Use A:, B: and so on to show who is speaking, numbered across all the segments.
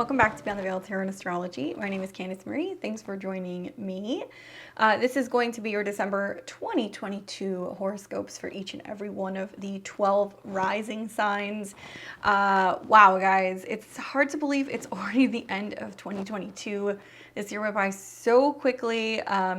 A: welcome back to Beyond the Veil Tarot and Astrology. My name is Candice Marie. Thanks for joining me. This is going to be your December 2022 horoscopes for each and every one of the 12 rising signs. Wow, guys, it's hard to believe it's already the end of 2022. This year went by so quickly. Yeah,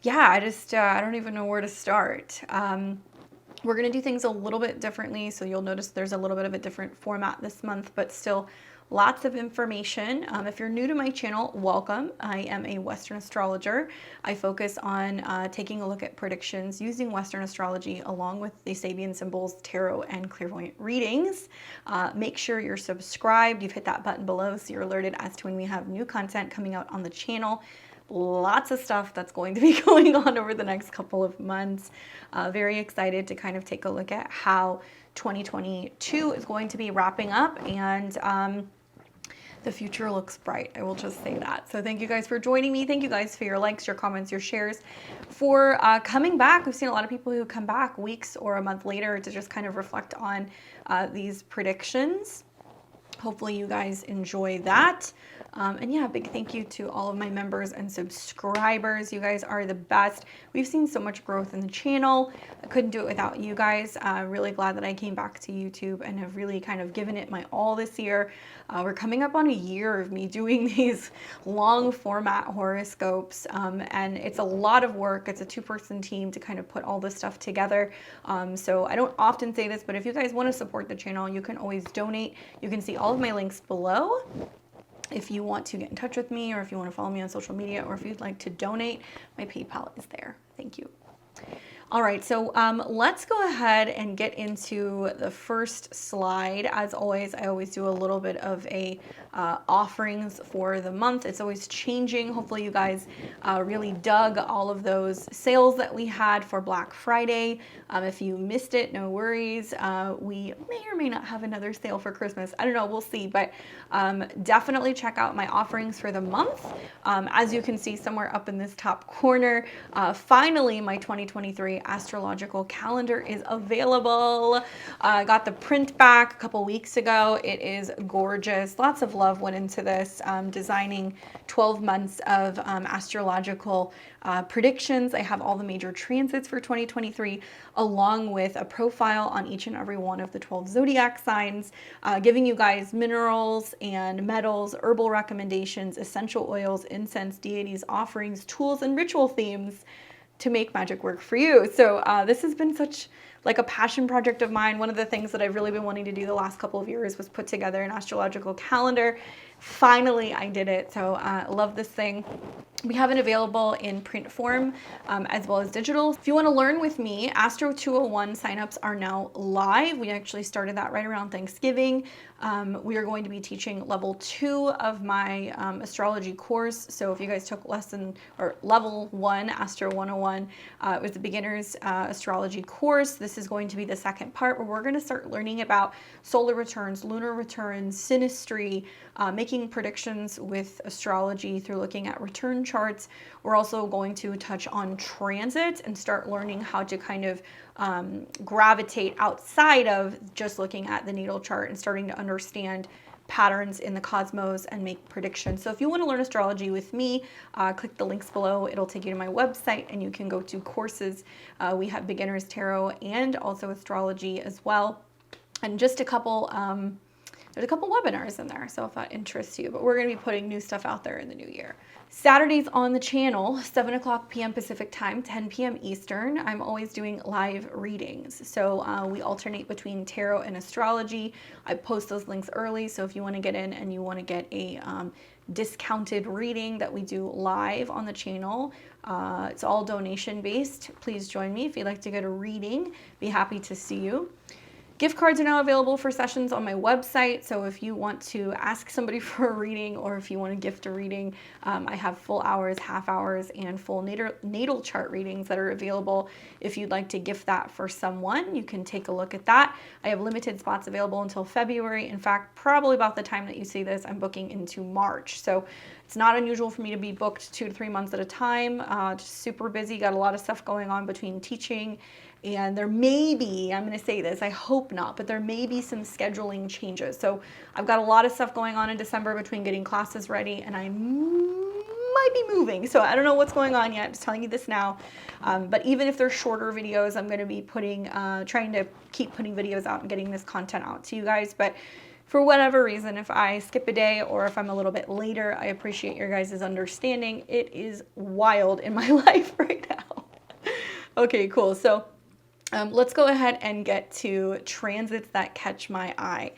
A: I don't even know where to start. We're going to do things a little bit differently, so you'll notice there's a little bit of a different format this month, but still lots of information. If you're new to my channel, welcome. I am a Western astrologer. I focus on taking a look at predictions using Western astrology along with the Sabian symbols, tarot, and clairvoyant readings. Make sure you're subscribed. You've hit that button below so you're alerted as to when we have new content coming out on the channel. Lots of stuff that's going to be going on over the next couple of months. Very excited to kind of take a look at how 2022 is going to be wrapping up, and the future looks bright. I will just say that. So thank you guys for joining me. Thank you guys for your likes, your comments, your shares, for coming back. We've seen a lot of people who come back weeks or a month later to just kind of reflect on these predictions. Hopefully you guys enjoy that. And yeah, big thank you to all of my members and subscribers. You guys are the best. We've seen so much growth in the channel. I couldn't do it without you guys. Really glad that I came back to YouTube and have really kind of given it my all this year. We're coming up on a year of me doing these long format horoscopes, and it's a lot of work. It's a two-person team to kind of put all this stuff together. So I don't often say this, but if you guys want to support the channel, you can always donate. You can see all of my links below. If you want to get in touch with me, or if you want to follow me on social media, or if you'd like to donate, my PayPal is there. Thank you. All right, so let's go ahead and get into the first slide. As always, I always do a little bit of a offerings for the month. It's always changing. Hopefully you guys really dug all of those sales that we had for Black Friday. If you missed it, no worries. We may or may not have another sale for Christmas. I don't know, we'll see, but definitely check out my offerings for the month. As you can see somewhere up in this top corner, finally my 2023 astrological calendar is available. I got the print back a couple weeks ago. It is gorgeous. Lots of love went into this, designing 12 months of astrological predictions. I have all the major transits for 2023, along with a profile on each and every one of the 12 zodiac signs, giving you guys minerals and metals, herbal recommendations, essential oils, incense, deities, offerings, tools, and ritual themes to make magic work for you. So this has been such like a passion project of mine. One of the things that I've really been wanting to do the last couple of years was put together an astrological calendar. Finally, I did it. So I love this thing. We have it available in print form as well as digital. If you want to learn with me, Astro 201 signups are now live. We actually started that right around Thanksgiving. We are going to be teaching level 2 of my astrology course. So if you guys took level 1, Astro 101, it was the beginner's astrology course. This is going to be the second part where we're going to start learning about solar returns, lunar returns, synastry, making predictions with astrology through looking at return charts. We're also going to touch on transit and start learning how to kind of gravitate outside of just looking at the natal chart and starting to understand patterns in the cosmos and make predictions. So if you want to learn astrology with me, click the links below. It'll take you to my website and you can go to courses. We have beginners tarot and also astrology as well. And just a couple, there's a couple webinars in there, so if that interests you, but we're going to be putting new stuff out there in the new year. Saturdays on the channel, 7 o'clock p.m. Pacific time, 10 p.m. Eastern, I'm always doing live readings. So we alternate between tarot and astrology. I post those links early, so if you want to get in and you want to get a discounted reading that we do live on the channel, it's all donation based. Please join me if you'd like to get a reading. Be happy to see you. Gift cards are now available for sessions on my website, so if you want to ask somebody for a reading or if you want to gift a reading, I have full hours, half hours, and full natal chart readings that are available. If you'd like to gift that for someone, you can take a look at that. I have limited spots available until February. In fact, probably about the time that you see this, I'm booking into March. So it's not unusual for me to be booked 2 to 3 months at a time. Just super busy, got a lot of stuff going on between teaching And there may be, I'm going to say this, I hope not, but there may be some scheduling changes. So I've got a lot of stuff going on in December between getting classes ready, and I might be moving. So I don't know what's going on yet, just telling you this now. But even if they're shorter videos, I'm going to be trying to keep putting videos out and getting this content out to you guys. But for whatever reason, if I skip a day or if I'm a little bit later, I appreciate your guys' understanding. It is wild in my life right now. Okay, cool. So let's go ahead and get to transits that catch my eye.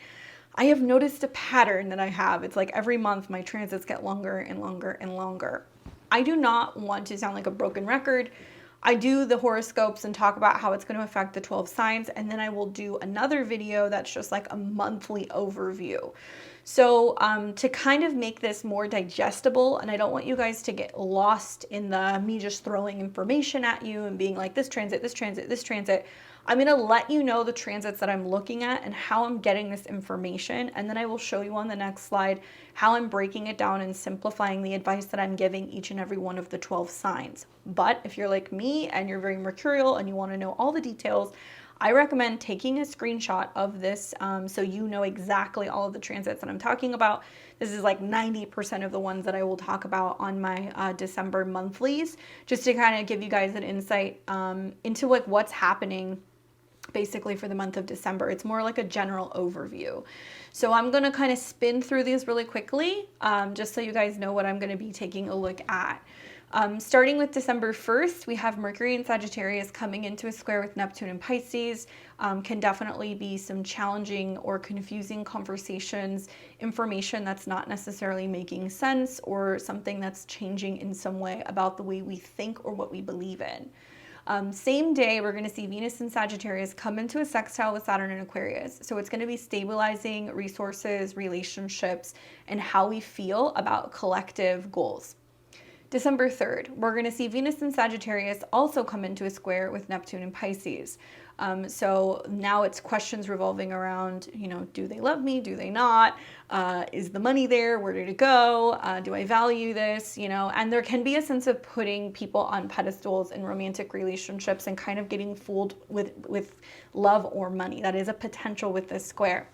A: I have noticed a pattern that I have. It's like every month my transits get longer and longer and longer. I do not want to sound like a broken record. I do the horoscopes and talk about how it's going to affect the 12 signs, and then I will do another video that's just like a monthly overview. So to kind of make this more digestible, and I don't want you guys to get lost in me just throwing information at you and being like this transit, this transit, this transit, I'm going to let you know the transits that I'm looking at and how I'm getting this information. And then I will show you on the next slide how I'm breaking it down and simplifying the advice that I'm giving each and every one of the 12 signs. But if you're like me and you're very mercurial and you want to know all the details, I recommend taking a screenshot of this so you know exactly all of the transits that I'm talking about. This is like 90% of the ones that I will talk about on my December monthlies, just to kind of give you guys an insight into like what's happening basically for the month of December. It's more like a general overview. So I'm going to kind of spin through these really quickly just so you guys know what I'm going to be taking a look at. Starting with December 1st, we have Mercury in Sagittarius coming into a square with Neptune in Pisces. Can definitely be some challenging or confusing conversations, information that's not necessarily making sense, or something that's changing in some way about the way we think or what we believe in. Same day, we're going to see Venus in Sagittarius come into a sextile with Saturn in Aquarius. So it's going to be stabilizing resources, relationships, and how we feel about collective goals. December 3rd, we're going to see Venus in Sagittarius also come into a square with Neptune in Pisces. So now it's questions revolving around, do they love me? Do they not? Is the money there? Where did it go? Do I value this? And there can be a sense of putting people on pedestals in romantic relationships and kind of getting fooled with love or money. That is a potential with this square.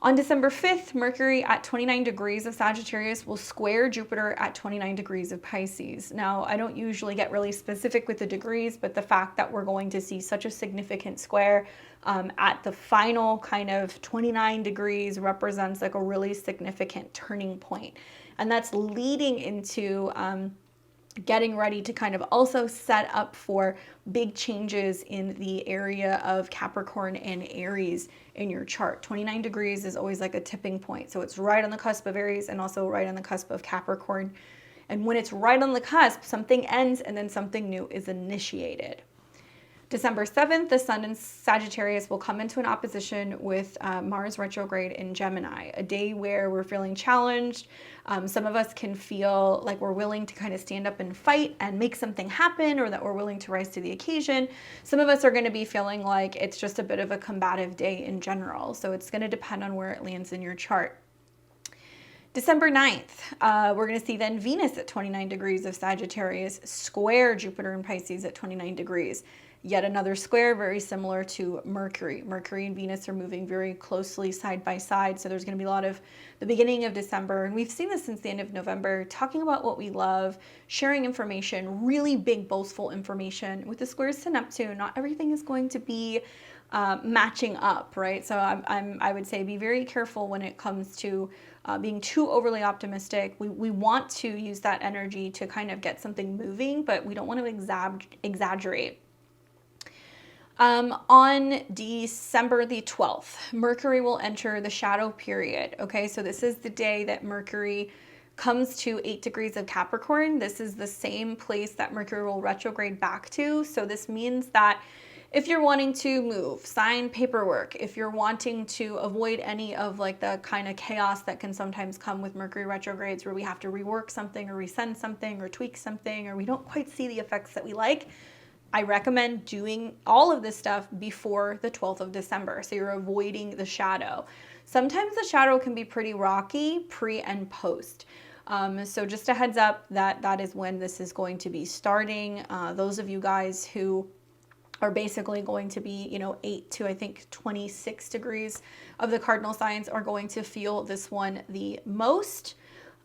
A: On December 5th, Mercury at 29 degrees of Sagittarius will square Jupiter at 29 degrees of Pisces. Now, I don't usually get really specific with the degrees, but the fact that we're going to see such a significant square at the final kind of 29 degrees represents like a really significant turning point. And that's leading into getting ready to kind of also set up for big changes in the area of Capricorn and Aries in your chart. 29 degrees is always like a tipping point. So it's right on the cusp of Aries and also right on the cusp of Capricorn. And when it's right on the cusp, something ends and then something new is initiated. December 7th, the Sun in Sagittarius will come into an opposition with Mars retrograde in Gemini, a day where we're feeling challenged. Some of us can feel like we're willing to kind of stand up and fight and make something happen, or that we're willing to rise to the occasion. Some of us are going to be feeling like it's just a bit of a combative day in general. So it's going to depend on where it lands in your chart. December 9th, we're going to see then Venus at 29 degrees of Sagittarius square Jupiter in Pisces at 29 degrees. Yet another square, very similar to Mercury. Mercury and Venus are moving very closely side by side. So there's going to be a lot of the beginning of December, and we've seen this since the end of November, talking about what we love, sharing information, really big, boastful information. With the squares to Neptune, not everything is going to be matching up, right? So I would say be very careful when it comes to being too overly optimistic. We want to use that energy to kind of get something moving, but we don't want to exaggerate. On December the 12th, Mercury will enter the shadow period. Okay, so this is the day that Mercury comes to 8 degrees of Capricorn. This is the same place that Mercury will retrograde back to. So this means that if you're wanting to move, sign paperwork, if you're wanting to avoid any of like the kind of chaos that can sometimes come with Mercury retrogrades, where we have to rework something or resend something or tweak something, or we don't quite see the effects that we like, I recommend doing all of this stuff before the 12th of December. So you're avoiding the shadow. Sometimes the shadow can be pretty rocky pre and post. So just a heads up that is when this is going to be starting. Those of you guys who are basically going to be, 8 to I think 26 degrees of the cardinal signs are going to feel this one the most.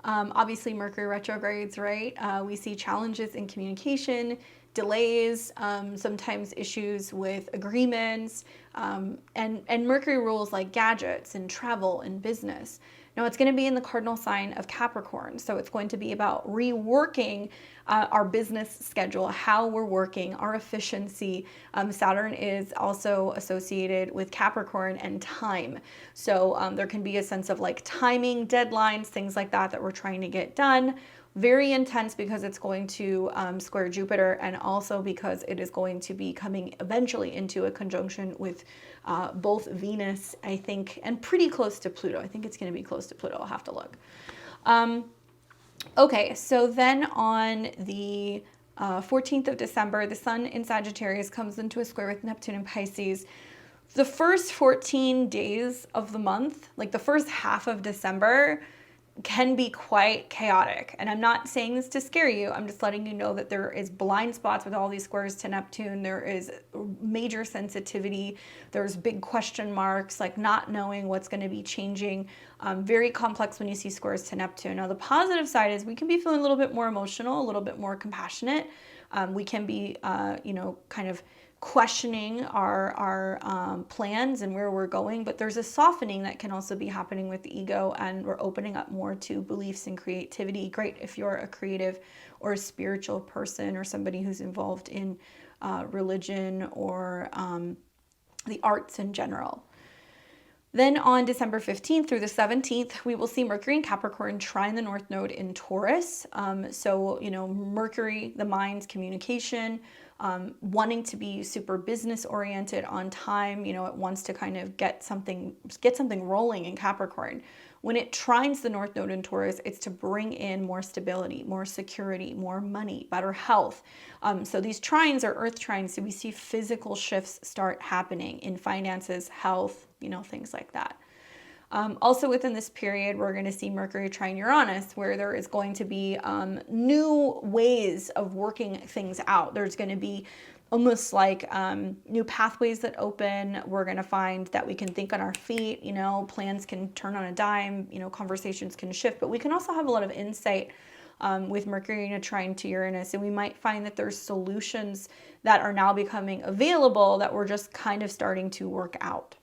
A: Obviously, Mercury retrogrades, right? We see challenges in communication, delays, sometimes issues with agreements, and Mercury rules like gadgets and travel and business. Now, it's going to be in the cardinal sign of Capricorn, so it's going to be about reworking our business schedule, how we're working, our efficiency. Saturn is also associated with Capricorn and time. So there can be a sense of like timing, deadlines, things like that we're trying to get done. Very intense because it's going to square Jupiter, and also because it is going to be coming eventually into a conjunction with both Venus, I think, and pretty close to Pluto. I think it's going to be close to Pluto. I'll have to look. Okay, so then on the 14th of December, the sun in Sagittarius comes into a square with Neptune in Pisces. The first 14 days of the month, like the first half of December, can be quite chaotic. And I'm not saying this to scare you. I'm just letting you know that there is blind spots with all these squares to Neptune. There is major sensitivity. There's big question marks, like not knowing what's going to be changing. Very complex when you see squares to Neptune. Now, the positive side is we can be feeling a little bit more emotional, a little bit more compassionate. We can be, kind of questioning our plans and where we're going, but there's a softening that can also be happening with the ego, and we're opening up more to beliefs and creativity. Great if you're a creative or a spiritual person or somebody who's involved in religion or the arts in general. Then on December 15th through the 17th, we will see Mercury in Capricorn trine the North Node in Taurus. Mercury, the mind, communication, wanting to be super business oriented on time. It wants to kind of get something rolling in Capricorn. When it trines the North Node in Taurus, it's to bring in more stability, more security, more money, better health. So these trines are earth trines, so we see physical shifts start happening in finances, health, things like that. Also within this period, we're going to see Mercury trine Uranus, where there is going to be new ways of working things out. There's going to be almost like new pathways that open. We're going to find that we can think on our feet, plans can turn on a dime, conversations can shift, but we can also have a lot of insight with Mercury in a trine to Uranus, and we might find that there's solutions that are now becoming available that we're just kind of starting to work out.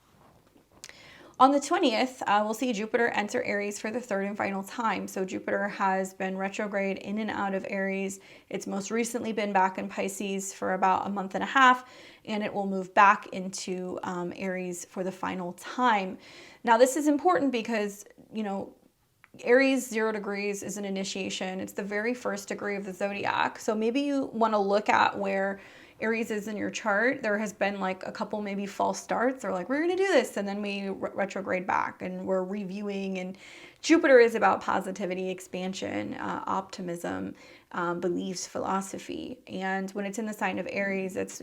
A: On the 20th, we'll see Jupiter enter Aries for the third and final time. So Jupiter has been retrograde in and out of Aries. It's most recently been back in Pisces for about a month and a half, and it will move back into Aries for the final time. Now, this is important because, Aries 0 degrees is an initiation. It's the very first degree of the zodiac. So maybe you want to look at where Aries is in your chart. There has been like a couple maybe false starts. They're like, we're going to do this, and then we retrograde back and we're reviewing. And Jupiter is about positivity, expansion, optimism, beliefs, philosophy. And when it's in the sign of Aries, it's,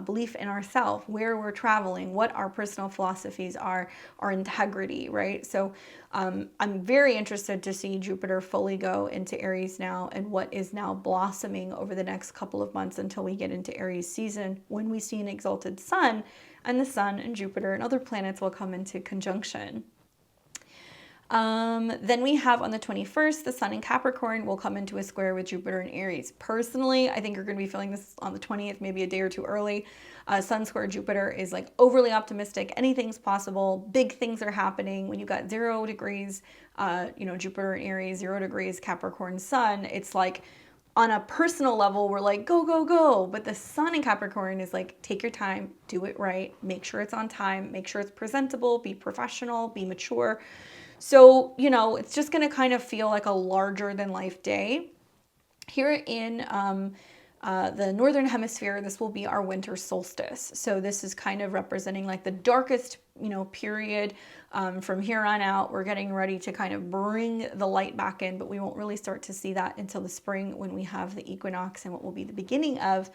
A: belief in ourself, where we're traveling, what our personal philosophies are, our integrity, right? So I'm very interested to see Jupiter fully go into Aries now, and what is now blossoming over the next couple of months until we get into Aries season, when we see an exalted sun, and the sun and Jupiter and other planets will come into conjunction. Then we have on the 21st, the sun in Capricorn will come into a square with Jupiter in Aries. Personally, I think you're going to be feeling this on the 20th, maybe a day or two early. Sun square Jupiter is like overly optimistic. Anything's possible. Big things are happening. When you got 0 degrees, Jupiter in Aries, 0 degrees Capricorn sun, it's like on a personal level, we're like, go, go, go. But the sun in Capricorn is like, take your time, do it right, make sure it's on time, make sure it's presentable, be professional, be mature. So, it's just going to kind of feel like a larger than life day. Here in the Northern Hemisphere, this will be our winter solstice. So this is kind of representing like the darkest, period. From here on out, we're getting ready to kind of bring the light back in, but we won't really start to see that until the spring, when we have the equinox and what will be the beginning of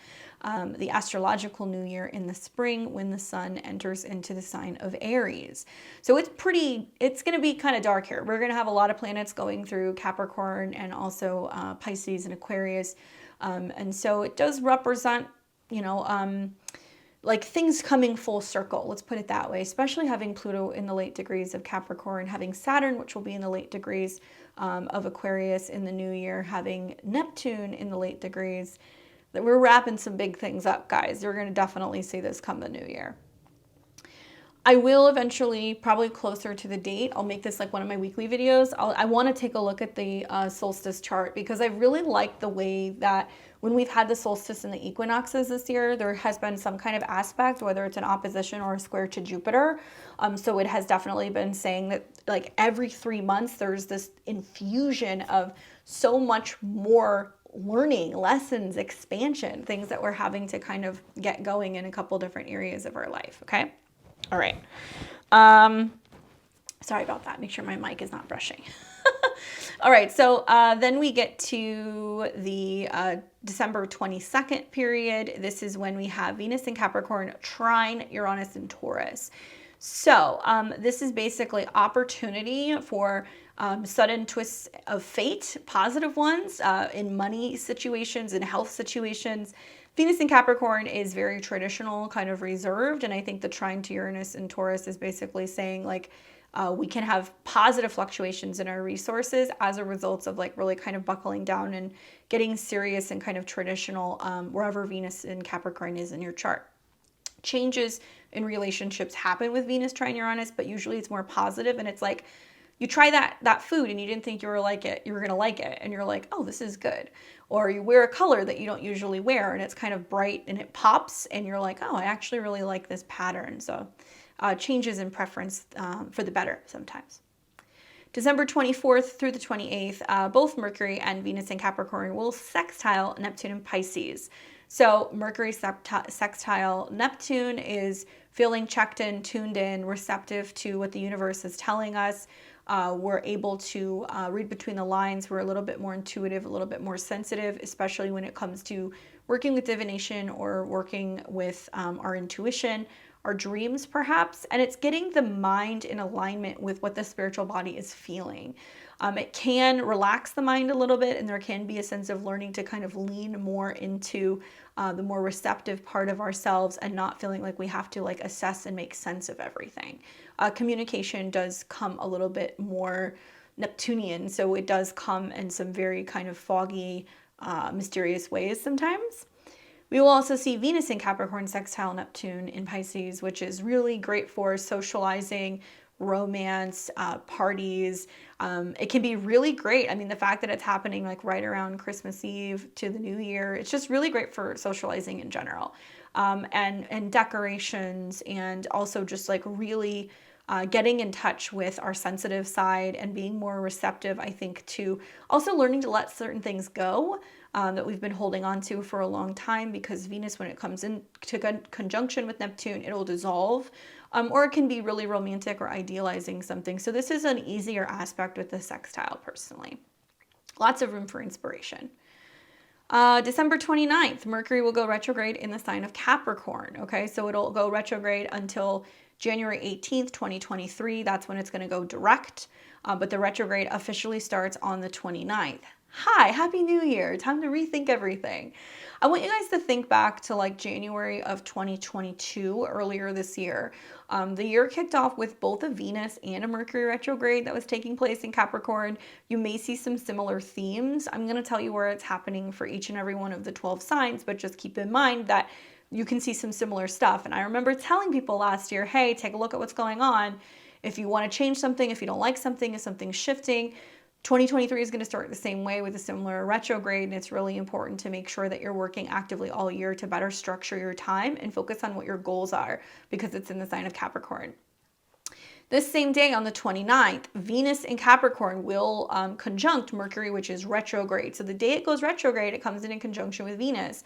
A: the astrological new year in the spring, when the sun enters into the sign of Aries. So it's going to be kind of dark here. We're going to have a lot of planets going through Capricorn and also Pisces and Aquarius. And so it does represent, like things coming full circle, let's put it that way, especially having Pluto in the late degrees of Capricorn, having Saturn, which will be in the late degrees of Aquarius in the new year, having Neptune in the late degrees. That we're wrapping some big things up, guys. You're going to definitely see this come the new year. I will eventually, probably closer to the date, I'll make this like one of my weekly videos. I want to take a look at the solstice chart, because I really like the way that when we've had the solstice and the equinoxes this year, there has been some kind of aspect, whether it's an opposition or a square to Jupiter. So it has definitely been saying that like every 3 months, there's this infusion of so much more learning, lessons, expansion, things that we're having to kind of get going in a couple different areas of our life, okay? All right. Sorry about that. Make sure my mic is not brushing. All right. So then we get to the December 22nd period. This is when we have Venus in Capricorn trine Uranus in Taurus. So this is basically opportunity for sudden twists of fate, positive ones in money situations and health situations. Venus in Capricorn is very traditional, kind of reserved, and I think the trine to Uranus in Taurus is basically saying like we can have positive fluctuations in our resources as a result of like really kind of buckling down and getting serious and kind of traditional wherever Venus in Capricorn is in your chart. Changes in relationships happen with Venus trine Uranus, but usually it's more positive, and it's like you try that food and you didn't think you were gonna like it, and you're like, oh, this is good. Or you wear a color that you don't usually wear and it's kind of bright and it pops and you're like, oh, I actually really like this pattern. So changes in preference for the better sometimes. December 24th through the 28th, both Mercury and Venus in Capricorn will sextile Neptune in Pisces. So Mercury sextile Neptune is feeling checked in, tuned in, receptive to what the universe is telling us. We're able to read between the lines. We're a little bit more intuitive, a little bit more sensitive, especially when it comes to working with divination or working with our intuition, our dreams perhaps. And it's getting the mind in alignment with what the spiritual body is feeling. It can relax the mind a little bit, and there can be a sense of learning to kind of lean more into the more receptive part of ourselves and not feeling like we have to like assess and make sense of everything. Communication does come a little bit more Neptunian, so it does come in some very kind of foggy, mysterious ways sometimes. We will also see Venus in Capricorn sextile Neptune in Pisces, which is really great for socializing, romance, parties. It can be really great. I mean, the fact that it's happening like right around Christmas Eve to the New Year, it's just really great for socializing in general. And decorations, and also just like really getting in touch with our sensitive side and being more receptive, I think, to also learning to let certain things go that we've been holding on to for a long time, because Venus, when it comes into conjunction with Neptune, it'll dissolve, or it can be really romantic or idealizing something. So this is an easier aspect with the sextile personally. Lots of room for inspiration. December 29th, Mercury will go retrograde in the sign of Capricorn. Okay, so it'll go retrograde until January 18th, 2023. That's when it's going to go direct. But the retrograde officially starts on the 29th. Hi, Happy New Year. Time to rethink everything. I want you guys to think back to like January of 2022, earlier this year. The year kicked off with both a Venus and a Mercury retrograde that was taking place in Capricorn. You may see some similar themes. I'm going to tell you where it's happening for each and every one of the 12 signs, but just keep in mind that you can see some similar stuff. And I remember telling people last year, hey, take a look at what's going on. If you want to change something, if you don't like something, if something's shifting, 2023 is going to start the same way with a similar retrograde, and it's really important to make sure that you're working actively all year to better structure your time and focus on what your goals are, because it's in the sign of Capricorn. This same day on the 29th, Venus in Capricorn will conjunct Mercury, which is retrograde. So the day it goes retrograde, it comes in conjunction with Venus.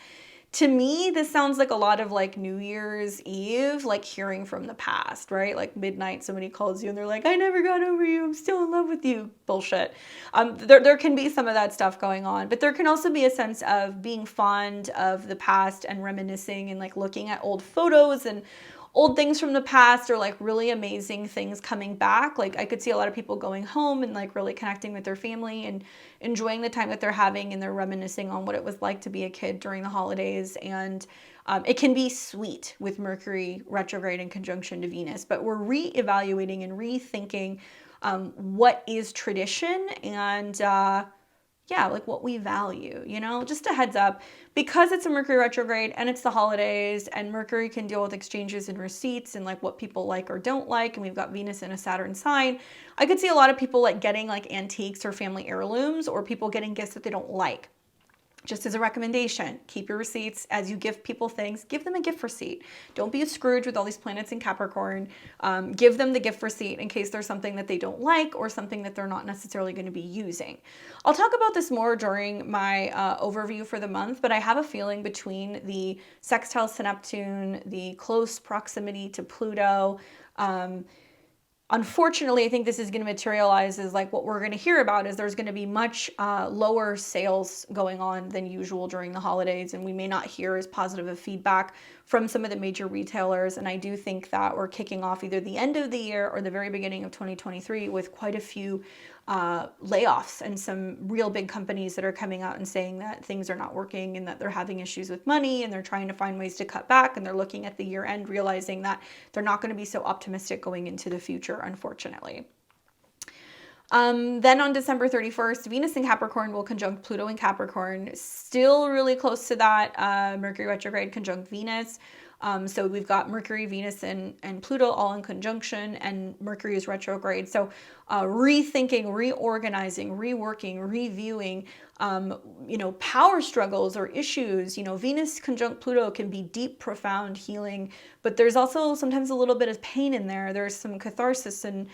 A: To me, this sounds like a lot of like New Year's Eve, like hearing from the past, right? Like midnight, somebody calls you and they're like, I never got over you. I'm still in love with you. Bullshit. There can be some of that stuff going on, but there can also be a sense of being fond of the past and reminiscing and like looking at old photos and old things from the past or like really amazing things coming back. Like I could see a lot of people going home and like really connecting with their family and enjoying the time that they're having, and they're reminiscing on what it was like to be a kid during the holidays. And it can be sweet with Mercury retrograde in conjunction to Venus, but we're reevaluating and rethinking what is tradition and yeah, like what we value, you know, just a heads up, because it's a Mercury retrograde and it's the holidays, and Mercury can deal with exchanges and receipts and like what people like or don't like. And we've got Venus in a Saturn sign. I could see a lot of people like getting like antiques or family heirlooms, or people getting gifts that they don't like. Just as a recommendation, keep your receipts. As you give people things, give them a gift receipt. Don't be a Scrooge with all these planets in Capricorn. Give them the gift receipt in case there's something that they don't like or something that they're not necessarily going to be using. I'll talk about this more during my overview for the month, but I have a feeling between the sextiles to Neptune, the close proximity to Pluto, unfortunately, I think this is going to materialize as like what we're going to hear about is there's going to be much lower sales going on than usual during the holidays, and we may not hear as positive of feedback from some of the major retailers. And I do think that we're kicking off either the end of the year or the very beginning of 2023 with quite a few layoffs and some real big companies that are coming out and saying that things are not working and that they're having issues with money and they're trying to find ways to cut back, and they're looking at the year end realizing that they're not going to be so optimistic going into the future, unfortunately. Then on December 31st, Venus in Capricorn will conjunct Pluto in Capricorn, still really close to that Mercury retrograde conjunct Venus. So we've got Mercury, Venus, and Pluto all in conjunction, and Mercury is retrograde. So rethinking, reorganizing, reworking, reviewing, power struggles or issues. Venus conjunct Pluto can be deep, profound healing, but there's also sometimes a little bit of pain in there. There's some catharsis and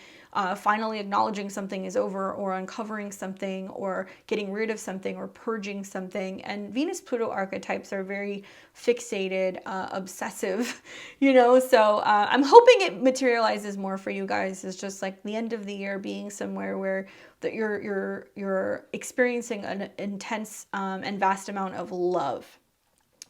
A: finally acknowledging something is over, or uncovering something, or getting rid of something, or purging something. And Venus-Pluto archetypes are very fixated, obsessive, so I'm hoping it materializes more for you guys. It's just like the end of the year being somewhere where that you're experiencing an intense and vast amount of love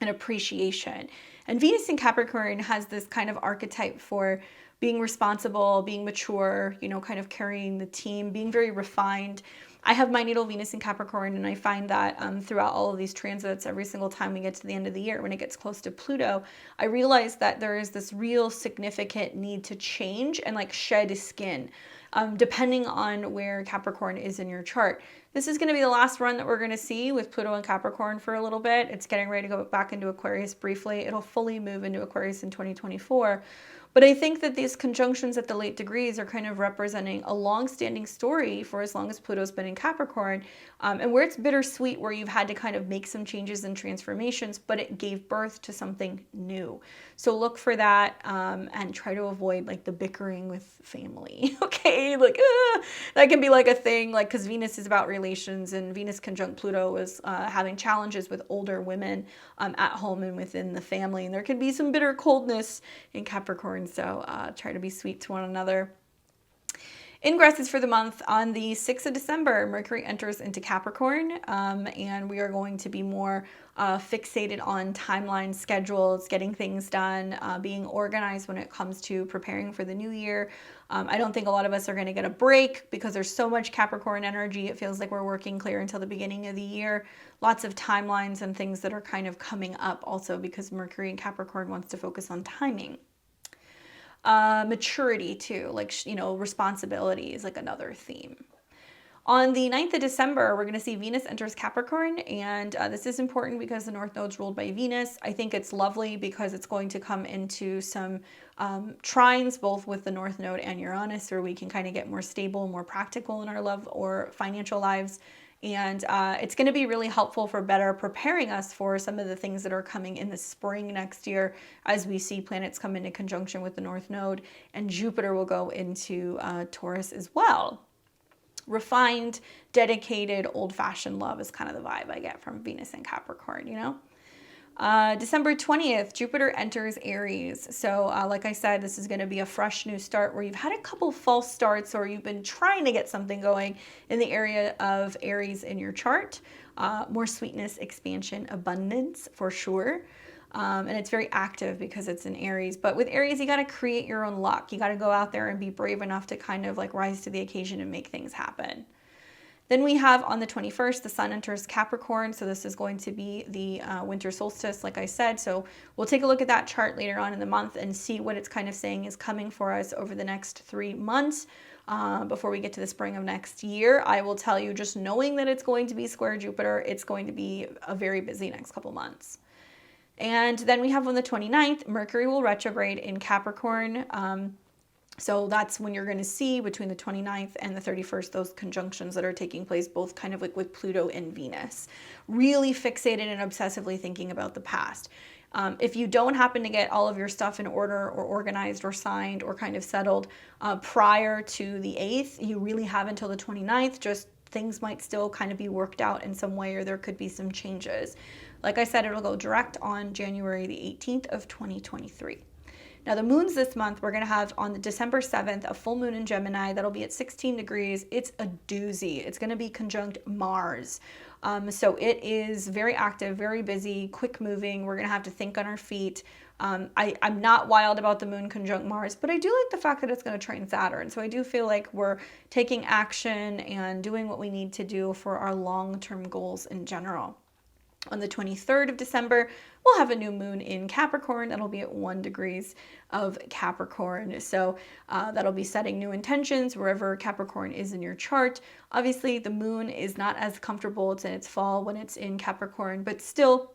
A: and appreciation. And Venus in Capricorn has this kind of archetype for being responsible, being mature, kind of carrying the team, being very refined. I have my natal Venus in Capricorn, and I find that throughout all of these transits, every single time we get to the end of the year, when it gets close to Pluto, I realize that there is this real significant need to change and like shed skin, depending on where Capricorn is in your chart. This is going to be the last run that we're going to see with Pluto and Capricorn for a little bit. It's getting ready to go back into Aquarius briefly. It'll fully move into Aquarius in 2024. But I think that these conjunctions at the late degrees are kind of representing a long-standing story for as long as Pluto's been in Capricorn, and where it's bittersweet, where you've had to kind of make some changes and transformations, but it gave birth to something new. So look for that, and try to avoid like the bickering with family. Okay, like that can be like a thing, like because Venus is about relations, and Venus conjunct Pluto is having challenges with older women at home and within the family, and there can be some bitter coldness in Capricorn. So try to be sweet to one another. Ingresses for the month: on the 6th of December, Mercury enters into Capricorn, and we are going to be more fixated on timelines, schedules, getting things done, being organized when it comes to preparing for the new year. I don't think a lot of us are going to get a break because there's so much Capricorn energy. It feels like we're working clear until the beginning of the year. Lots of timelines and things that are kind of coming up also because Mercury in Capricorn wants to focus on timing. Maturity too, like, responsibility is like another theme. On the 9th of December, we're going to see Venus enters Capricorn, and this is important because the North Node's ruled by Venus. I think it's lovely because it's going to come into some trines, both with the North Node and Uranus, where we can kind of get more stable, more practical in our love or financial lives. And it's going to be really helpful for better preparing us for some of the things that are coming in the spring next year, as we see planets come into conjunction with the North Node, and Jupiter will go into Taurus as well. Refined, dedicated, old-fashioned love is kind of the vibe I get from Venus and Capricorn, December 20th, Jupiter enters Aries. So like I said, this is going to be a fresh new start where you've had a couple false starts, or you've been trying to get something going in the area of Aries in your chart. More sweetness, expansion, abundance for sure. And it's very active because it's in Aries. But with Aries, you got to create your own luck. You got to go out there and be brave enough to kind of like rise to the occasion and make things happen. Then we have on the 21st, the sun enters Capricorn. So this is going to be the winter solstice, like I said. So we'll take a look at that chart later on in the month and see what it's kind of saying is coming for us over the next 3 months before we get to the spring of next year. I will tell you, just knowing that it's going to be square Jupiter, it's going to be a very busy next couple months. And then we have on the 29th, Mercury will retrograde in Capricorn. So that's when you're going to see between the 29th and the 31st, those conjunctions that are taking place, both kind of like with Pluto and Venus. Really fixated and obsessively thinking about the past. If you don't happen to get all of your stuff in order or organized or signed or kind of settled prior to the 8th, you really have until the 29th. Just things might still kind of be worked out in some way, or there could be some changes. Like I said, it'll go direct on January the 18th of 2023. Now the moons this month, we're going to have on December 7th, a full moon in Gemini. That'll be at 16 degrees. It's a doozy. It's going to be conjunct Mars. So it is very active, very busy, quick moving. We're going to have to think on our feet. I'm not wild about the moon conjunct Mars, but I do like the fact that it's going to trine Saturn. So I do feel like we're taking action and doing what we need to do for our long-term goals in general. On the 23rd of December, we'll have a new moon in Capricorn. That'll be at 1 degrees of Capricorn. So that'll be setting new intentions wherever Capricorn is in your chart. Obviously, the moon is not as comfortable. It's in its fall when it's in Capricorn, but still,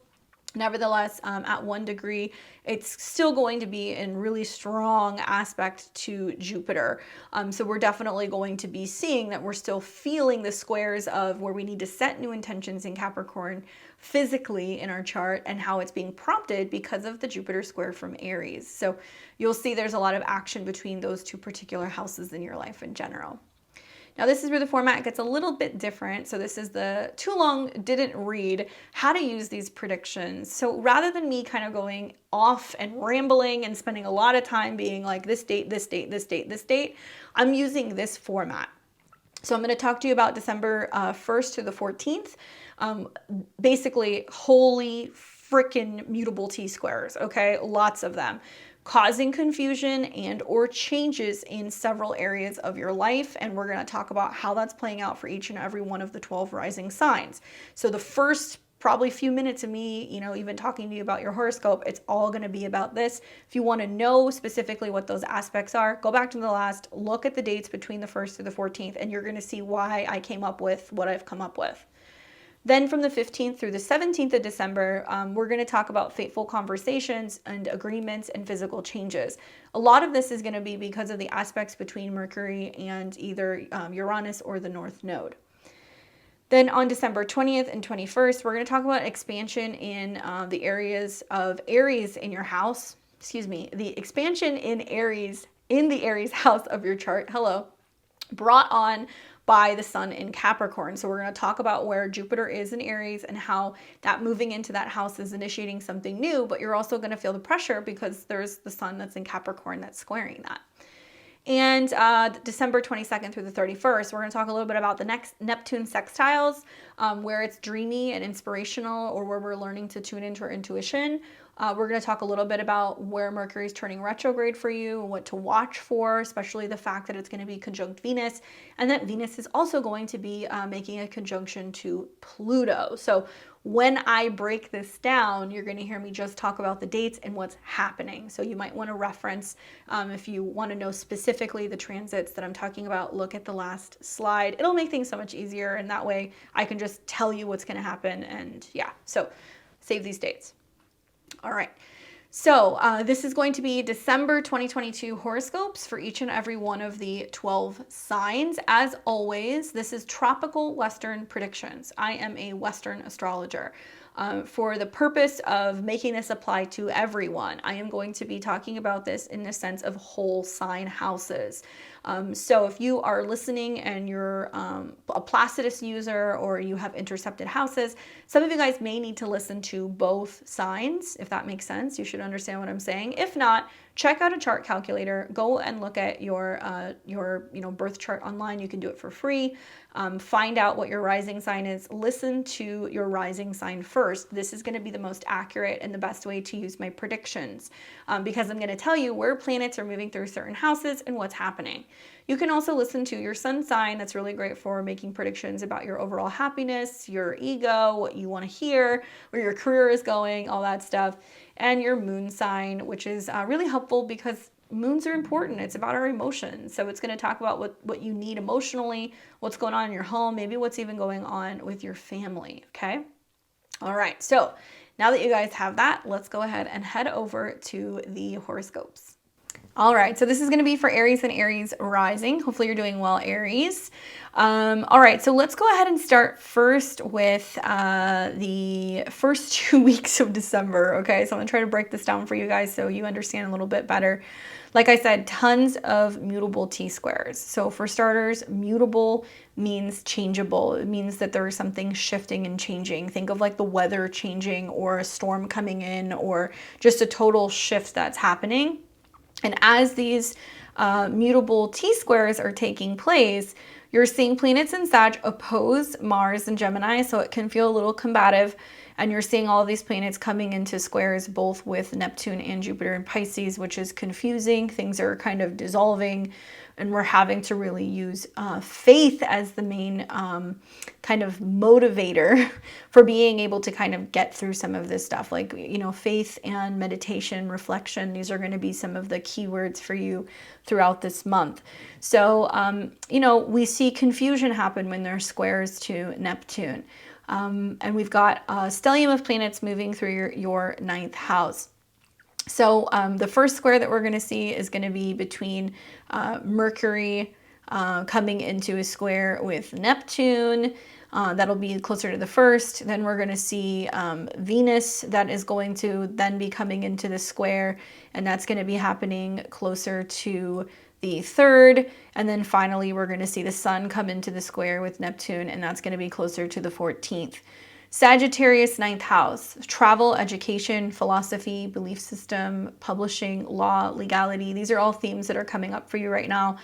A: nevertheless, at 1 degree, it's still going to be in really strong aspect to Jupiter. So we're definitely going to be seeing that we're still feeling the squares of where we need to set new intentions in Capricorn physically in our chart and how it's being prompted because of the Jupiter square from Aries. So you'll see there's a lot of action between those two particular houses in your life in general. Now this is where the format gets a little bit different. So this is the too long didn't read how to use these predictions. So rather than me kind of going off and rambling and spending a lot of time being like this date, this date, this date, this date, I'm using this format. So I'm going to talk to you about December 1st to the 14th. Basically, holy freaking mutable T-squares, okay? Lots of them. Causing confusion and or changes in several areas of your life. And we're going to talk about how that's playing out for each and every one of the 12 rising signs. So the first probably few minutes of me, even talking to you about your horoscope, it's all going to be about this. If you want to know specifically what those aspects are, go back to the last, look at the dates between the 1st to the 14th, and you're going to see why I came up with what I've come up with. Then from the 15th through the 17th of December, we're going to talk about fateful conversations and agreements and physical changes. A lot of this is going to be because of the aspects between Mercury and either Uranus or the North Node. Then on December 20th and 21st, we're going to talk about expansion in the areas of Aries in your house. The expansion in Aries, in the Aries house of your chart. Hello. Brought on by the sun in Capricorn. So we're going to talk about where Jupiter is in Aries and how that moving into that house is initiating something new, but you're also going to feel the pressure because there's the sun that's in Capricorn that's squaring that. And December 22nd through the 31st, we're going to talk a little bit about the next Neptune sextiles, where it's dreamy and inspirational, or where we're learning to tune into our intuition. We're going to talk a little bit about where Mercury is turning retrograde for you and what to watch for, especially the fact that it's going to be conjunct Venus, and that Venus is also going to be making a conjunction to Pluto. So when I break this down, you're going to hear me just talk about the dates and what's happening. So you might want to reference, if you want to know specifically the transits that I'm talking about, look at the last slide. It'll make things so much easier, and that way I can just tell you what's going to happen. And yeah, so save these dates. All right. So this is going to be December 2022 horoscopes for each and every one of the 12 signs. As always, this is tropical Western predictions. I am a Western astrologer. For the purpose of making this apply to everyone, I am going to be talking about this in the sense of whole sign houses. So if you are listening and you're a Placidus user or you have intercepted houses, some of you guys may need to listen to both signs, if that makes sense. You should understand what I'm saying. If not, check out a chart calculator. Go and look at your birth chart online. You can do it for free. Find out what your rising sign is. Listen to your rising sign first. This is going to be the most accurate and the best way to use my predictions, because I'm going to tell you where planets are moving through certain houses and what's happening. You can also listen to your sun sign. That's really great for making predictions about your overall happiness, your ego, what you want to hear, where your career is going, all that stuff. And your moon sign, which is really helpful because moons are important. It's about our emotions. So it's going to talk about what you need emotionally, what's going on in your home, maybe what's even going on with your family. Okay. All right. So now that you guys have that, let's go ahead and head over to the horoscopes. All right, so this is going to be for Aries and Aries rising. Hopefully you're doing well, Aries. All right, so let's go ahead and start first with the first 2 weeks of December. Okay, so I'm going to try to break this down for you guys so you understand a little bit better. Like I said, tons of mutable T-squares. So for starters, mutable means changeable. It means that there is something shifting and changing. Think of like the weather changing or a storm coming in or just a total shift that's happening. And as these mutable T-squares are taking place, you're seeing planets in Sag oppose Mars and Gemini, so it can feel a little combative. And you're seeing all of these planets coming into squares both with Neptune and Jupiter in Pisces, which is confusing. Things are kind of dissolving, and we're having to really use faith as the main kind of motivator for being able to kind of get through some of this stuff. Like, you know, faith and meditation, reflection, these are going to be some of the keywords for you throughout this month. So, you know, we see confusion happen when there's squares to Neptune. And we've got a stellium of planets moving through your ninth house. So the first square that we're going to see is going to be between Mercury coming into a square with Neptune. That'll be closer to the first. Then we're going to see Venus that is going to then be coming into the square, and that's going to be happening closer to the third. And then finally, we're going to see the sun come into the square with Neptune, and that's going to be closer to the 14th. Sagittarius, ninth house, travel, education, philosophy, belief system, publishing, law, legality. These are all themes that are coming up for you right now.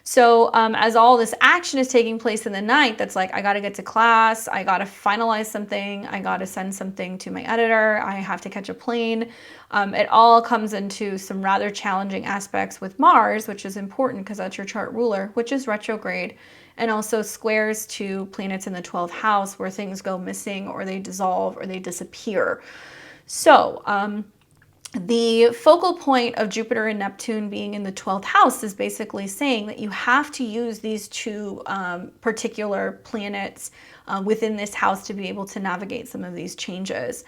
A: So as all this action is taking place in the ninth, that's like, I got to get to class, I got to finalize something, I got to send something to my editor, I have to catch a plane. It all comes into some rather challenging aspects with Mars, which is important because that's your chart ruler, which is retrograde, and also squares to planets in the 12th house where things go missing or they dissolve or they disappear. So, the focal point of Jupiter and Neptune being in the 12th house is basically saying that you have to use these two particular planets within this house to be able to navigate some of these changes.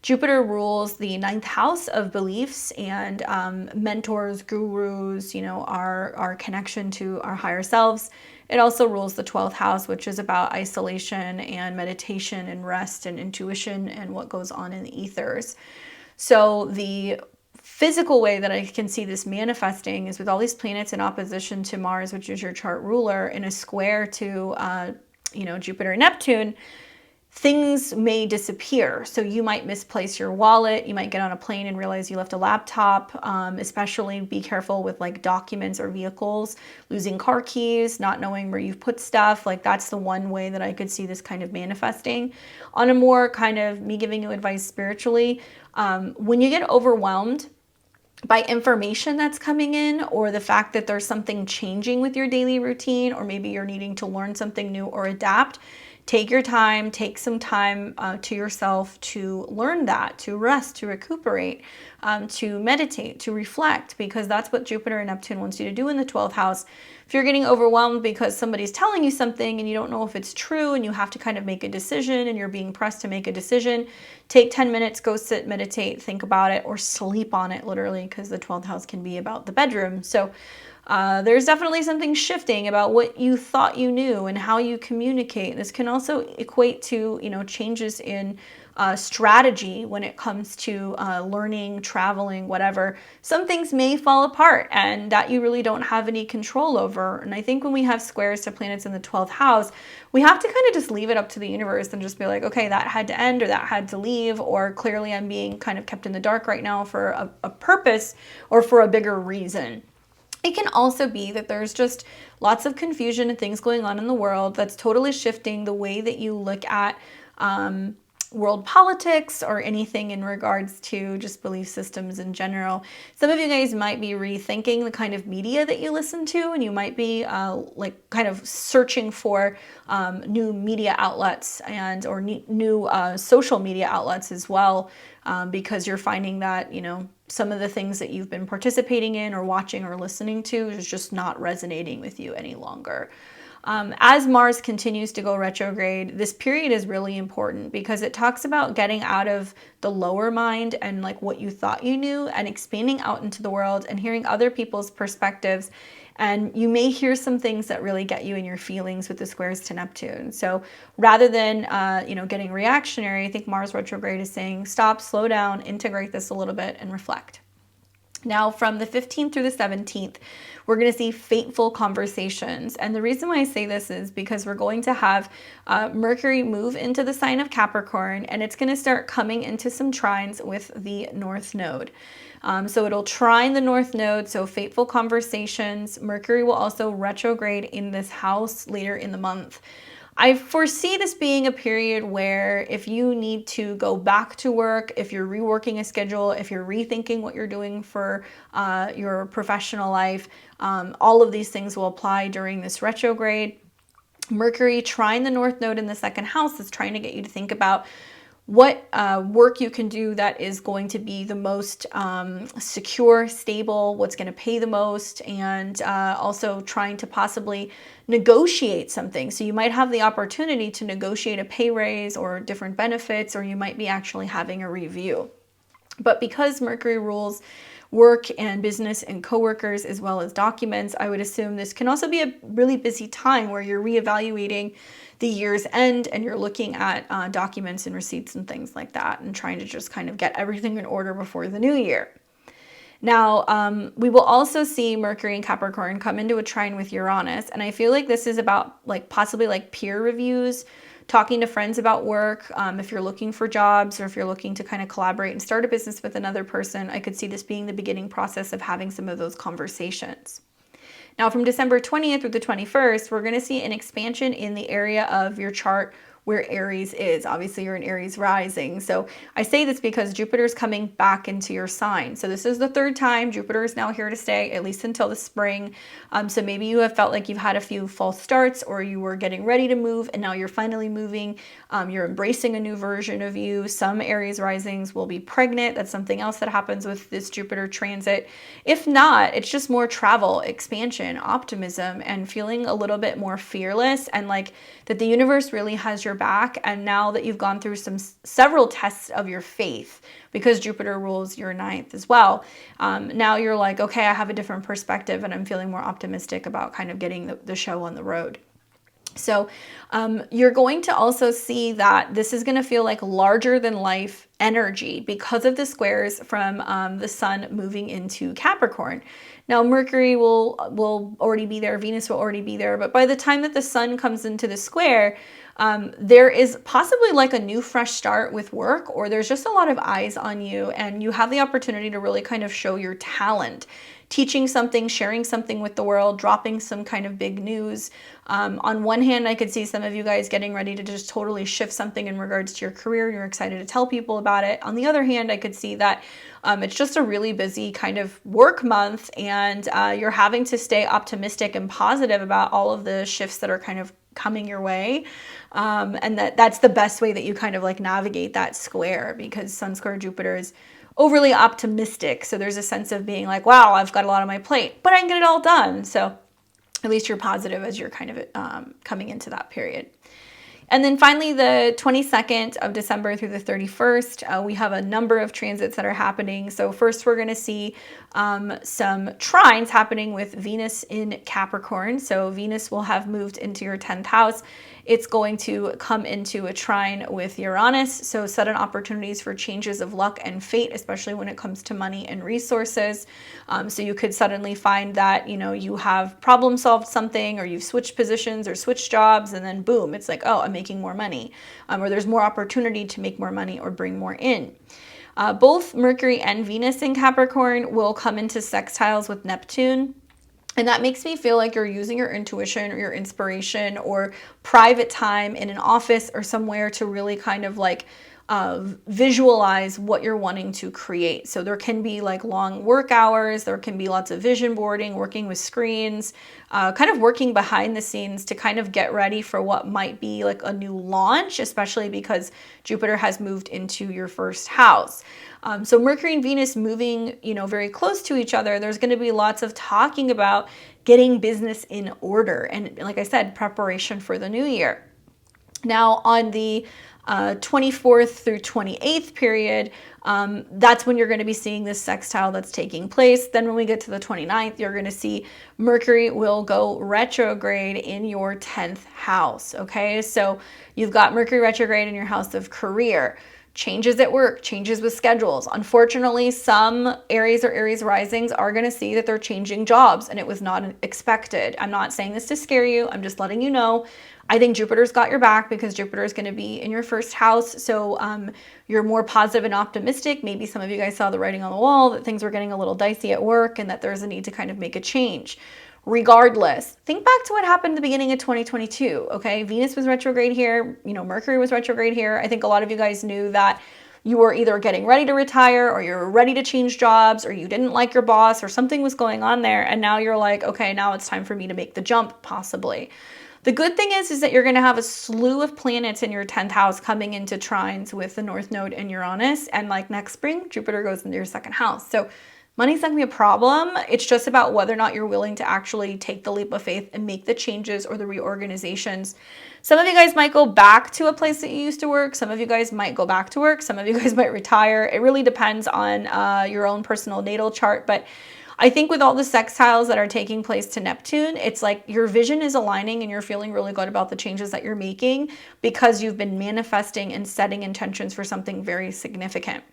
A: Jupiter rules the ninth house of beliefs and mentors, gurus, you know, our connection to our higher selves. It also rules the 12th house, which is about isolation and meditation and rest and intuition and what goes on in the ethers. So the physical way that I can see this manifesting is with all these planets in opposition to Mars, which is your chart ruler, in a square to, Jupiter and Neptune, things may disappear. So you might misplace your wallet. You might get on a plane and realize you left a laptop. Especially be careful with like documents or vehicles, losing car keys, not knowing where you've put stuff. Like that's the one way that I could see this kind of manifesting. On a more kind of me giving you advice spiritually, when you get overwhelmed by information that's coming in, or the fact that there's something changing with your daily routine, or maybe you're needing to learn something new or adapt, take your time, take some time to yourself to learn that, to rest, to recuperate, to meditate, to reflect, because that's what Jupiter and Neptune wants you to do in the 12th house. If you're getting overwhelmed because somebody's telling you something and you don't know if it's true and you have to kind of make a decision and you're being pressed to make a decision, take 10 minutes, go sit, meditate, think about it, or sleep on it literally, because the 12th house can be about the bedroom. So there's definitely something shifting about what you thought you knew and how you communicate. This can also equate to, changes in strategy when it comes to learning, traveling, whatever, some things may fall apart and that you really don't have any control over. And I think when we have squares to planets in the 12th house, we have to kind of just leave it up to the universe and just be like, okay, that had to end, or that had to leave, or clearly I'm being kind of kept in the dark right now for a purpose or for a bigger reason. It can also be that there's just lots of confusion and things going on in the world that's totally shifting the way that you look at world politics or anything in regards to just belief systems in general. Some of you guys might be rethinking the kind of media that you listen to, and you might be like kind of searching for new media outlets and or new social media outlets as well, because you're finding that, you know, some of the things that you've been participating in or watching or listening to is just not resonating with you any longer. As Mars continues to go retrograde, this period is really important because it talks about getting out of the lower mind and like what you thought you knew and expanding out into the world and hearing other people's perspectives. And you may hear some things that really get you in your feelings with the squares to Neptune. So rather than, you know, getting reactionary, I think Mars retrograde is saying stop, slow down, integrate this a little bit and reflect. Now, from the 15th through the 17th, we're going to see fateful conversations. And the reason why I say this is because we're going to have Mercury move into the sign of Capricorn, and it's going to start coming into some trines with the North Node. So it'll trine the North Node, so fateful conversations. Mercury will also retrograde in this house later in the month. I foresee this being a period where if you need to go back to work, if you're reworking a schedule, if you're rethinking what you're doing for your professional life, all of these things will apply during this retrograde. Mercury trine the North Node in the second house is trying to get you to think about what work you can do that is going to be the most secure, stable, what's going to pay the most, and also trying to possibly negotiate something. So you might have the opportunity to negotiate a pay raise or different benefits, or you might be actually having a review. But because Mercury rules work and business and coworkers as well as documents, I would assume this can also be a really busy time where you're reevaluating the year's end and you're looking at documents and receipts and things like that and trying to just kind of get everything in order before the new year. Now, we will also see Mercury and Capricorn come into a trine with Uranus, and I feel like this is about like possibly like peer reviews, talking to friends about work. If you're looking for jobs or if you're looking to kind of collaborate and start a business with another person, I could see this being the beginning process of having some of those conversations. Now, from December 20th through the 21st, we're going to see an expansion in the area of your chart where Aries is. Obviously, you're in Aries rising. So I say this because Jupiter's coming back into your sign. So this is the third time. Jupiter is now here to stay, at least until the spring. So maybe you have felt like you've had a few false starts, or you were getting ready to move and now you're finally moving. You're embracing a new version of you. Some Aries risings will be pregnant. That's something else that happens with this Jupiter transit. If not, it's just more travel, expansion, optimism, and feeling a little bit more fearless, and like that the universe really has your back. And now that you've gone through several tests of your faith, because Jupiter rules your ninth as well, now you're like, okay, I have a different perspective and I'm feeling more optimistic about kind of getting the show on the road. So you're going to also see that this is going to feel like larger than life energy because of the squares from the sun moving into Capricorn. Now, Mercury will already be there, Venus will already be there, but by the time that the sun comes into the square, there is possibly like a new fresh start with work, or there's just a lot of eyes on you and you have the opportunity to really kind of show your talent, teaching something, sharing something with the world, dropping some kind of big news. On one hand, I could see some of you guys getting ready to just totally shift something in regards to your career. You're excited to tell people about it. On the other hand, I could see that it's just a really busy kind of work month, and you're having to stay optimistic and positive about all of the shifts that are kind of coming your way. And that's the best way that you kind of like navigate that square, because Sun square Jupiter is overly optimistic. So there's a sense of being like, wow, I've got a lot on my plate, but I can get it all done. So at least you're positive as you're kind of coming into that period. And then finally, the 22nd of December through the 31st, we have a number of transits that are happening. So first, we're going to see some trines happening with Venus in Capricorn. So Venus will have moved into your 10th house. It's going to come into a trine with Uranus. So sudden opportunities for changes of luck and fate, especially when it comes to money and resources. So you could suddenly find that, you know, you have problem solved something, or you've switched positions or switched jobs, and then boom, it's like, oh, I'm making more money, or there's more opportunity to make more money or bring more in. Both Mercury and Venus in Capricorn will come into sextiles with Neptune. And that makes me feel like you're using your intuition or your inspiration or private time in an office or somewhere to really kind of like visualize what you're wanting to create. So there can be like long work hours, there can be lots of vision boarding, working with screens, kind of working behind the scenes to kind of get ready for what might be like a new launch, especially because Jupiter has moved into your first house. So Mercury and Venus moving, you know, very close to each other, there's going to be lots of talking about getting business in order. And like I said, preparation for the new year. Now on the 24th through 28th period, that's when you're going to be seeing this sextile that's taking place. Then when we get to the 29th, you're going to see Mercury will go retrograde in your 10th house. Okay, so you've got Mercury retrograde in your house of career. Changes at work, changes with schedules. Unfortunately, some Aries or Aries risings are going to see that they're changing jobs, and it was not expected. I'm not saying this to scare you. I'm just letting you know. I think Jupiter's got your back because Jupiter is going to be in your first house. So you're more positive and optimistic. Maybe some of you guys saw the writing on the wall that things were getting a little dicey at work and that there's a need to kind of make a change. Regardless, think back to what happened at the beginning of 2022, okay? Venus was retrograde here, you know, Mercury was retrograde here. I think a lot of you guys knew that you were either getting ready to retire or you're ready to change jobs or you didn't like your boss or something was going on there. And now you're like, okay, now it's time for me to make the jump, possibly. The good thing is that you're going to have a slew of planets in your 10th house coming into trines with the North Node and Uranus. And like next spring, Jupiter goes into your second house. So money's not going to be a problem. It's just about whether or not you're willing to actually take the leap of faith and make the changes or the reorganizations. Some of you guys might go back to a place that you used to work. Some of you guys might go back to work. Some of you guys might retire. It really depends on your own personal natal chart. But I think with all the sextiles that are taking place to Neptune, it's like your vision is aligning and you're feeling really good about the changes that you're making because you've been manifesting and setting intentions for something very significant.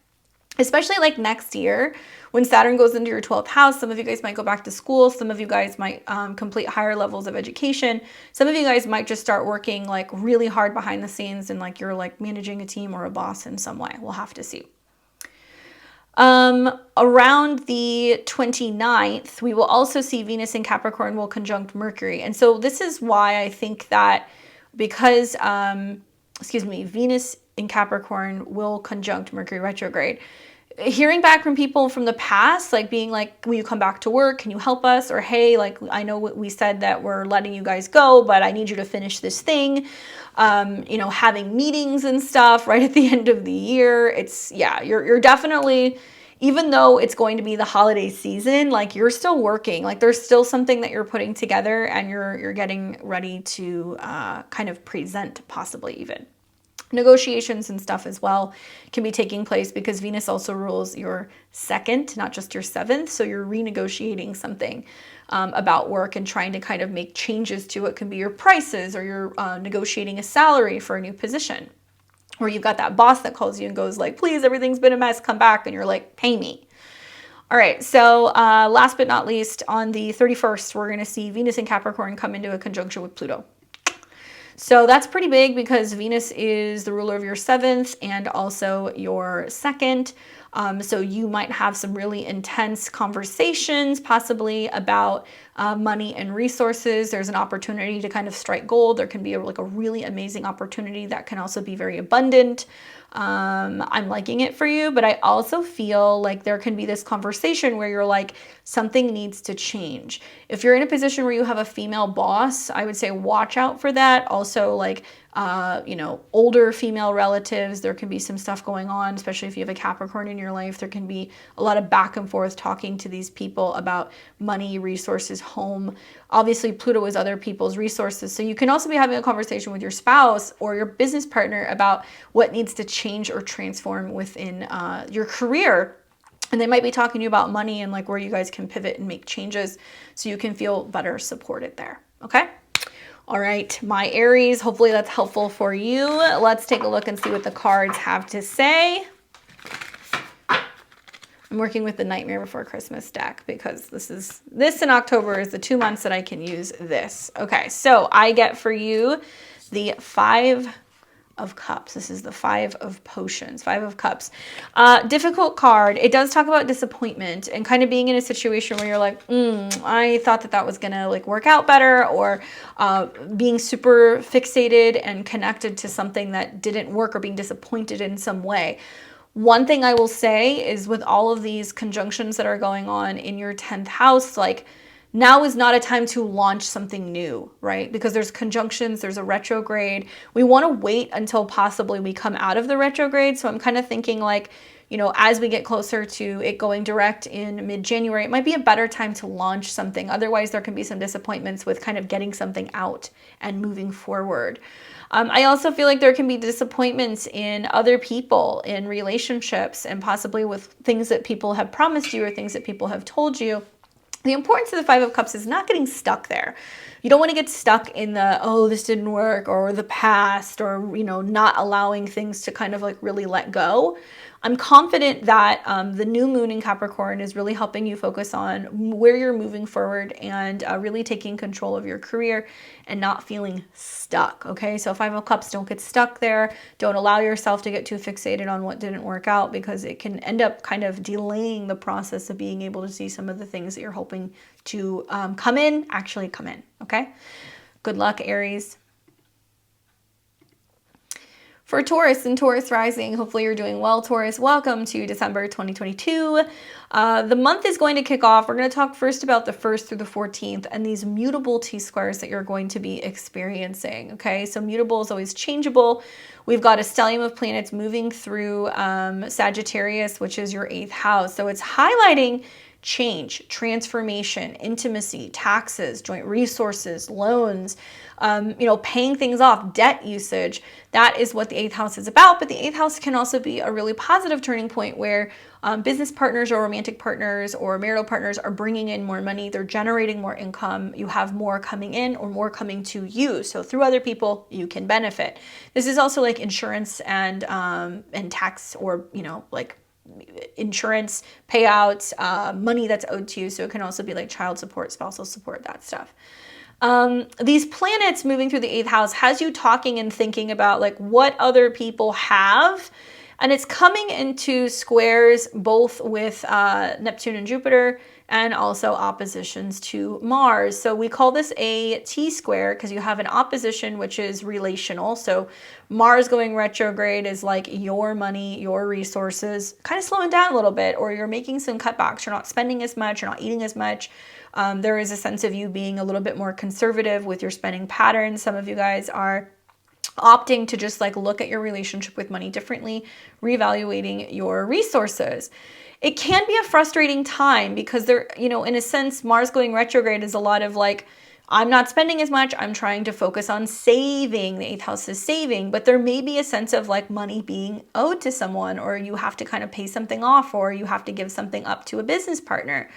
A: Especially like next year when Saturn goes into your 12th house, some of you guys might go back to school. Some of you guys might complete higher levels of education. Some of you guys might just start working like really hard behind the scenes and like you're like managing a team or a boss in some way. We'll have to see. Around the 29th, we will also see Venus in Capricorn will conjunct Mercury. And so this is why I think that because, Venus in Capricorn will conjunct Mercury retrograde. Hearing back from people from the past, like being like, will you come back to work? Can you help us? Or, hey, like, I know we said that we're letting you guys go, but I need you to finish this thing. Having meetings and stuff right at the end of the year. It's, yeah, you're definitely, even though it's going to be the holiday season, like you're still working, like there's still something that you're putting together and you're getting ready to kind of present, possibly even. Negotiations and stuff as well can be taking place because Venus also rules your second, not just your seventh. So you're renegotiating something about work and trying to kind of make changes to it. Can be your prices or you're negotiating a salary for a new position. Or you've got that boss that calls you and goes like, please, everything's been a mess, come back. And you're like, pay me. All right, so last but not least, on the 31st, we're going to see Venus in Capricorn come into a conjunction with Pluto. So that's pretty big because Venus is the ruler of your seventh and also your second. So you might have some really intense conversations possibly about money and resources. There's an opportunity to kind of strike gold. There can be a really amazing opportunity that can also be very abundant. I'm liking it for you, but I also feel like there can be this conversation where you're like, something needs to change. If you're in a position where you have a female boss, I would say watch out for that. Also, like you know, older female relatives. There can be some stuff going on, especially if you have a Capricorn in your life. There can be a lot of back and forth talking to these people about money, resources, home. Obviously, Pluto is other people's resources. So you can also be having a conversation with your spouse or your business partner about what needs to change or transform within your career. And they might be talking to you about money and like where you guys can pivot and make changes so you can feel better supported there. Okay? All right, my Aries, hopefully that's helpful for you. Let's take a look and see what the cards have to say. I'm working with the Nightmare Before Christmas deck because this in October is the 2 months that I can use this. Okay, so I get for you the 5 of Cups. This is the 5 of Potions, 5 of Cups. Difficult card. It does talk about disappointment and kind of being in a situation where you're like, I thought that was gonna like work out better, or being super fixated and connected to something that didn't work, or being disappointed in some way. One thing I will say is, with all of these conjunctions that are going on in your 10th house, like, now is not a time to launch something new, right? Because there's conjunctions, there's a retrograde. We want to wait until possibly we come out of the retrograde. So I'm kind of thinking like, you know, as we get closer to it going direct in mid-January, it might be a better time to launch something. Otherwise, there can be some disappointments with kind of getting something out and moving forward. I also feel like there can be disappointments in other people, in relationships, and possibly with things that people have promised you or things that people have told you. The importance of the 5 of Cups is not getting stuck there. You don't want to get stuck in the, oh, this didn't work, or the past, or, you know, not allowing things to kind of like really let go. I'm confident that the new moon in Capricorn is really helping you focus on where you're moving forward and really taking control of your career and not feeling stuck, okay? So 5 of Cups, don't get stuck there. Don't allow yourself to get too fixated on what didn't work out, because it can end up kind of delaying the process of being able to see some of the things that you're hoping to actually come in, okay? Good luck, Aries. For Taurus and Taurus rising, hopefully you're doing well, Taurus. Welcome to December 2022. The month is going to kick off. We're going to talk first about the 1st through the 14th and these mutable T-squares that you're going to be experiencing, okay? So mutable is always changeable. We've got a stellium of planets moving through Sagittarius, which is your 8th house. So it's highlighting change, transformation, intimacy, taxes, joint resources, loans, you know, paying things off, debt usage. That is what the 8th house is about. But the 8th house can also be a really positive turning point where business partners or romantic partners or marital partners are bringing in more money. They're generating more income. You have more coming in or more coming to you. So through other people, you can benefit. This is also like insurance and tax, or, you know, like insurance payouts, money that's owed to you. So it can also be like child support, spousal support, that stuff. These planets moving through the 8th house has you talking and thinking about like what other people have. And it's coming into squares both with Neptune and Jupiter, and also oppositions to Mars. So we call this a T-square because you have an opposition, which is relational. So Mars going retrograde is like your money, your resources kind of slowing down a little bit, or you're making some cutbacks. You're not spending as much, you're not eating as much. There is a sense of you being a little bit more conservative with your spending patterns. Some of you guys are opting to just like look at your relationship with money differently, reevaluating your resources. It can be a frustrating time because there, you know, in a sense, Mars going retrograde is a lot of like, I'm not spending as much. I'm trying to focus on saving. The 8th house is saving, but there may be a sense of like money being owed to someone, or you have to kind of pay something off, or you have to give something up to a business partner.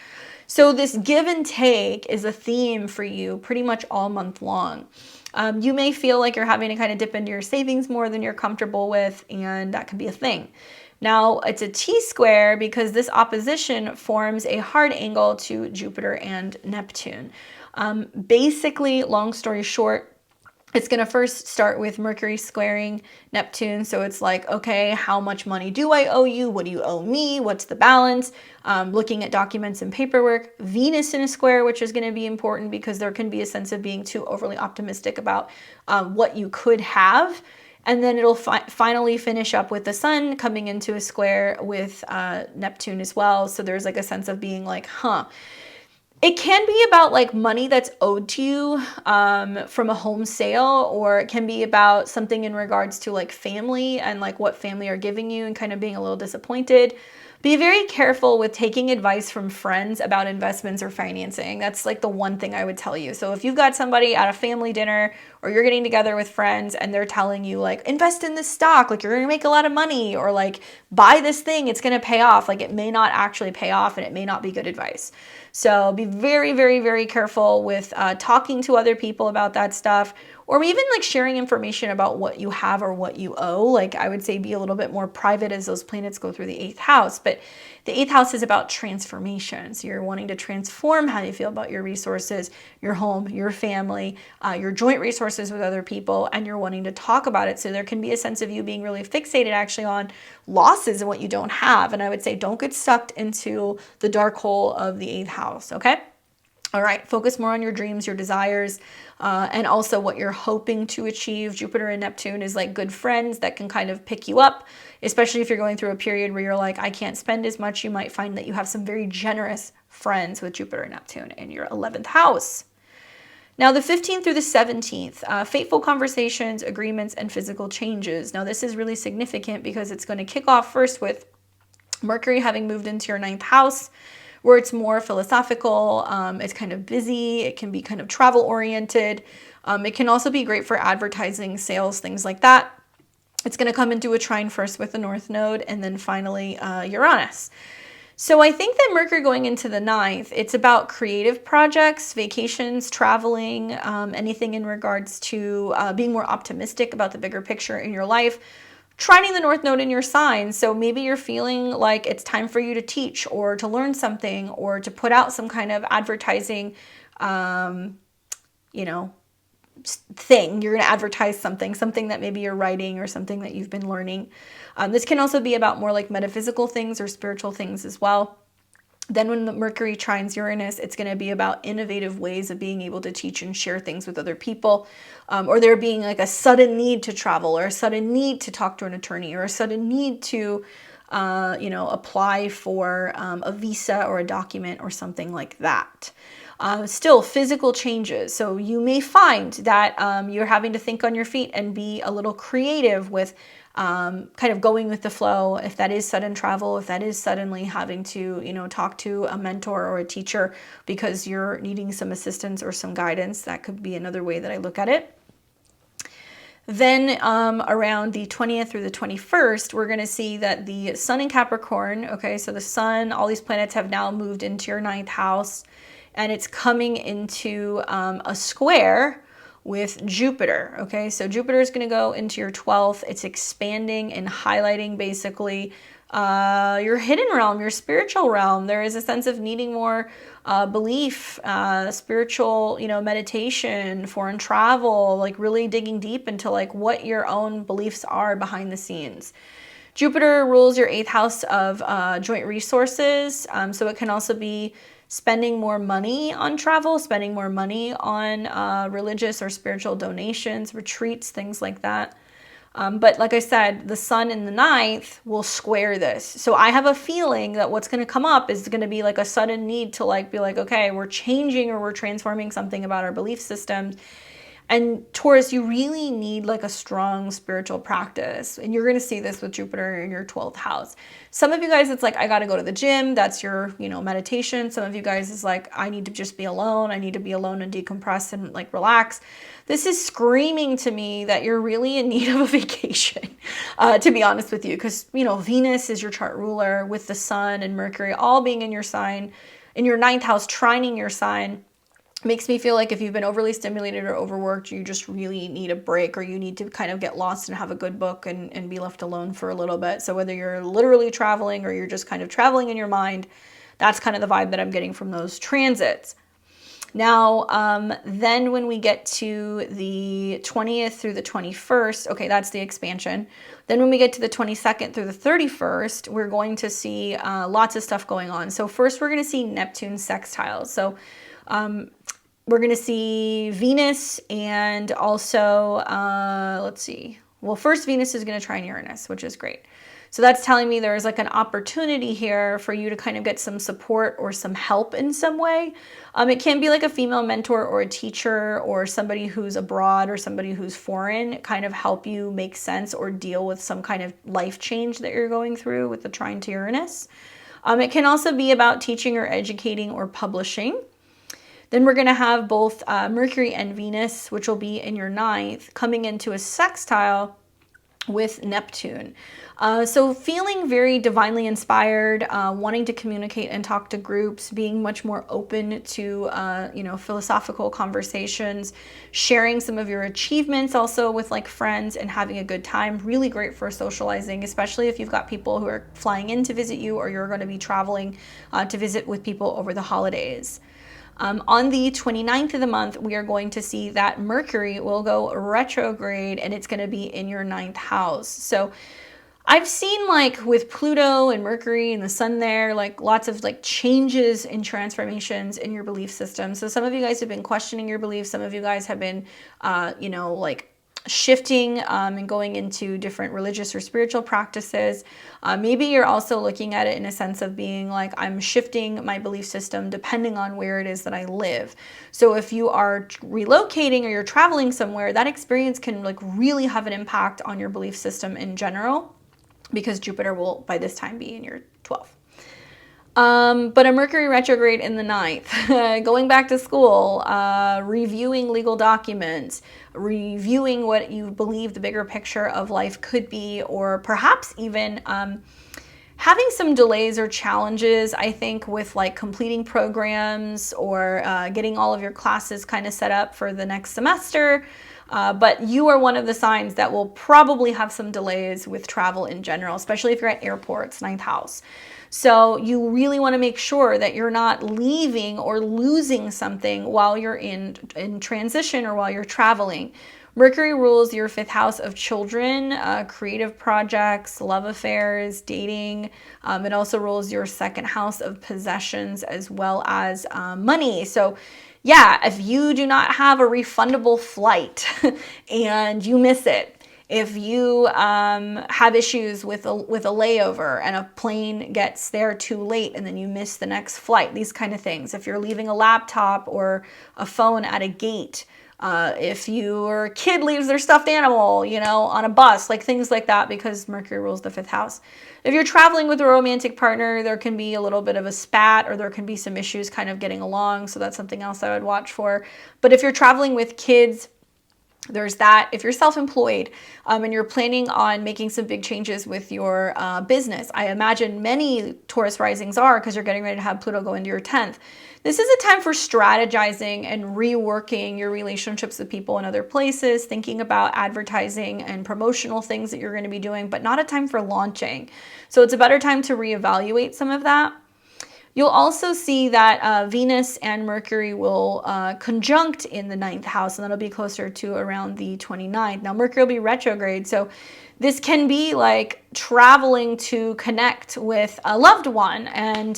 A: So this give and take is a theme for you pretty much all month long. You may feel like you're having to kind of dip into your savings more than you're comfortable with, and that can be a thing. Now, it's a T-square because this opposition forms a hard angle to Jupiter and Neptune. Basically, long story short, it's going to first start with Mercury squaring Neptune. So it's like, okay, how much money do I owe you? What do you owe me? What's the balance? Looking at documents and paperwork. Venus in a square, which is going to be important because there can be a sense of being too overly optimistic about what you could have. And then it'll finally finish up with the sun coming into a square with Neptune as well. So there's like a sense of being like, It can be about like money that's owed to you from a home sale, or it can be about something in regards to like family and like what family are giving you and kind of being a little disappointed. Be very careful with taking advice from friends about investments or financing. That's like the one thing I would tell you. So if you've got somebody at a family dinner or you're getting together with friends and they're telling you like, invest in this stock, like you're going to make a lot of money, or like buy this thing, it's going to pay off. Like it may not actually pay off and it may not be good advice. So be very, very, very careful with talking to other people about that stuff, or even like sharing information about what you have or what you owe. Like I would say be a little bit more private as those planets go through the 8th house. But the 8th house is about transformation. So you're wanting to transform how you feel about your resources, your home, your family, your joint resources with other people, and you're wanting to talk about it. So there can be a sense of you being really fixated actually on losses and what you don't have. And I would say don't get sucked into the dark hole of the 8th house, okay? All right, focus more on your dreams, your desires, and also what you're hoping to achieve. Jupiter and Neptune is like good friends that can kind of pick you up, especially if you're going through a period where you're like, I can't spend as much. You might find that you have some very generous friends with Jupiter and Neptune in your 11th house. Now, the 15th through the 17th, fateful conversations, agreements, and physical changes. Now, this is really significant because it's going to kick off first with Mercury having moved into your 9th house, where it's more philosophical, it's kind of busy, it can be kind of travel oriented. It can also be great for advertising, sales, things like that. It's going to come into a trine first with the North Node and then finally Uranus. So I think that Mercury going into the 9th, it's about creative projects, vacations, traveling, anything in regards to being more optimistic about the bigger picture in your life. Trining the North Node in your sign. So maybe you're feeling like it's time for you to teach or to learn something or to put out some kind of advertising, thing. You're going to advertise something that maybe you're writing or something that you've been learning. This can also be about more like metaphysical things or spiritual things as well. Then when the Mercury trines Uranus, it's going to be about innovative ways of being able to teach and share things with other people, or there being like a sudden need to travel, or a sudden need to talk to an attorney, or a sudden need to, apply for a visa or a document or something like that. Still, physical changes. So you may find that you're having to think on your feet and be a little creative with kind of going with the flow. If that is sudden travel, if that is suddenly having to, talk to a mentor or a teacher because you're needing some assistance or some guidance, that could be another way that I look at it. Then around the 20th through the 21st, we're going to see that the Sun in Capricorn, okay, so the Sun, all these planets have now moved into your 9th house, and it's coming into a square with Jupiter, okay? So Jupiter is going to go into your 12th. It's expanding and highlighting basically your hidden realm, your spiritual realm. There is a sense of needing more belief, spiritual, meditation, foreign travel, like really digging deep into like what your own beliefs are behind the scenes. Jupiter rules your 8th house of joint resources, so it can also be spending more money on travel, spending more money on religious or spiritual donations, retreats, things like that. But like I said, the Sun in the 9th will square this. So I have a feeling that what's going to come up is going to be like a sudden need to like be like, okay, we're changing or we're transforming something about our belief systems. And Taurus, you really need like a strong spiritual practice. And you're going to see this with Jupiter in your 12th house. Some of you guys, it's like, I got to go to the gym. That's your, meditation. Some of you guys is like, I need to just be alone. I need to be alone and decompress and like relax. This is screaming to me that you're really in need of a vacation, to be honest with you. Because, Venus is your chart ruler with the Sun and Mercury all being in your sign, in your 9th house, trining your sign. Makes me feel like if you've been overly stimulated or overworked, you just really need a break, or you need to kind of get lost and have a good book and be left alone for a little bit. So whether you're literally traveling or you're just kind of traveling in your mind, that's kind of the vibe that I'm getting from those transits. Now, then when we get to the 20th through the 21st, okay, that's the expansion. Then when we get to the 22nd through the 31st, we're going to see lots of stuff going on. So first we're going to see Neptune sextiles. So we're going to see Venus and also, let's see. Well, first Venus is going to trine Uranus, which is great. So that's telling me there's like an opportunity here for you to kind of get some support or some help in some way. It can be like a female mentor or a teacher or somebody who's abroad or somebody who's foreign, kind of help you make sense or deal with some kind of life change that you're going through with the trine to Uranus. It can also be about teaching or educating or publishing. Then we're going to have both Mercury and Venus, which will be in your 9th, coming into a sextile with Neptune. So feeling very divinely inspired, wanting to communicate and talk to groups, being much more open to, philosophical conversations, sharing some of your achievements also with like friends and having a good time. Really great for socializing, especially if you've got people who are flying in to visit you or you're going to be traveling to visit with people over the holidays. On the 29th of the month, we are going to see that Mercury will go retrograde and it's going to be in your 9th house. So I've seen like with Pluto and Mercury and the sun there, like lots of like changes and transformations in your belief system. So some of you guys have been questioning your beliefs. Some of you guys have been, like shifting and going into different religious or spiritual practices. Maybe you're also looking at it in a sense of being like, I'm shifting my belief system depending on where it is that I live. So if you are relocating or you're traveling somewhere, that experience can like really have an impact on your belief system in general, because Jupiter will by this time be in your 12th. But a Mercury retrograde in the 9th, going back to school, reviewing legal documents, reviewing what you believe the bigger picture of life could be, or perhaps even having some delays or challenges, I think, with like completing programs or getting all of your classes kind of set up for the next semester. But you are one of the signs that will probably have some delays with travel in general, especially if you're at airports, 9th house. So you really want to make sure that you're not leaving or losing something while you're in transition or while you're traveling. Mercury rules your 5th house of children, creative projects, love affairs, dating. It also rules your 2nd house of possessions as well as money. So yeah, if you do not have a refundable flight and you miss it, if you have issues with a layover and a plane gets there too late and then you miss the next flight, these kind of things. If you're leaving a laptop or a phone at a gate, if your kid leaves their stuffed animal, on a bus, like things like that, because Mercury rules the 5th house. If you're traveling with a romantic partner, there can be a little bit of a spat or there can be some issues kind of getting along. So that's something else I would watch for. But if you're traveling with kids, there's that. If you're self-employed and you're planning on making some big changes with your business, I imagine many Taurus risings are, because you're getting ready to have Pluto go into your 10th. This is a time for strategizing and reworking your relationships with people in other places, thinking about advertising and promotional things that you're going to be doing, but not a time for launching. So it's a better time to reevaluate some of that. You'll also see that Venus and Mercury will conjunct in the 9th house, and that'll be closer to around the 29th. Now, Mercury will be retrograde, so this can be like traveling to connect with a loved one and,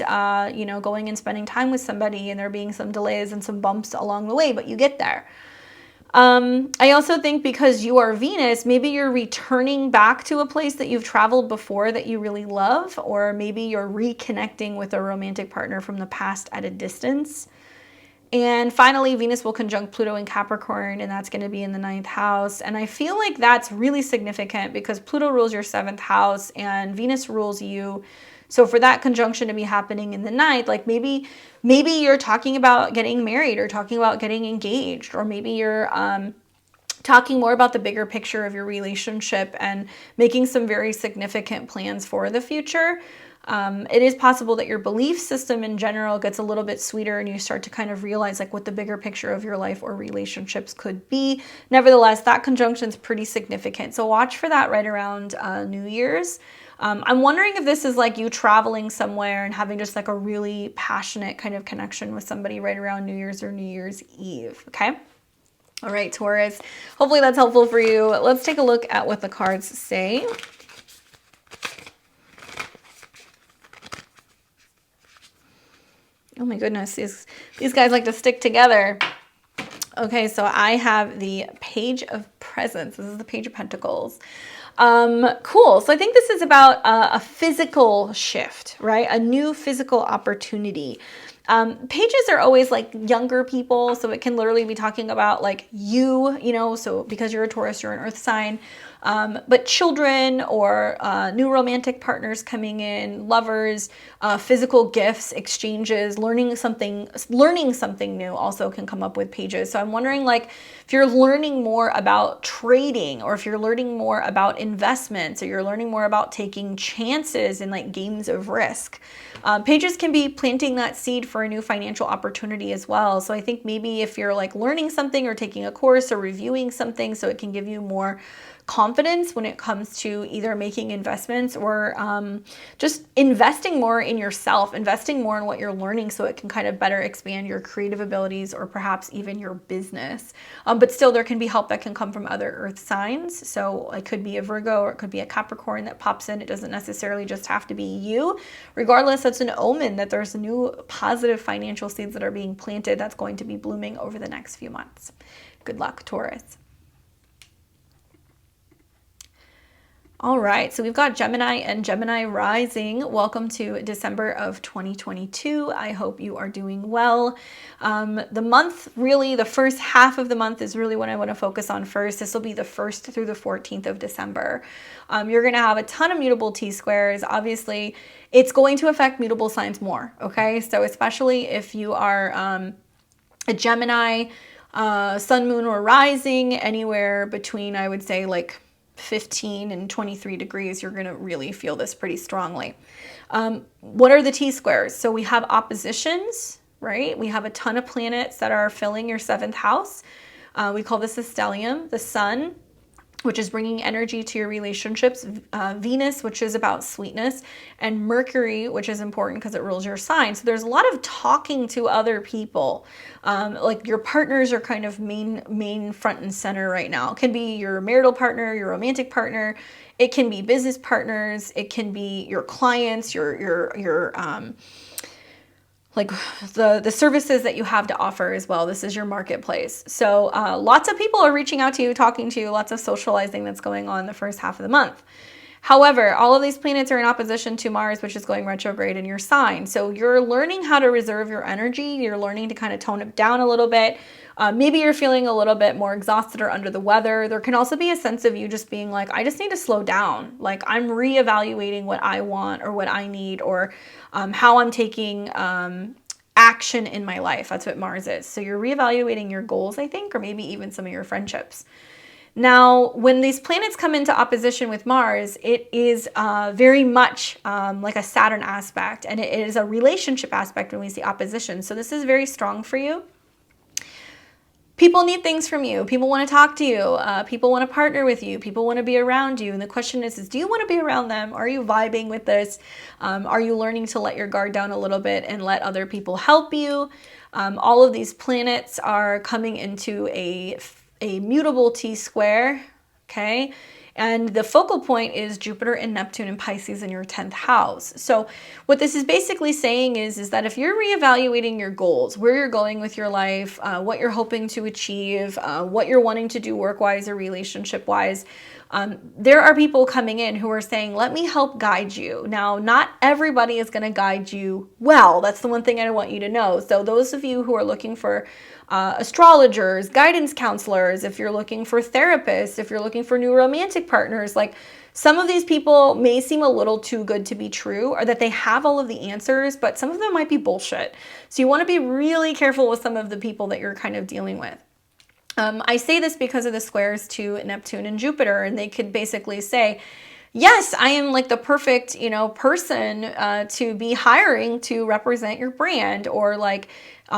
A: going and spending time with somebody, and there being some delays and some bumps along the way, but you get there. I also think because you are Venus, maybe you're returning back to a place that you've traveled before that you really love, or maybe you're reconnecting with a romantic partner from the past at a distance. And finally, Venus will conjunct Pluto in Capricorn, and that's going to be in the 9th house. And I feel like that's really significant because Pluto rules your 7th house and Venus rules you. So for that conjunction to be happening in the 9th, like maybe you're talking about getting married or talking about getting engaged, or maybe you're talking more about the bigger picture of your relationship and making some very significant plans for the future. It is possible that your belief system in general gets a little bit sweeter and you start to kind of realize like what the bigger picture of your life or relationships could be. Nevertheless, that conjunction is pretty significant. So watch for that right around New Year's. I'm wondering if this is like you traveling somewhere and having just like a really passionate kind of connection with somebody right around New Year's or New Year's Eve. Okay. All right, Taurus. Hopefully that's helpful for you. Let's take a look at what the cards say. Oh my goodness, these guys like to stick together. Okay, so I have the Page of presence. This is the Page of Pentacles. Cool. So I think this is about a physical shift, right? A new physical opportunity. Pages are always like younger people. So it can literally be talking about like you know, so because you're a Taurus, you're an earth sign. But children or new romantic partners coming in, lovers, physical gifts, exchanges, learning something new also can come up with pages. So I'm wondering, like, if you're learning more about trading, or if you're learning more about investments, or you're learning more about taking chances in like games of risk. Pages can be planting that seed for a new financial opportunity as well. So I think maybe if you're like learning something or taking a course or reviewing something, so it can give you more confidence when it comes to either making investments or just investing more in yourself, investing more in what you're learning so it can kind of better expand your creative abilities or perhaps even your business. But still, there can be help that can come from other earth signs. So it could be a Virgo or it could be a Capricorn that pops in. It doesn't necessarily just have to be you. Regardless, that's an omen that there's new positive financial seeds that are being planted that's going to be blooming over the next few months. Good luck, Taurus. All right, so we've got Gemini and Gemini rising. Welcome to December of 2022. I hope you are doing well. The month, really, the first half of the month is really what I want to focus on first. This will be the 1st through the 14th of December. You're going to have a ton of mutable T-squares. Obviously, it's going to affect mutable signs more, okay? So especially if you are a Gemini, sun, moon, or rising, anywhere between, I would say, like 15 and 23 degrees, you're going to really feel this pretty strongly. What are the T-squares? So we have oppositions, right? We have a ton of planets that are filling your 7th house. We call this a stellium. The sun, which is bringing energy to your relationships, Venus, which is about sweetness, and Mercury, which is important because it rules your sign. So there's a lot of talking to other people. Like your partners are kind of main front and center right now. It can be your marital partner, your romantic partner. It can be business partners. It can be your clients, your like the services that you have to offer as well. This is your marketplace. So lots of people are reaching out to you, talking to you, lots of socializing that's going on the first half of the month. However, all of these planets are in opposition to Mars, which is going retrograde in your sign. So you're learning how to reserve your energy. You're learning to kind of tone it down a little bit. Maybe you're feeling a little bit more exhausted or under the weather. There can also be a sense of you just being like, I just need to slow down. Like I'm reevaluating what I want or what I need or how I'm taking action in my life. That's what Mars is. So you're reevaluating your goals, I think, or maybe even some of your friendships. Now, when these planets come into opposition with Mars, it is very much like a Saturn aspect, and it is a relationship aspect when we see opposition. So this is very strong for you. People need things from you. People want to talk to you. People want to partner with you. People want to be around you. And the question is do you want to be around them? Are you vibing with this? Are you learning to let your guard down a little bit and let other people help you? All of these planets are coming into a mutable T-square, okay? And the focal point is Jupiter and Neptune and Pisces in your 10th house. So what this is basically saying is that if you're reevaluating your goals, where you're going with your life, what you're hoping to achieve, what you're wanting to do work-wise or relationship-wise, there are people coming in who are saying, let me help guide you. Now, not everybody is going to guide you well. That's the one thing I want you to know. So those of you who are looking for astrologers, guidance counselors, if you're looking for therapists, if you're looking for new romantic partners, like some of these people may seem a little too good to be true or that they have all of the answers, but some of them might be bullshit. So you want to be really careful with some of the people that you're kind of dealing with. I say this because of the squares to Neptune and Jupiter, and they could basically say, yes, I am like the perfect, person to be hiring to represent your brand, or like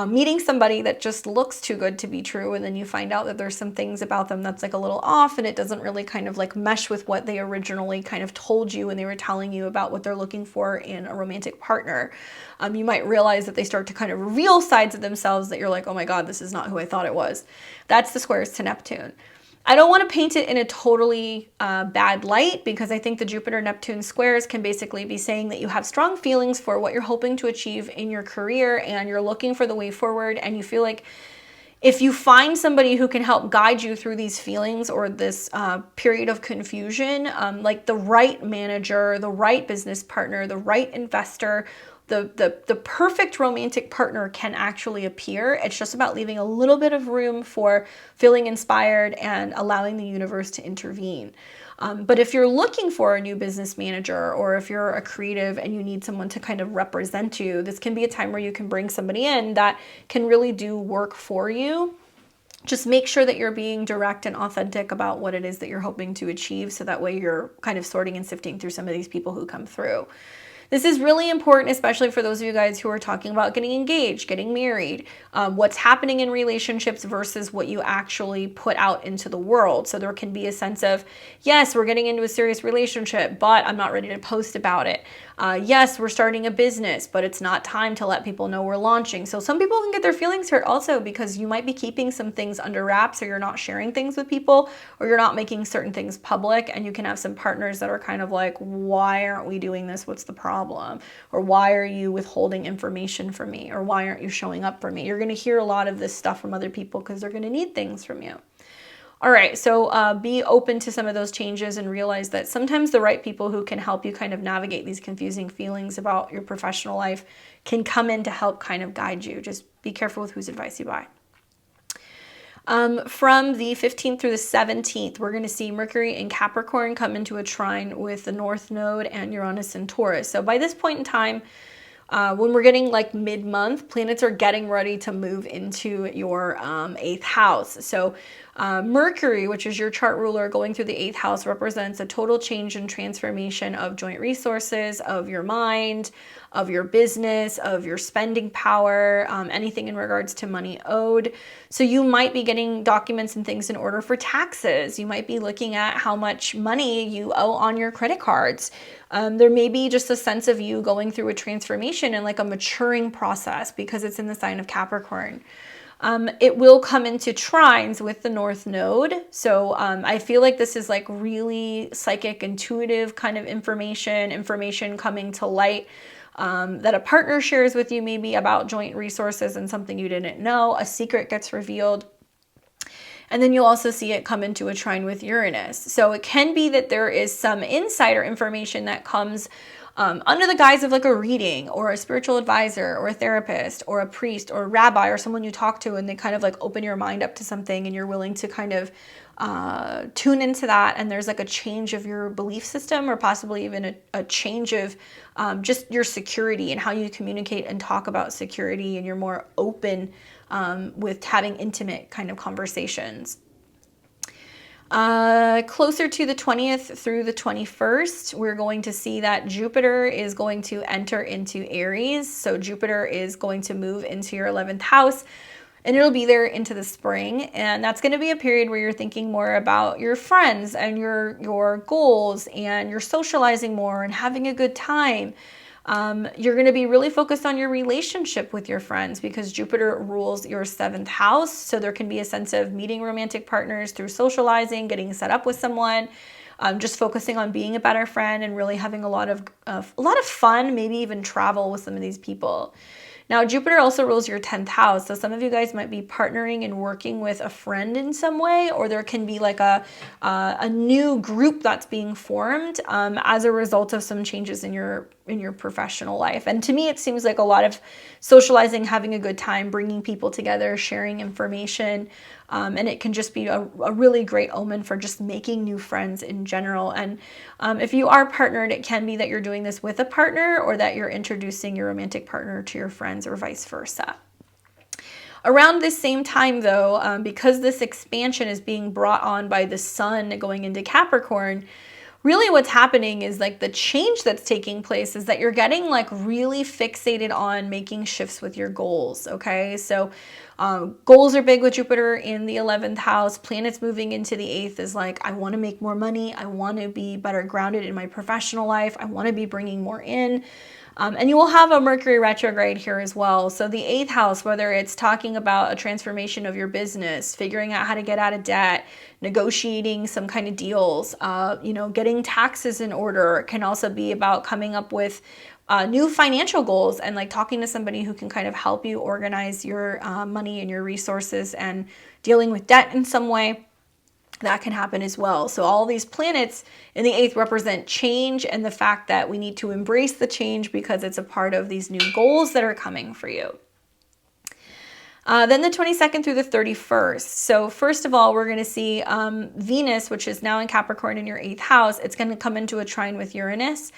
A: meeting somebody that just looks too good to be true. And then you find out that there's some things about them that's like a little off and it doesn't really kind of like mesh with what they originally kind of told you when they were telling you about what they're looking for in a romantic partner. You might realize that they start to kind of reveal sides of themselves that you're like, oh my God, this is not who I thought it was. That's the squares to Neptune. I don't want to paint it in a totally bad light, because I think the Jupiter-Neptune squares can basically be saying that you have strong feelings for what you're hoping to achieve in your career and you're looking for the way forward, and you feel like If you find somebody who can help guide you through these feelings or this period of confusion, like the right manager, the right business partner, the right investor, the perfect romantic partner can actually appear. It's just about leaving a little bit of room for feeling inspired and allowing the universe to intervene. But if you're looking for a new business manager, or if you're a creative and you need someone to kind of represent you, this can be a time where you can bring somebody in that can really do work for you. Just make sure that you're being direct and authentic about what it is that you're hoping to achieve, so that way you're kind of sorting and sifting through some of these people who come through. This is really important, especially for those of you guys who are talking about getting engaged, getting married, what's happening in relationships versus what you actually put out into the world. So there can be a sense of, yes, we're getting into a serious relationship, but I'm not ready to post about it. Yes, we're starting a business, but it's not time to let people know we're launching. So some people can get their feelings hurt also because you might be keeping some things under wraps, or you're not sharing things with people, or you're not making certain things public. And you can have some partners that are kind of like, why aren't we doing this? What's the problem? Or why are you withholding information from me? Or why aren't you showing up for me? You're going to hear a lot of this stuff from other people because they're going to need things from you. All right, so be open to some of those changes and realize that sometimes the right people who can help you kind of navigate these confusing feelings about your professional life can come in to help kind of guide you. Just be careful with whose advice you buy. From the 15th through the 17th, we're going to see Mercury in Capricorn come into a trine with the North Node and Uranus in Taurus. So by this point in time, when we're getting like mid-month, planets are getting ready to move into your 8th house. So Mercury, which is your chart ruler, going through the 8th house represents a total change and transformation of joint resources, of your mind, of your business, of your spending power, anything in regards to money owed. So you might be getting documents and things in order for taxes. You might be looking at how much money you owe on your credit cards. There may be just a sense of you going through a transformation and like a maturing process because it's in the sign of Capricorn. It will come into trines with the North Node. So I feel like this is like really psychic, intuitive kind of information coming to light that a partner shares with you, maybe about joint resources and something you didn't know. A secret gets revealed. And then you'll also see it come into a trine with Uranus. So it can be that there is some insider information that comes under the guise of like a reading, or a spiritual advisor, or a therapist, or a priest, or a rabbi, or someone you talk to, and they kind of like open your mind up to something, and you're willing to kind of tune into that, and there's like a change of your belief system, or possibly even a change of just your security and how you communicate and talk about security, and you're more open with having intimate kind of conversations. Closer to the 20th through the 21st, we're going to see that Jupiter is going to enter into Aries. So Jupiter is going to move into your 11th house, and it'll be there into the spring. And that's going to be a period where you're thinking more about your friends and your goals, and you're socializing more and having a good time. You're going to be really focused on your relationship with your friends because Jupiter rules your 7th house. So there can be a sense of meeting romantic partners through socializing, getting set up with someone, just focusing on being a better friend and really having a lot of fun, maybe even travel with some of these people. Now, Jupiter also rules your 10th house. So some of you guys might be partnering and working with a friend in some way, or there can be like a new group that's being formed as a result of some changes in your professional life. And to me, it seems like a lot of socializing, having a good time, bringing people together, sharing information. And it can just be a really great omen for just making new friends in general. And if you are partnered, it can be that you're doing this with a partner, or that you're introducing your romantic partner to your friends, or vice versa. Around this same time, though, because this expansion is being brought on by the sun going into Capricorn, really what's happening is like the change that's taking place is that you're getting like really fixated on making shifts with your goals, okay? So goals are big with Jupiter in the 11th house. Planets moving into the 8th is like, I want to make more money. I want to be better grounded in my professional life. I want to be bringing more in. And you will have a Mercury retrograde here as well. So the 8th house, whether it's talking about a transformation of your business, figuring out how to get out of debt, negotiating some kind of deals, getting taxes in order, it can also be about coming up with new financial goals and like talking to somebody who can kind of help you organize your money and your resources and dealing with debt in some way. That can happen as well. So all these planets in the 8th represent change and the fact that we need to embrace the change because it's a part of these new goals that are coming for you. Then the 22nd through the 31st. So first of all, we're going to see Venus, which is now in Capricorn in your 8th house. It's going to come into a trine with Uranus.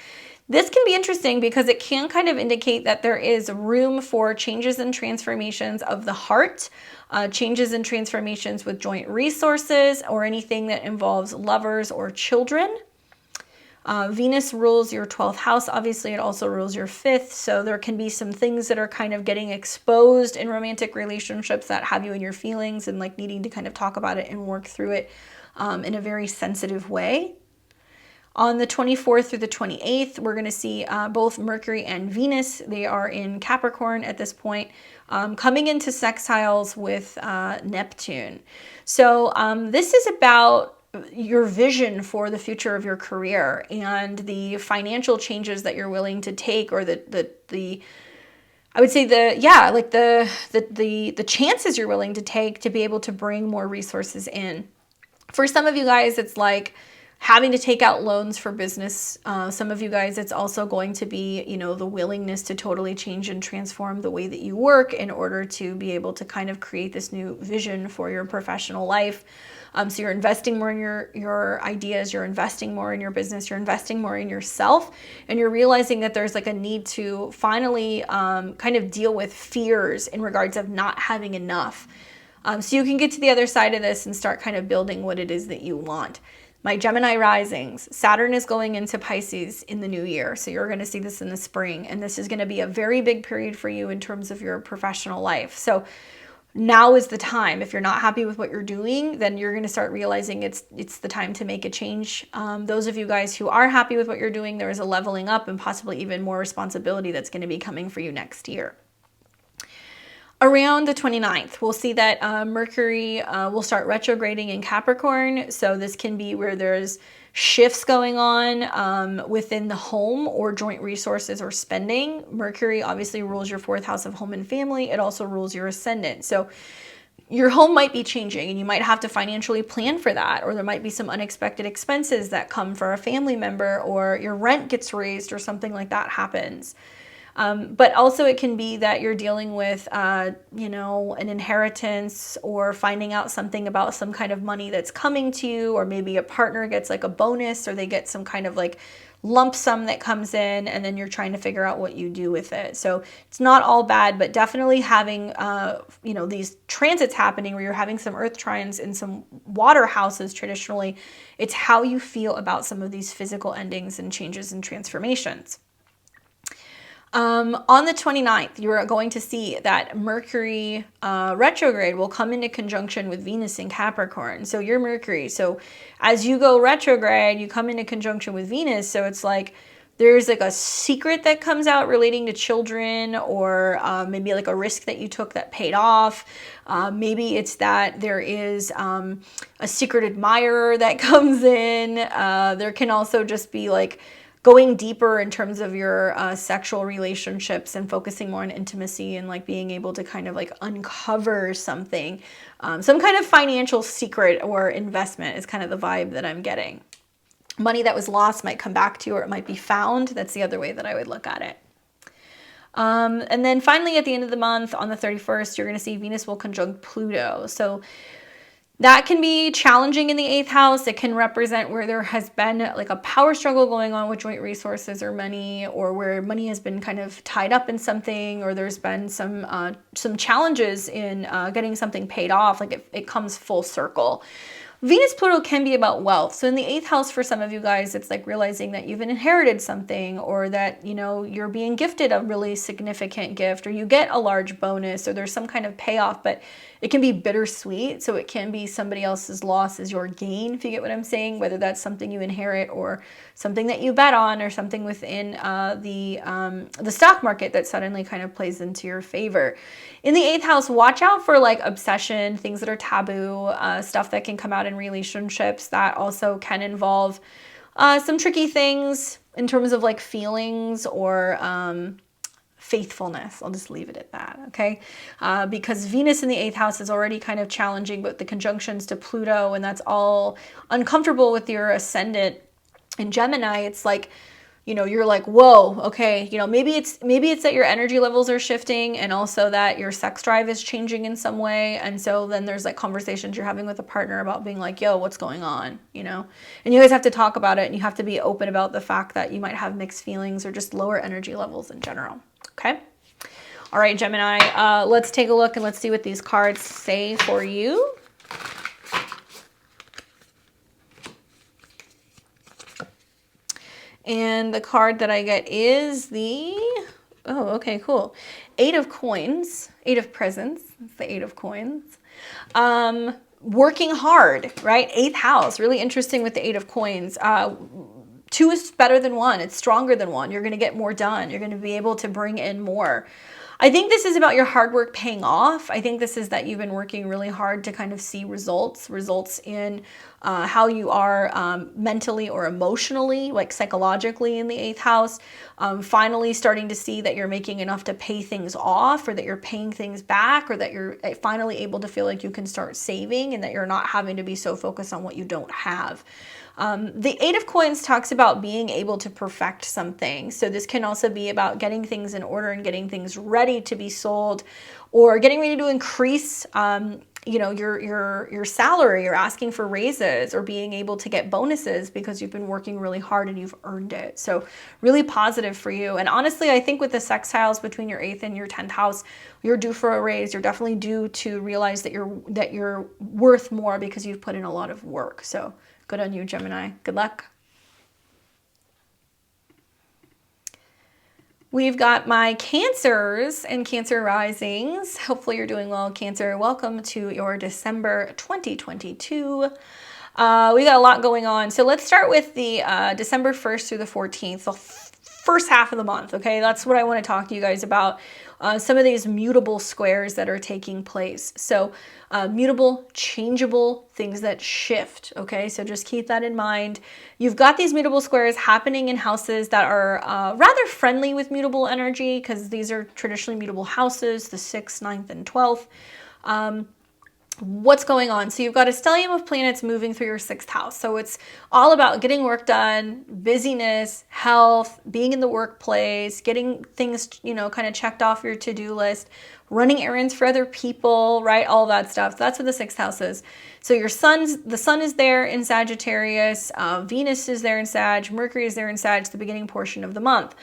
A: This can be interesting because it can kind of indicate that there is room for changes and transformations of the heart, changes and transformations with joint resources or anything that involves lovers or children. Venus rules your 12th house. Obviously, it also rules your 5th. So there can be some things that are kind of getting exposed in romantic relationships that have you in your feelings and like needing to kind of talk about it and work through it in a very sensitive way. On the 24th through the 28th, we're going to see both Mercury and Venus. They are in Capricorn at this point, coming into sextiles with Neptune. So this is about your vision for the future of your career and the financial changes that you're willing to take, or the I would say the chances you're willing to take to be able to bring more resources in. For some of you guys, it's like having to take out loans for business. Some of you guys, it's also going to be, you know, the willingness to totally change and transform the way that you work in order to be able to kind of create this new vision for your professional life. So you're investing more in your ideas, you're investing more in your business, you're investing more in yourself, and you're realizing that there's like a need to finally kind of deal with fears in regards of not having enough. So you can get to the other side of this and start kind of building what it is that you want. My Gemini risings, Saturn is going into Pisces in the new year. So you're going to see this in the spring. And this is going to be a very big period for you in terms of your professional life. So now is the time. If you're not happy with what you're doing, then you're going to start realizing it's the time to make a change. Those of you guys who are happy with what you're doing, there is a leveling up and possibly even more responsibility that's going to be coming for you next year. Around the 29th, we'll see that Mercury will start retrograding in Capricorn. So this can be where there's shifts going on within the home or joint resources or spending. Mercury obviously rules your 4th house of home and family. It also rules your ascendant. So your home might be changing and you might have to financially plan for that, or there might be some unexpected expenses that come for a family member, or your rent gets raised or something like that happens. But also it can be that you're dealing with, you know, an inheritance, or finding out something about some kind of money that's coming to you, or maybe a partner gets like a bonus, or they get some kind of like lump sum that comes in, and then you're trying to figure out what you do with it. So it's not all bad, but definitely having, you know, these transits happening where you're having some earth trines in some water houses traditionally, it's how you feel about some of these physical endings and changes and transformations. On the 29th, you're going to see that Mercury retrograde will come into conjunction with Venus in Capricorn. So your Mercury. So as you go retrograde, you come into conjunction with Venus. So it's like there's like a secret that comes out relating to children, or maybe like a risk that you took that paid off. Maybe it's that there is a secret admirer that comes in. There can also just be like going deeper in terms of your sexual relationships and focusing more on intimacy and like being able to kind of like uncover something, some kind of financial secret or investment is kind of the vibe that I'm getting. Money that was lost might come back to you, or it might be found. That's the other way that I would look at it. And then finally at the end of the month on the 31st, you're going to see Venus will conjunct Pluto. So that can be challenging in the 8th house. It can represent where there has been like a power struggle going on with joint resources or money, or where money has been kind of tied up in something, or there's been some challenges in getting something paid off. Like it comes full circle. Venus Pluto can be about wealth. So in the 8th house, for some of you guys, it's like realizing that you've inherited something, or that, you know, you're being gifted a really significant gift, or you get a large bonus, or there's some kind of payoff, but it can be bittersweet. So it can be somebody else's loss is your gain, if you get what I'm saying, whether that's something you inherit or something that you bet on, or something within the stock market that suddenly kind of plays into your favor. In the 8th house, watch out for like obsession, things that are taboo, stuff that can come out in relationships that also can involve some tricky things in terms of like feelings or faithfulness. I'll just leave it at that, okay? Because Venus in the 8th house is already kind of challenging, but the conjunctions to Pluto, and that's all uncomfortable with your ascendant in Gemini. It's like, you know, you're like, whoa, okay, you know, maybe it's that your energy levels are shifting, and also that your sex drive is changing in some way. And so then there's like conversations you're having with a partner about being like, yo, what's going on, you know? And you guys have to talk about it, and you have to be open about the fact that you might have mixed feelings or just lower energy levels in general, okay? All right, Gemini, let's take a look and let's see what these cards say for you. And the card that I get is the, oh, okay, cool. 8 of Coins, 8 of Presents, it's the 8 of Coins. Working hard, right? 8th house, really interesting with the 8 of Coins. 2 is better than 1. It's stronger than 1. You're going to get more done. You're going to be able to bring in more. I think this is about your hard work paying off. I think this is that you've been working really hard to kind of see results in how you are mentally or emotionally, like psychologically in the 8th house. Finally starting to see that you're making enough to pay things off, or that you're paying things back, or that you're finally able to feel like you can start saving, and that you're not having to be so focused on what you don't have. The 8 of Coins talks about being able to perfect something. So this can also be about getting things in order and getting things ready to be sold, or getting ready to increase, you know, your salary, or asking for raises, or being able to get bonuses because you've been working really hard and you've earned it. So really positive for you. And honestly, I think with the sextiles between your 8th and your 10th house, you're due for a raise. You're definitely due to realize that you're worth more because you've put in a lot of work. So good on you, Gemini. Good luck. We've got my Cancers and Cancer risings. Hopefully you're doing well, Cancer. Welcome to your December 2022. We got a lot going on. So let's start with the December 1st through the 14th, the first half of the month, okay? That's what I want to talk to you guys about. Some of these mutable squares that are taking place. So mutable, changeable, things that shift, okay? So just keep that in mind. You've got these mutable squares happening in houses that are rather friendly with mutable energy, because these are traditionally mutable houses, the 6th, 9th, and 12th. What's going on? So you've got a stellium of planets moving through your 6th house. So it's all about getting work done, busyness, health, being in the workplace, getting things, you know, kind of checked off your to-do list, running errands for other people, right? All that stuff. That's what the 6th house is. So the sun is there in Sagittarius, Venus is there in Sag, Mercury is there in Sag, the beginning portion of the month.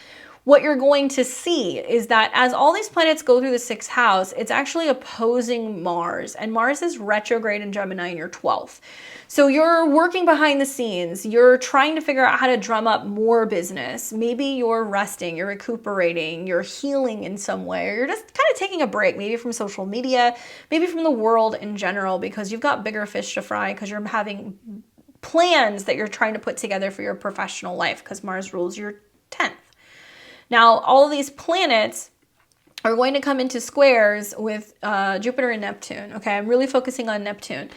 A: What you're going to see is that as all these planets go through the 6th house, it's actually opposing Mars, and Mars is retrograde in Gemini in your 12th. So you're working behind the scenes. You're trying to figure out how to drum up more business. Maybe you're resting, you're recuperating, you're healing in some way, or you're just kind of taking a break, maybe from social media, maybe from the world in general, because you've got bigger fish to fry, because you're having plans that you're trying to put together for your professional life, because Mars rules your 10th. Now, all of these planets are going to come into squares with Jupiter and Neptune, okay? I'm really focusing on Neptune.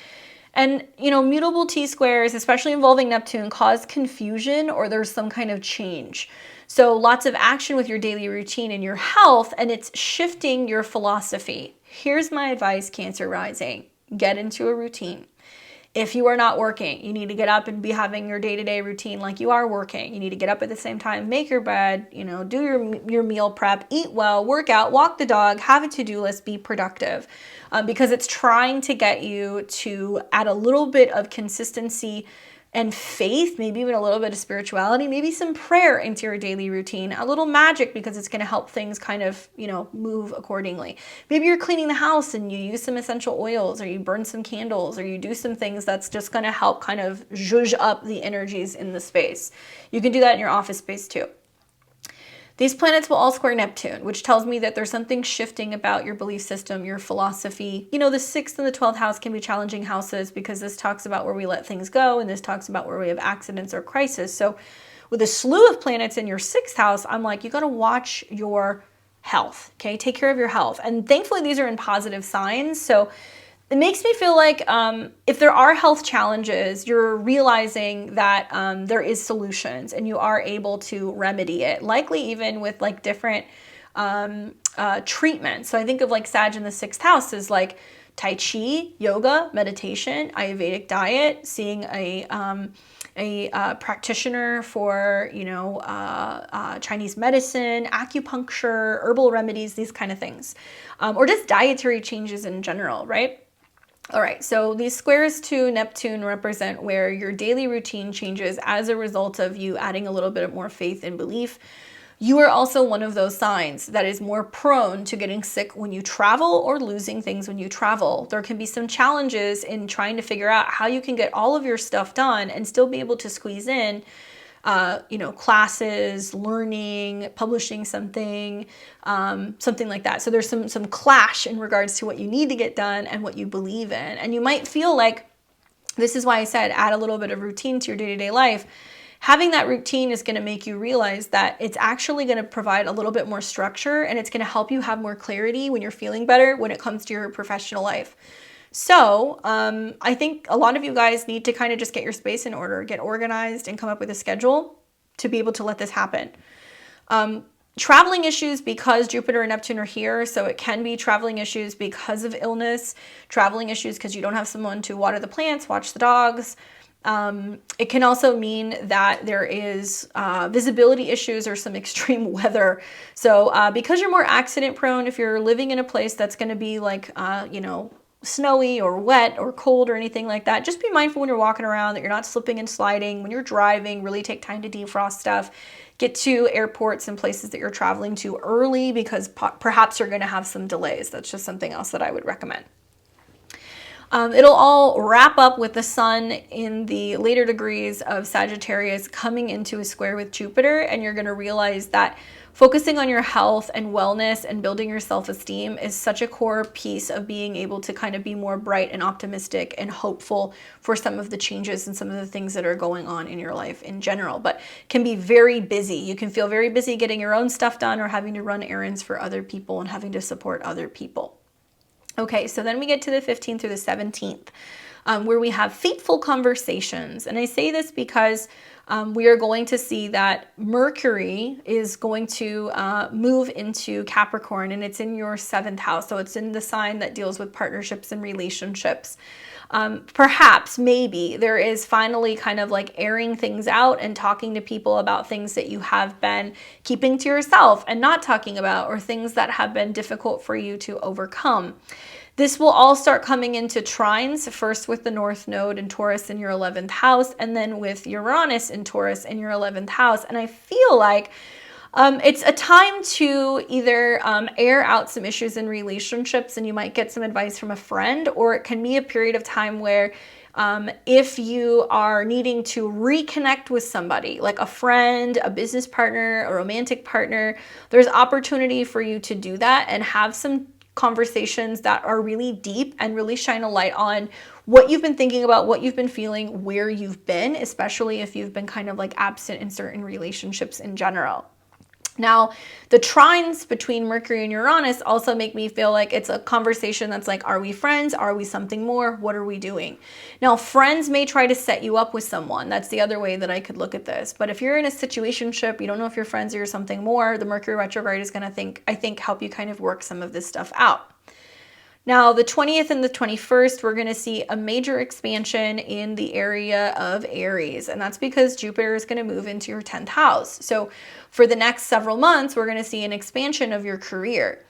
A: And, you know, mutable T-squares, especially involving Neptune, cause confusion, or there's some kind of change. So lots of action with your daily routine and your health, and it's shifting your philosophy. Here's my advice, Cancer rising. Get into a routine. If you are not working, you need to get up and be having your day-to-day routine like you are working. You need to get up at the same time, make your bed, you know, do your meal prep, eat well, work out, walk the dog, have a to-do list, be productive. Because it's trying to get you to add a little bit of consistency and faith, maybe even a little bit of spirituality, maybe some prayer into your daily routine, a little magic, because it's going to help things kind of, you know, move accordingly. Maybe you're cleaning the house and you use some essential oils, or you burn some candles, or you do some things that's just going to help kind of zhuzh up the energies in the space. You can do that in your office space too. These planets will all square Neptune, which tells me that there's something shifting about your belief system, your philosophy. You know, the 6th and the 12th house can be challenging houses, because this talks about where we let things go, and this talks about where we have accidents or crisis. So with a slew of planets in your 6th house, I'm like, you got to watch your health, okay? Take care of your health. And thankfully, these are in positive signs. So it makes me feel like if there are health challenges, you're realizing that there is solutions and you are able to remedy it, likely even with like different treatments. So I think of like Sag in the 6th house as like Tai Chi, yoga, meditation, Ayurvedic diet, seeing a practitioner for, you know, Chinese medicine, acupuncture, herbal remedies, these kind of things, or just dietary changes in general, right? All right, so these squares to Neptune represent where your daily routine changes as a result of you adding a little bit more faith and belief. You are also one of those signs that is more prone to getting sick when you travel or losing things when you travel. There can be some challenges in trying to figure out how you can get all of your stuff done and still be able to squeeze in you know, classes, learning, publishing something, something like that. So there's some clash in regards to what you need to get done and what you believe in. And you might feel like, this is why I said add a little bit of routine to your day-to-day life. Having that routine is going to make you realize that it's actually going to provide a little bit more structure, and it's going to help you have more clarity when you're feeling better when it comes to your professional life. So I think a lot of you guys need to kind of just get your space in order, get organized, and come up with a schedule to be able to let this happen. Traveling issues because Jupiter and Neptune are here, so it can be traveling issues because of illness, traveling issues because you don't have someone to water the plants, watch the dogs. It can also mean that there is visibility issues or some extreme weather. So because you're more accident prone, if you're living in a place that's going to be like, you know, snowy or wet or cold or anything like that, just be mindful when you're walking around that you're not slipping and sliding. When you're driving, really take time to defrost stuff. Get to airports and places that you're traveling to early because perhaps you're going to have some delays. That's just something else that I would recommend. It'll all wrap up with the sun in the later degrees of Sagittarius coming into a square with Jupiter, and you're going to realize that focusing on your health and wellness and building your self-esteem is such a core piece of being able to kind of be more bright and optimistic and hopeful for some of the changes and some of the things that are going on in your life in general, but can be very busy. You can feel very busy getting your own stuff done or having to run errands for other people and having to support other people. Okay, so then we get to the 15th through the 17th, where we have fateful conversations. And I say this because we are going to see that Mercury is going to move into Capricorn, and it's in your 7th house. So it's in the sign that deals with partnerships and relationships. Perhaps, maybe, there is finally kind of like airing things out and talking to people about things that you have been keeping to yourself and not talking about, or things that have been difficult for you to overcome. This will all start coming into trines, first with the North Node in Taurus in your 11th house, and then with Uranus in Taurus in your 11th house. And I feel like it's a time to either air out some issues in relationships, and you might get some advice from a friend, or it can be a period of time where if you are needing to reconnect with somebody, like a friend, a business partner, a romantic partner, there's opportunity for you to do that and have some conversations that are really deep and really shine a light on what you've been thinking about, what you've been feeling, where you've been, especially if you've been kind of like absent in certain relationships in general. Now, the trines between Mercury and Uranus also make me feel like it's a conversation that's like, are we friends? Are we something more? What are we doing? Now, friends may try to set you up with someone. That's the other way that I could look at this. But if you're in a situationship, you don't know if you're friends or you're something more, the Mercury retrograde is going to, I think, help you kind of work some of this stuff out. Now, the 20th and the 21st, we're going to see a major expansion in the area of Aries, and that's because Jupiter is going to move into your 10th house. So for the next several months, we're going to see an expansion of your career.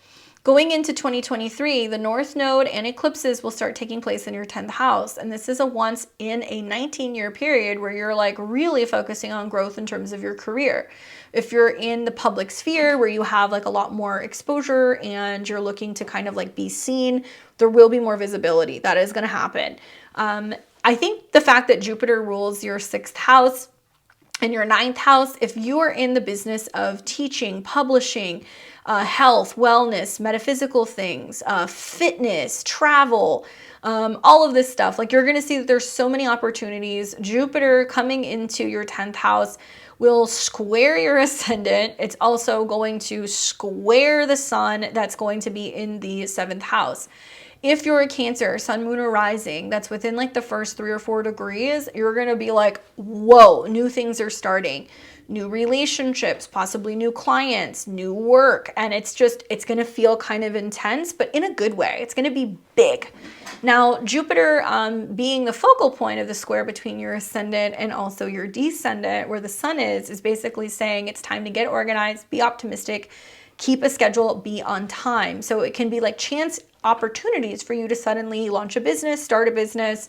A: Going into 2023, the North Node and eclipses will start taking place in your 10th house, and this is a once in a 19-year period where you're like really focusing on growth in terms of your career. If you're in the public sphere where you have like a lot more exposure and you're looking to kind of like be seen, there will be more visibility. That is going to happen. I think the fact that Jupiter rules your 6th house and your 9th house, if you are in the business of teaching, publishing, health, wellness, metaphysical things, fitness, travel, all of this stuff, like you're going to see that there's so many opportunities. Jupiter coming into your 10th house will square your ascendant. It's also going to square the sun that's going to be in the 7th house. if you're a Cancer, sun, moon, or rising, that's within like the first 3 or 4 degrees, you're going to be like, whoa, new things are starting, new relationships, possibly new clients, new work. And it's going to feel kind of intense, but in a good way. It's going to be big. Now, Jupiter being the focal point of the square between your ascendant and also your descendant, where the sun is basically saying it's time to get organized, be optimistic, keep a schedule, be on time. So it can be like chance opportunities for you to suddenly launch a business, start a business,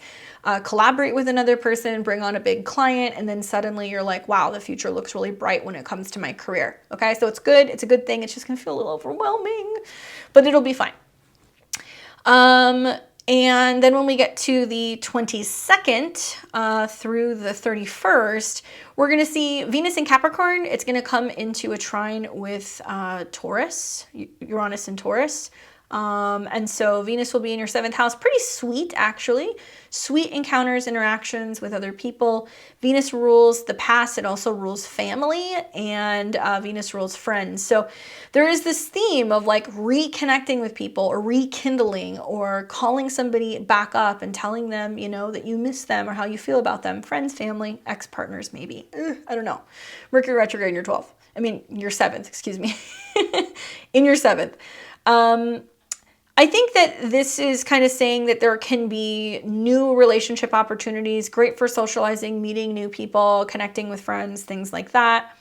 A: collaborate with another person, bring on a big client, and then suddenly you're like, wow, the future looks really bright when it comes to my career. Okay, so it's good. It's a good thing. It's just going to feel a little overwhelming, but it'll be fine. And then when we get to the 22nd through the 31st, we're going to see Venus in Capricorn. It's going to come into a trine with Taurus, Uranus and Taurus. And so Venus will be in your 7th house. Pretty sweet, actually. Sweet encounters, interactions with other people. Venus rules the past. It also rules family, and Venus rules friends. So there is this theme of like reconnecting with people or rekindling or calling somebody back up and telling them, you know, that you miss them or how you feel about them. Friends, family, ex-partners, maybe. I don't know. Mercury retrograde in your 12th. I mean, your 7th, excuse me. In your 7th. I think that this is kind of saying that there can be new relationship opportunities, great for socializing, meeting new people, connecting with friends, things like that.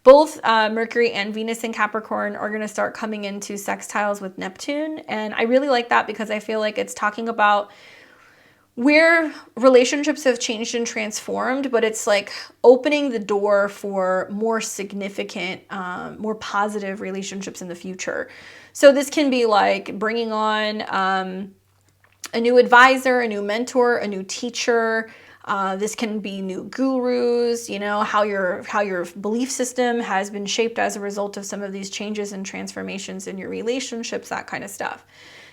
A: Both Mercury and Venus in Capricorn are going to start coming into sextiles with Neptune. And I really like that because I feel like it's talking about where relationships have changed and transformed, but it's like opening the door for more significant, more positive relationships in the future. So this can be like bringing on a new advisor, a new mentor, a new teacher. This can be new gurus, you know, how your belief system has been shaped as a result of some of these changes and transformations in your relationships, that kind of stuff.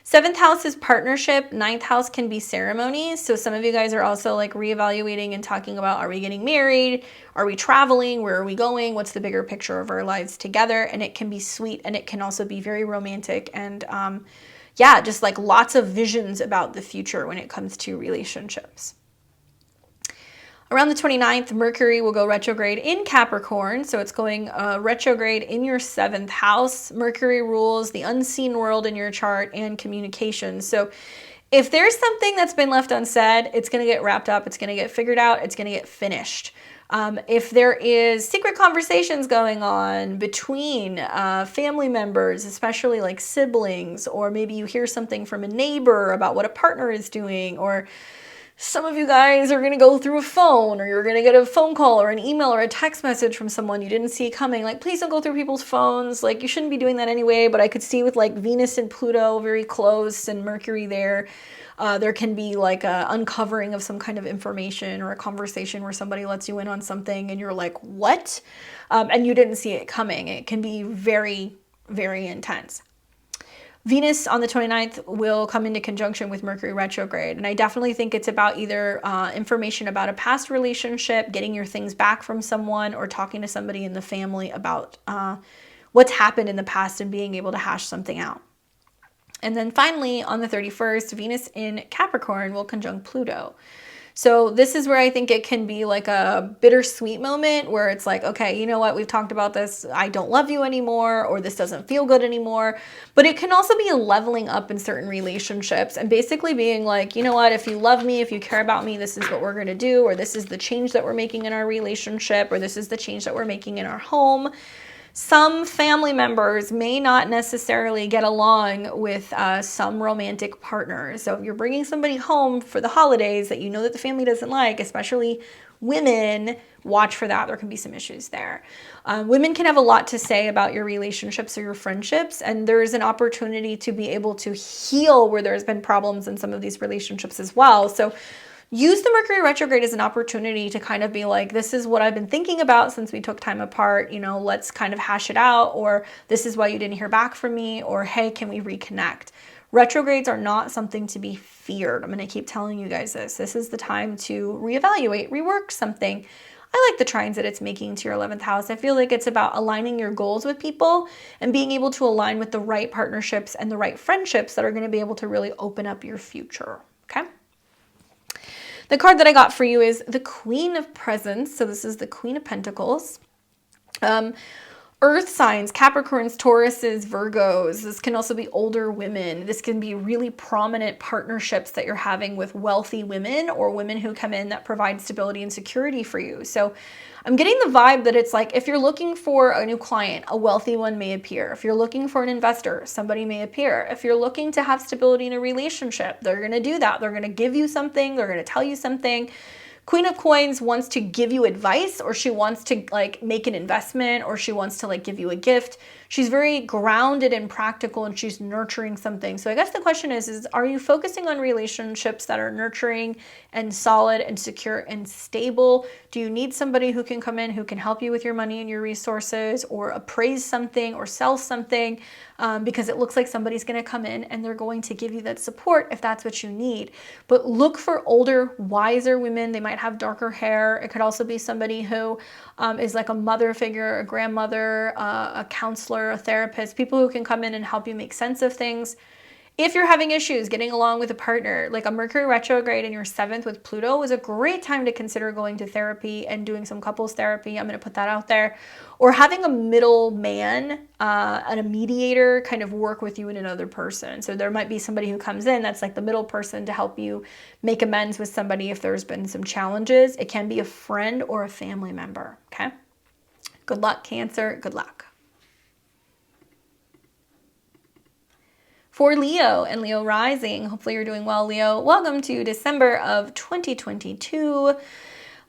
A: 7th house is partnership. 9th house can be ceremonies. So some of you guys are also like reevaluating and talking about, are we getting married? Are we traveling? Where are we going? What's the bigger picture of our lives together? And it can be sweet, and it can also be very romantic, and yeah, just like lots of visions about the future when it comes to relationships. Around the 29th, Mercury will go retrograde in Capricorn. So it's going retrograde in your 7th house. Mercury rules the unseen world in your chart and communication. So if there's something that's been left unsaid, it's going to get wrapped up. It's going to get figured out. It's going to get finished. If there is secret conversations going on between family members, especially like siblings, or maybe you hear something from a neighbor about what a partner is doing, or some of you guys are going to go through a phone, or you're going to get a phone call or an email or a text message from someone you didn't see coming. Like, please don't go through people's phones. Like, you shouldn't be doing that anyway. But I could see with like Venus and Pluto very close and Mercury there, there can be like a uncovering of some kind of information or a conversation where somebody lets you in on something and you're like, what? And you didn't see it coming. It can be very, very intense. Venus on the 29th will come into conjunction with Mercury retrograde. And I definitely think it's about either information about a past relationship, getting your things back from someone, or talking to somebody in the family about what's happened in the past and being able to hash something out. And then finally, on the 31st, Venus in Capricorn will conjunct Pluto. So this is where I think it can be like a bittersweet moment where it's like, okay, you know what? We've talked about this. I don't love you anymore, or this doesn't feel good anymore. But it can also be a leveling up in certain relationships and basically being like, you know what? If you love me, if you care about me, this is what we're going to do, or this is the change that we're making in our relationship, or this is the change that we're making in our home. Some family members may not necessarily get along with some romantic partners. So if you're bringing somebody home for the holidays that you know that the family doesn't like, especially women, watch for that. There can be some issues there. Women can have a lot to say about your relationships or your friendships, and there's an opportunity to be able to heal where there's been problems in some of these relationships as well. So use the Mercury retrograde as an opportunity to kind of be like, this is what I've been thinking about since we took time apart, you know, let's kind of hash it out, or this is why you didn't hear back from me, or hey, can we reconnect? Retrogrades are not something to be feared. I'm going to keep telling you guys this. This is the time to reevaluate, rework something. I like the trines that it's making to your 11th house. I feel like it's about aligning your goals with people and being able to align with the right partnerships and the right friendships that are going to be able to really open up your future. Okay. The card that I got for you is the Queen of Presents. So this is the Queen of Pentacles. Earth signs, Capricorns, Tauruses, Virgos. This can also be older women. This can be really prominent partnerships that you're having with wealthy women or women who come in that provide stability and security for you. So I'm getting the vibe that it's like if you're looking for a new client, a wealthy one may appear. If you're looking for an investor, somebody may appear. If you're looking to have stability in a relationship, they're going to do that. They're going to give you something. They're going to tell you something. Queen of Coins wants to give you advice, or she wants to like make an investment, or she wants to like give you a gift. She's very grounded and practical, and she's nurturing something. So I guess the question is are you focusing on relationships that are nurturing and solid and secure and stable? Do you need somebody who can come in, who can help you with your money and your resources, or appraise something or sell something? Because it looks like somebody's going to come in and they're going to give you that support if that's what you need. But look for older, wiser women. They might have darker hair. It could also be somebody who is like a mother figure, a grandmother, a counselor, a therapist, people who can come in and help you make sense of things. If you're having issues getting along with a partner, like a Mercury retrograde in your 7th with Pluto is a great time to consider going to therapy and doing some couples therapy. I'm going to put that out there. Or having a middle man and a mediator kind of work with you and another person. So there might be somebody who comes in that's like the middle person to help you make amends with somebody if there's been some challenges. It can be a friend or a family member, okay? Good luck, Cancer. Good luck. For Leo and Leo rising, hopefully you're doing well, Leo. Welcome to December of 2022.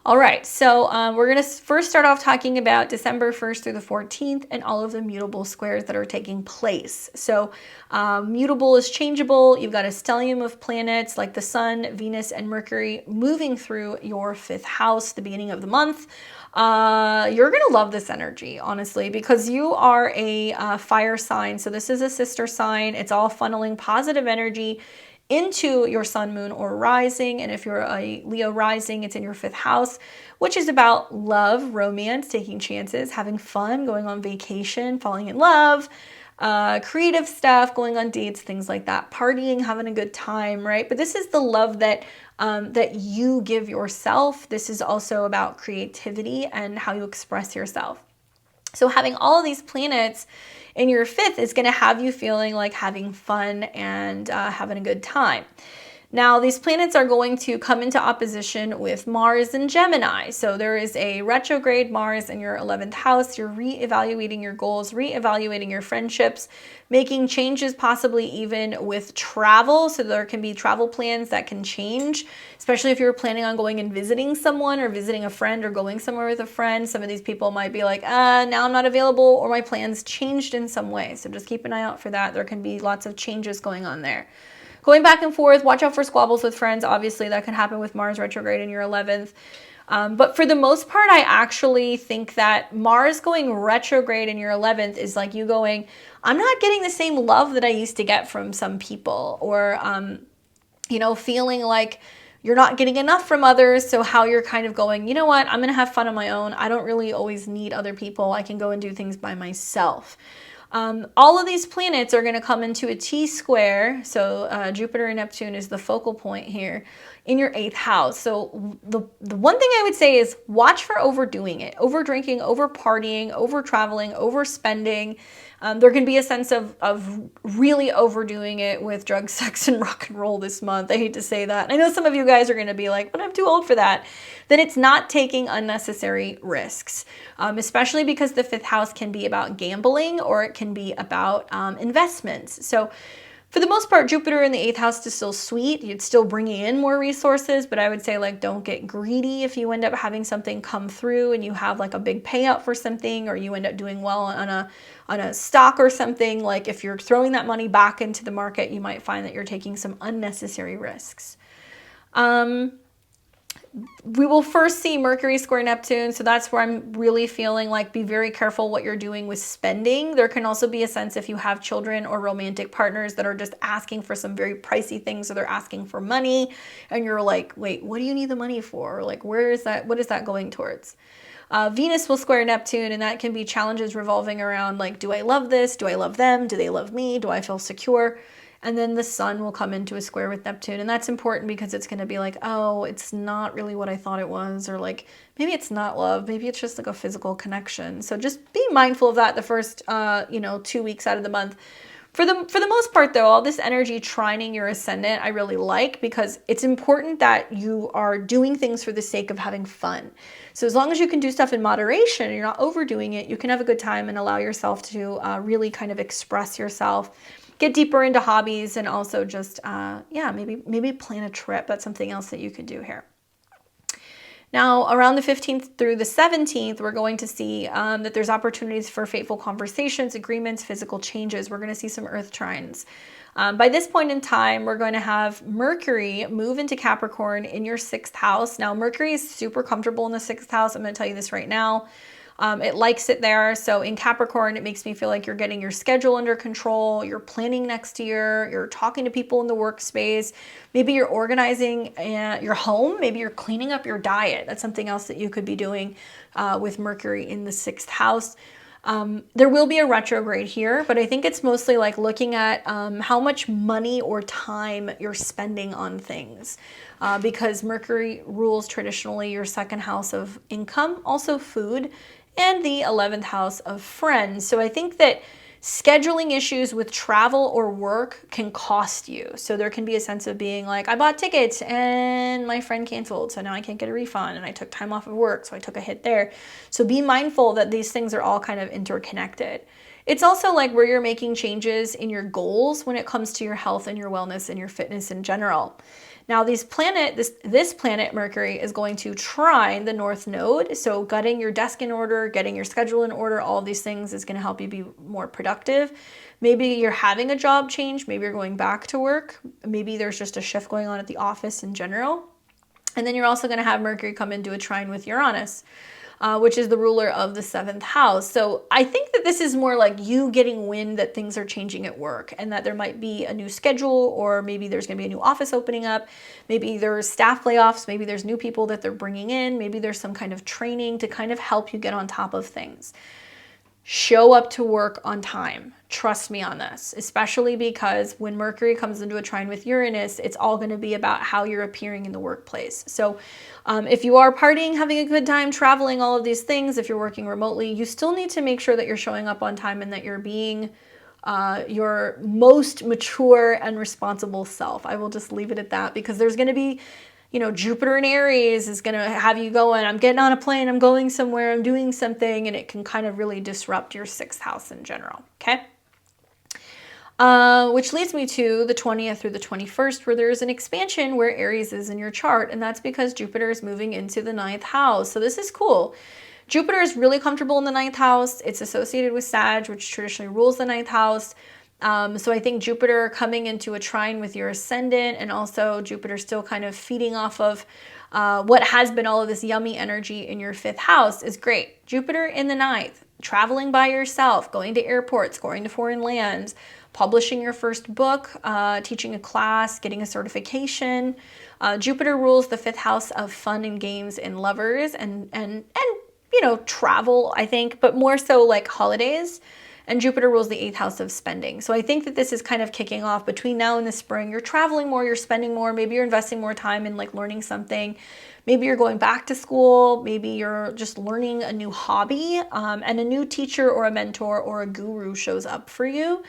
A: All right, so we're going to first start off talking about December 1st through the 14th and all of the mutable squares that are taking place. So mutable is changeable. You've got a stellium of planets like the Sun, Venus, and Mercury moving through your 5th house, the beginning of the month. You're going to love this energy, honestly, because you are a fire sign. So this is a sister sign. It's all funneling positive energy into your sun, moon, or rising. And if you're a Leo rising, it's in your 5th house, which is about love, romance, taking chances, having fun, going on vacation, falling in love, creative stuff, going on dates, things like that, partying, having a good time, right? But this is the love that that you give yourself. This is also about creativity and how you express yourself. So having all of these planets in your 5th is going to have you feeling like having fun and having a good time. Now, these planets are going to come into opposition with Mars and Gemini. So there is a retrograde Mars in your 11th house. You're reevaluating your goals, reevaluating your friendships, making changes possibly even with travel. So there can be travel plans that can change, especially if you're planning on going and visiting someone or visiting a friend or going somewhere with a friend. Some of these people might be like, now I'm not available, or my plans changed in some way. So just keep an eye out for that. There can be lots of changes going on there. Going back and forth, watch out for squabbles with friends. Obviously, that can happen with Mars retrograde in your 11th. But for the most part, I actually think that Mars going retrograde in your 11th is like you going, I'm not getting the same love that I used to get from some people, or, feeling like you're not getting enough from others. So how you're kind of going, you know what, I'm going to have fun on my own. I don't really always need other people. I can go and do things by myself. All of these planets are going to come into a T-square. So Jupiter and Neptune is the focal point here in your 8th house. So the one thing I would say is watch for overdoing it, over drinking, over partying, over traveling, overspending. There can be a sense of really overdoing it with drugs, sex, and rock and roll this month. I hate to say that. I know some of you guys are going to be like, but I'm too old for that. Then it's not taking unnecessary risks, especially because the 5th house can be about gambling, or it can be about investments. So for the most part, Jupiter in the 8th house is still sweet. You'd still bringing in more resources, but I would say like don't get greedy if you end up having something come through and you have like a big payout for something, or you end up doing well on a stock or something. Like if you're throwing that money back into the market, you might find that you're taking some unnecessary risks. we will first see Mercury square Neptune. So that's where I'm really feeling like be very careful what you're doing with spending. There can also be a sense if you have children or romantic partners that are just asking for some very pricey things, or they're asking for money and you're like, wait, what do you need the money for? Like, where is that? What is that going towards? Venus will square Neptune, and that can be challenges revolving around like, do I love this? Do I love them? Do they love me? Do I feel secure? And then the sun will come into a square with Neptune. And that's important because it's going to be like, oh, it's not really what I thought it was. Or like, maybe it's not love. Maybe it's just like a physical connection. So just be mindful of that the first, 2 weeks out of the month. For the most part, though, all this energy trining your ascendant, I really like, because it's important that you are doing things for the sake of having fun. So as long as you can do stuff in moderation and you're not overdoing it, you can have a good time and allow yourself to really kind of express yourself, get deeper into hobbies, and also just, maybe plan a trip. That's something else that you could do here. Now, around the 15th through the 17th, we're going to see that there's opportunities for fateful conversations, agreements, physical changes. We're going to see some earth trines. By this point in time, we're going to have Mercury move into Capricorn in your 6th house. Now, Mercury is super comfortable in the 6th house. I'm going to tell you this right now. It likes it there. So in Capricorn, it makes me feel like you're getting your schedule under control. You're planning next year. You're talking to people in the workspace. Maybe you're organizing your home. Maybe you're cleaning up your diet. That's something else that you could be doing with Mercury in the 6th house. There will be a retrograde here, but I think it's mostly like looking at how much money or time you're spending on things. Because Mercury rules traditionally your 2nd house of income, also food, and the 11th house of friends. So I think that scheduling issues with travel or work can cost you. So there can be a sense of being like, I bought tickets and my friend canceled, so now I can't get a refund, and I took time off of work, so I took a hit there. So be mindful that these things are all kind of interconnected. It's also like where you're making changes in your goals when it comes to your health and your wellness and your fitness in general. Now, this planet, Mercury, is going to trine the North Node. So getting your desk in order, getting your schedule in order, all of these things is going to help you be more productive. Maybe you're having a job change. Maybe you're going back to work. Maybe there's just a shift going on at the office in general. And then you're also going to have Mercury come into a trine with Uranus, which is the ruler of the 7th house. So I think that this is more like you getting wind that things are changing at work, and that there might be a new schedule, or maybe there's going to be a new office opening up. Maybe there's staff layoffs. Maybe there's new people that they're bringing in. Maybe there's some kind of training to kind of help you get on top of things. Show up to work on time. Trust me on this, especially because when Mercury comes into a trine with Uranus, it's all going to be about how you're appearing in the workplace. So if you are partying, having a good time, traveling, all of these things, if you're working remotely, you still need to make sure that you're showing up on time and that you're being your most mature and responsible self. I will just leave it at that, because there's going to be, Jupiter in Aries is going to have you going, I'm getting on a plane, I'm going somewhere, I'm doing something, and it can kind of really disrupt your 6th house in general, okay? Which leads me to the 20th through the 21st, where there's an expansion where Aries is in your chart, and that's because Jupiter is moving into the 9th house. So this is cool. Jupiter is really comfortable in the 9th house. It's associated with Sag, which traditionally rules the 9th house. So I think Jupiter coming into a trine with your ascendant, and also Jupiter still kind of feeding off of what has been all of this yummy energy in your 5th house is great. Jupiter in the 9th, traveling by yourself, going to airports, going to foreign lands, publishing your first book, teaching a class, getting a certification. Jupiter rules the 5th house of fun and games and lovers and travel, I think, but more so like holidays. And Jupiter rules the 8th house of spending. So I think that this is kind of kicking off between now and the spring. You're traveling more, you're spending more, maybe you're investing more time in like learning something. Maybe you're going back to school, maybe you're just learning a new hobby, and a new teacher or a mentor or a guru shows up for you,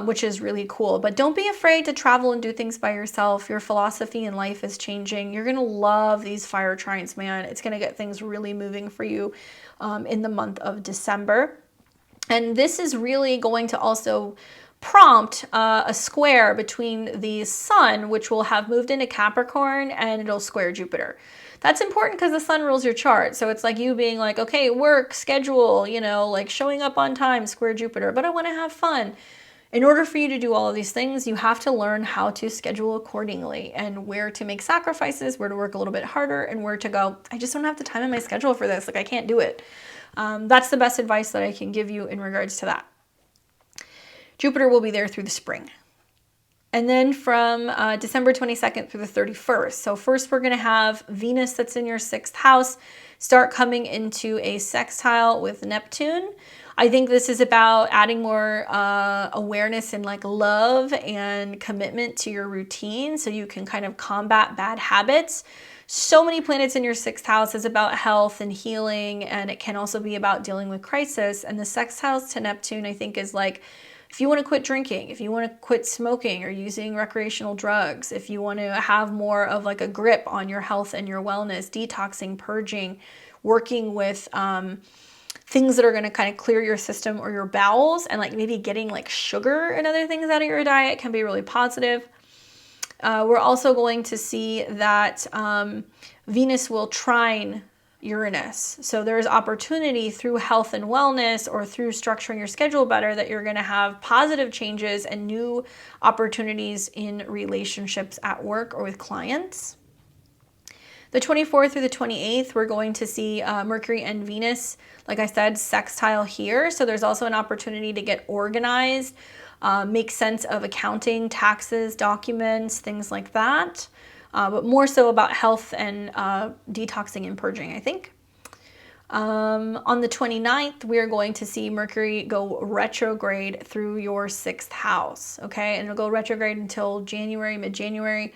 A: which is really cool. But don't be afraid to travel and do things by yourself. Your philosophy in life is changing. You're going to love these fire trines, man. It's going to get things really moving for you in the month of December. And this is really going to also prompt a square between the sun, which will have moved into Capricorn, and it'll square Jupiter. That's important because the sun rules your chart. So it's like you being like, okay, work, schedule, like showing up on time, square Jupiter, but I want to have fun. In order for you to do all of these things, you have to learn how to schedule accordingly and where to make sacrifices, where to work a little bit harder, and where to go, I just don't have the time in my schedule for this. Like, I can't do it. That's the best advice that I can give you in regards to that. Jupiter will be there through the spring. And then from December 22nd through the 31st. So first we're going to have Venus that's in your 6th house start coming into a sextile with Neptune. I think this is about adding more awareness and like love and commitment to your routine so you can kind of combat bad habits. So many planets in your 6th house is about health and healing, and it can also be about dealing with crisis. And the sextiles to Neptune, I think, is like, if you want to quit drinking, if you want to quit smoking or using recreational drugs, if you want to have more of like a grip on your health and your wellness, detoxing, purging, working with things that are going to kind of clear your system or your bowels, and like maybe getting like sugar and other things out of your diet can be really positive. We're also going to see that Venus will trine Uranus. So there's opportunity through health and wellness or through structuring your schedule better that you're going to have positive changes and new opportunities in relationships at work or with clients. The 24th through the 28th, we're going to see Mercury and Venus, like I said, sextile here. So there's also an opportunity to get organized, make sense of accounting, taxes, documents, things like that. But more so about health and detoxing and purging, I think. On the 29th, we are going to see Mercury go retrograde through your 6th house, okay? And it'll go retrograde until January, mid-January.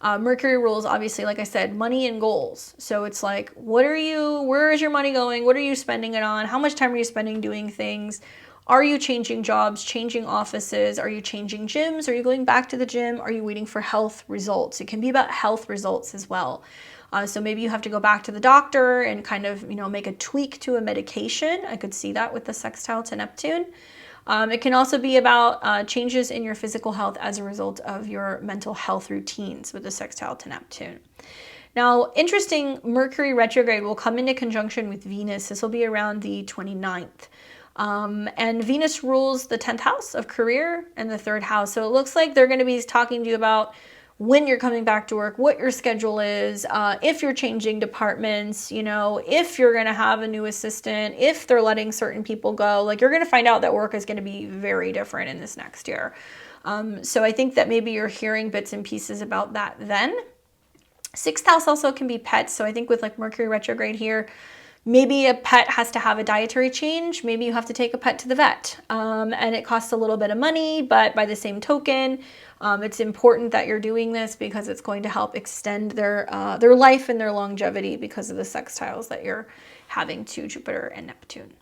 A: Mercury rules, obviously, like I said, money and goals. So it's like, where is your money going? What are you spending it on? How much time are you spending doing things? Are you changing jobs, changing offices? Are you changing gyms? Are you going back to the gym? Are you waiting for health results? It can be about health results as well. So maybe you have to go back to the doctor and kind of, make a tweak to a medication. I could see that with the sextile to Neptune. It can also be about changes in your physical health as a result of your mental health routines with the sextile to Neptune. Now, interesting, Mercury retrograde will come into conjunction with Venus. This will be around the 29th. And Venus rules the 10th house of career and the 3rd house. So it looks like they're going to be talking to you about when you're coming back to work, what your schedule is, if you're changing departments, if you're going to have a new assistant, if they're letting certain people go. Like, you're going to find out that work is going to be very different in this next year. So I think that maybe you're hearing bits and pieces about that then. 6th house also can be pets. So I think with like Mercury retrograde here, maybe a pet has to have a dietary change. Maybe you have to take a pet to the vet, and it costs a little bit of money, but by the same token, it's important that you're doing this because it's going to help extend their life and their longevity because of the sextiles that you're having to Jupiter and Neptune.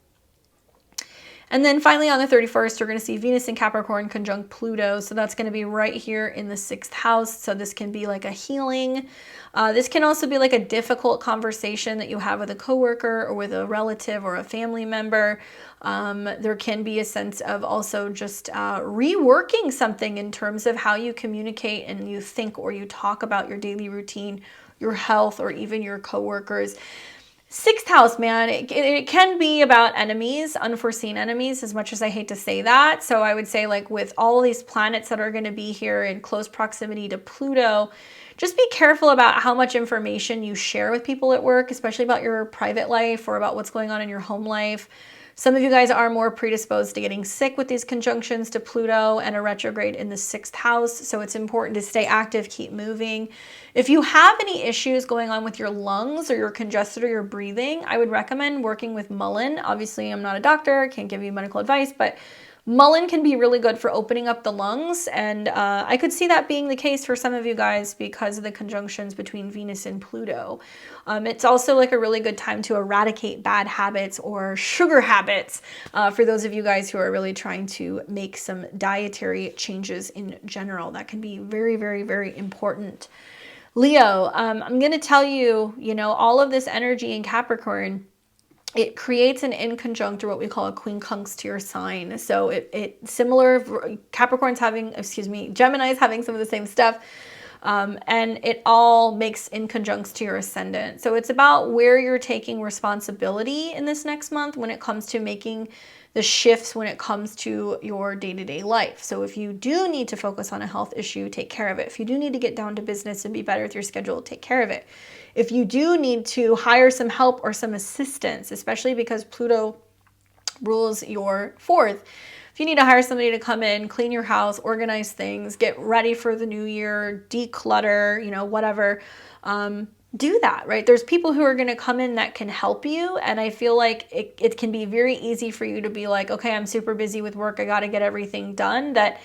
A: And then finally on the 31st, we're going to see Venus in Capricorn conjunct Pluto. So that's going to be right here in the 6th house. So this can be like a healing. This can also be like a difficult conversation that you have with a coworker or with a relative or a family member. There can be a sense of also just reworking something in terms of how you communicate and you think or you talk about your daily routine, your health, or even your coworkers. 6th house, man, it can be about enemies, unforeseen enemies, as much as I hate to say that. So I would say, like, with all these planets that are going to be here in close proximity to Pluto, just be careful about how much information you share with people at work, especially about your private life or about what's going on in your home life. Some of you guys are more predisposed to getting sick with these conjunctions to Pluto and a retrograde in the 6th house. So it's important to stay active, keep moving. If you have any issues going on with your lungs or you're congested or you're breathing, I would recommend working with Mullein. Obviously, I'm not a doctor, can't give you medical advice, but Mullein can be really good for opening up the lungs, and I could see that being the case for some of you guys because of the conjunctions between Venus and Pluto. It's also like a really good time to eradicate bad habits or sugar habits for those of you guys who are really trying to make some dietary changes in general. That can be very, very, very important. Leo, I'm going to tell you, all of this energy in Capricorn, it creates an in conjunct, or what we call a quincunx to your sign. So Gemini's having some of the same stuff. And it all makes in conjuncts to your ascendant. So it's about where you're taking responsibility in this next month when it comes to making the shifts when it comes to your day-to-day life. So if you do need to focus on a health issue, take care of it. If you do need to get down to business and be better with your schedule, take care of it. If you do need to hire some help or some assistance, especially because Pluto rules your fourth, if you need to hire somebody to come in, clean your house, organize things, get ready for the new year, declutter, whatever, do that, right? There's people who are going to come in that can help you. And I feel like it can be very easy for you to be like, okay, I'm super busy with work, I got to get everything done. That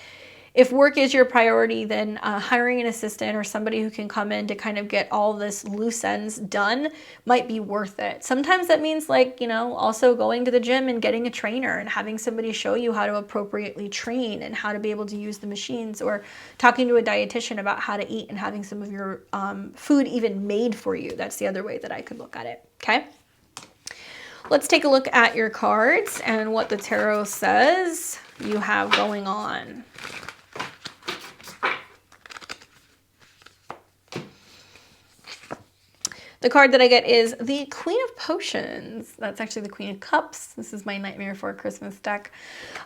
A: if work is your priority, then hiring an assistant or somebody who can come in to kind of get all this loose ends done might be worth it. Sometimes that means also going to the gym and getting a trainer and having somebody show you how to appropriately train and how to be able to use the machines, or talking to a dietitian about how to eat and having some of your food even made for you. That's the other way that I could look at it. Okay. Let's take a look at your cards and what the tarot says you have going on. The card that I get is the Queen of Potions. That's actually the Queen of Cups. This is my Nightmare Before Christmas deck.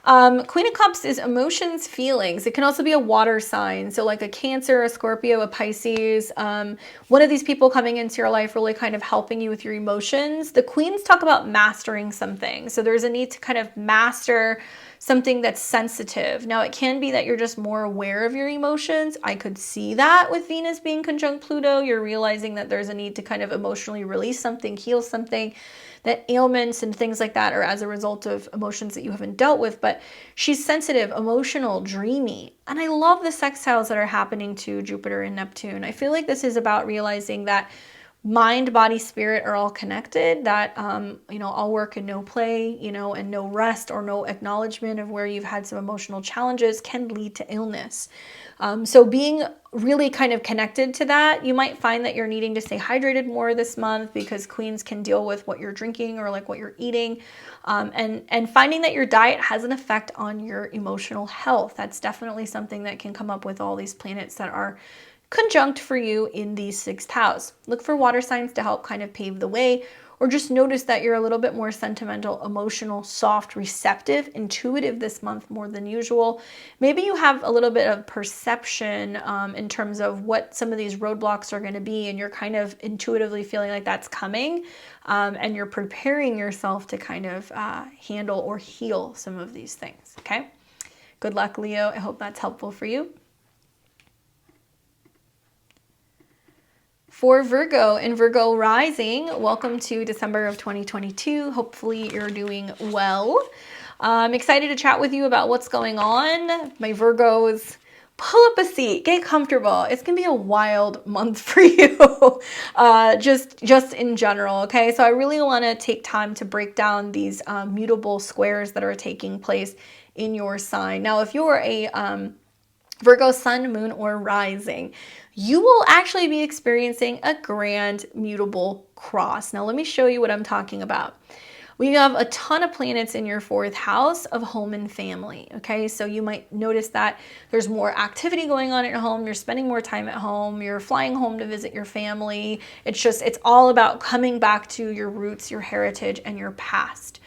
A: Queen of Cups is emotions, feelings. It can also be a water sign. So like a Cancer, a Scorpio, a Pisces. One of these people coming into your life really kind of helping you with your emotions. The Queens talk about mastering something. So there's a need to kind of master something that's sensitive. Now, it can be that you're just more aware of your emotions. I could see that with Venus being conjunct Pluto. You're realizing that there's a need to kind of emotionally release something, heal something, that ailments and things like that are as a result of emotions that you haven't dealt with. But she's sensitive, emotional, dreamy. And I love the sextiles that are happening to Jupiter and Neptune. I feel like this is about realizing that mind, body, spirit are all connected, that, all work and no play, and no rest or no acknowledgement of where you've had some emotional challenges can lead to illness. So being really kind of connected to that, you might find that you're needing to stay hydrated more this month because Queens can deal with what you're drinking or like what you're eating. And finding that your diet has an effect on your emotional health. That's definitely something that can come up with all these planets that are conjunct for you in the sixth house. Look for water signs to help kind of pave the way, or just notice that you're a little bit more sentimental, emotional, soft, receptive, intuitive this month more than usual. Maybe you have a little bit of perception in terms of what some of these roadblocks are going to be, and you're kind of intuitively feeling like that's coming, and you're preparing yourself to kind of handle or heal some of these things. Okay? Good luck, Leo. I hope that's helpful for you. For Virgo and Virgo rising, welcome to December of 2022. Hopefully you're doing well. I'm excited to chat with you about what's going on. My Virgos, pull up a seat, get comfortable. It's going to be a wild month for you, just in general, okay? So I really want to take time to break down these mutable squares that are taking place in your sign. Now, if you're a Virgo sun, moon, or rising, you will actually be experiencing a grand mutable cross. Now, let me show you what I'm talking about. We have a ton of planets in your fourth house of home and family, okay? So you might notice that there's more activity going on at home. You're spending more time at home. You're flying home to visit your family. It's all about coming back to your roots, your heritage, and your past.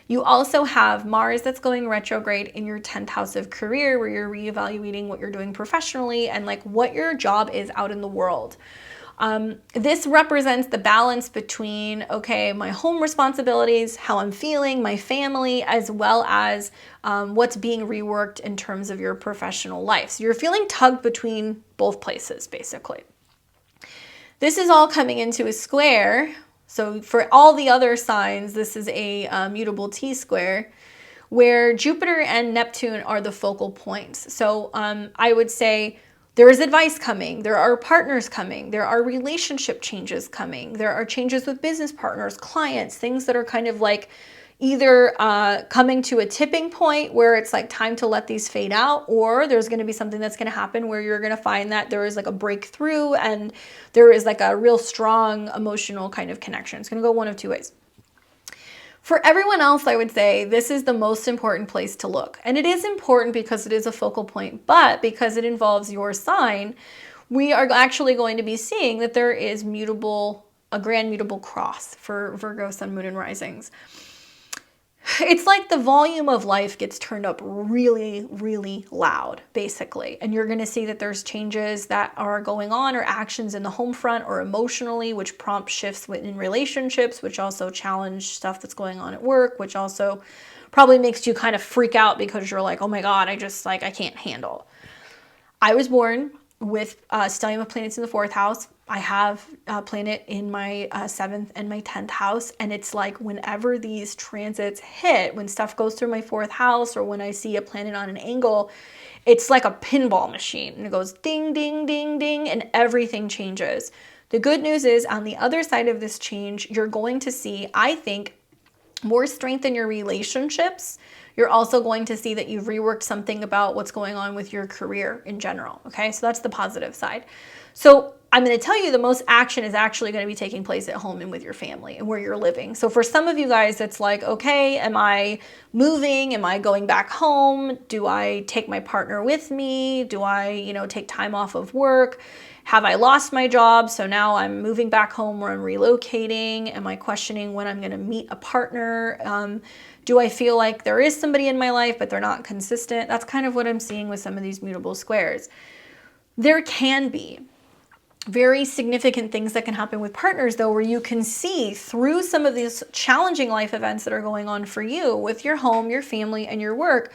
A: You also have Mars that's going retrograde in your 10th house of career, where you're reevaluating what you're doing professionally and like what your job is out in the world. This represents the balance between, okay, my home responsibilities, how I'm feeling, my family, as well as what's being reworked in terms of your professional life. So you're feeling tugged between both places, basically. This is all coming into a square. So for all the other signs, this is a mutable T-square, where Jupiter and Neptune are the focal points. So I would say there is advice coming, there are partners coming, there are relationship changes coming, there are changes with business partners, clients, things that are kind of like either coming to a tipping point where it's like time to let these fade out, or there's going to be something that's going to happen where you're going to find that there is like a breakthrough and there is like a real strong emotional kind of connection. It's going to go one of two ways. For everyone else, I would say this is the most important place to look. And it is important because it is a focal point, but because it involves your sign, we are actually going to be seeing that there is a grand mutable cross for Virgo, sun, moon, and risings. It's like the volume of life gets turned up really, really loud, basically. And you're going to see that there's changes that are going on, or actions in the home front or emotionally, which prompt shifts within relationships, which also challenge stuff that's going on at work, which also probably makes you kind of freak out because you're like, oh my God, I can't handle. I was born with stellium of planets in the 4th house. I have a planet in my 7th and my 10th house. And it's like whenever these transits hit, when stuff goes through my 4th house, or when I see a planet on an angle, it's like a pinball machine. And it goes ding, ding, ding, ding, and everything changes. The good news is, on the other side of this change, you're going to see, I think, more strength in your relationships. You're also going to see that you've reworked something about what's going on with your career in general. Okay, so that's the positive side. So I'm going to tell you the most action is actually going to be taking place at home and with your family and where you're living. So for some of you guys, it's like, okay, am I moving? Am I going back home? Do I take my partner with me? Do I, take time off of work? Have I lost my job? So now I'm moving back home, or I'm relocating. Am I questioning when I'm going to meet a partner? Do I feel like there is somebody in my life, but they're not consistent? That's kind of what I'm seeing with some of these mutable squares. There can be very significant things that can happen with partners, though, where you can see through some of these challenging life events that are going on for you with your home, your family, and your work,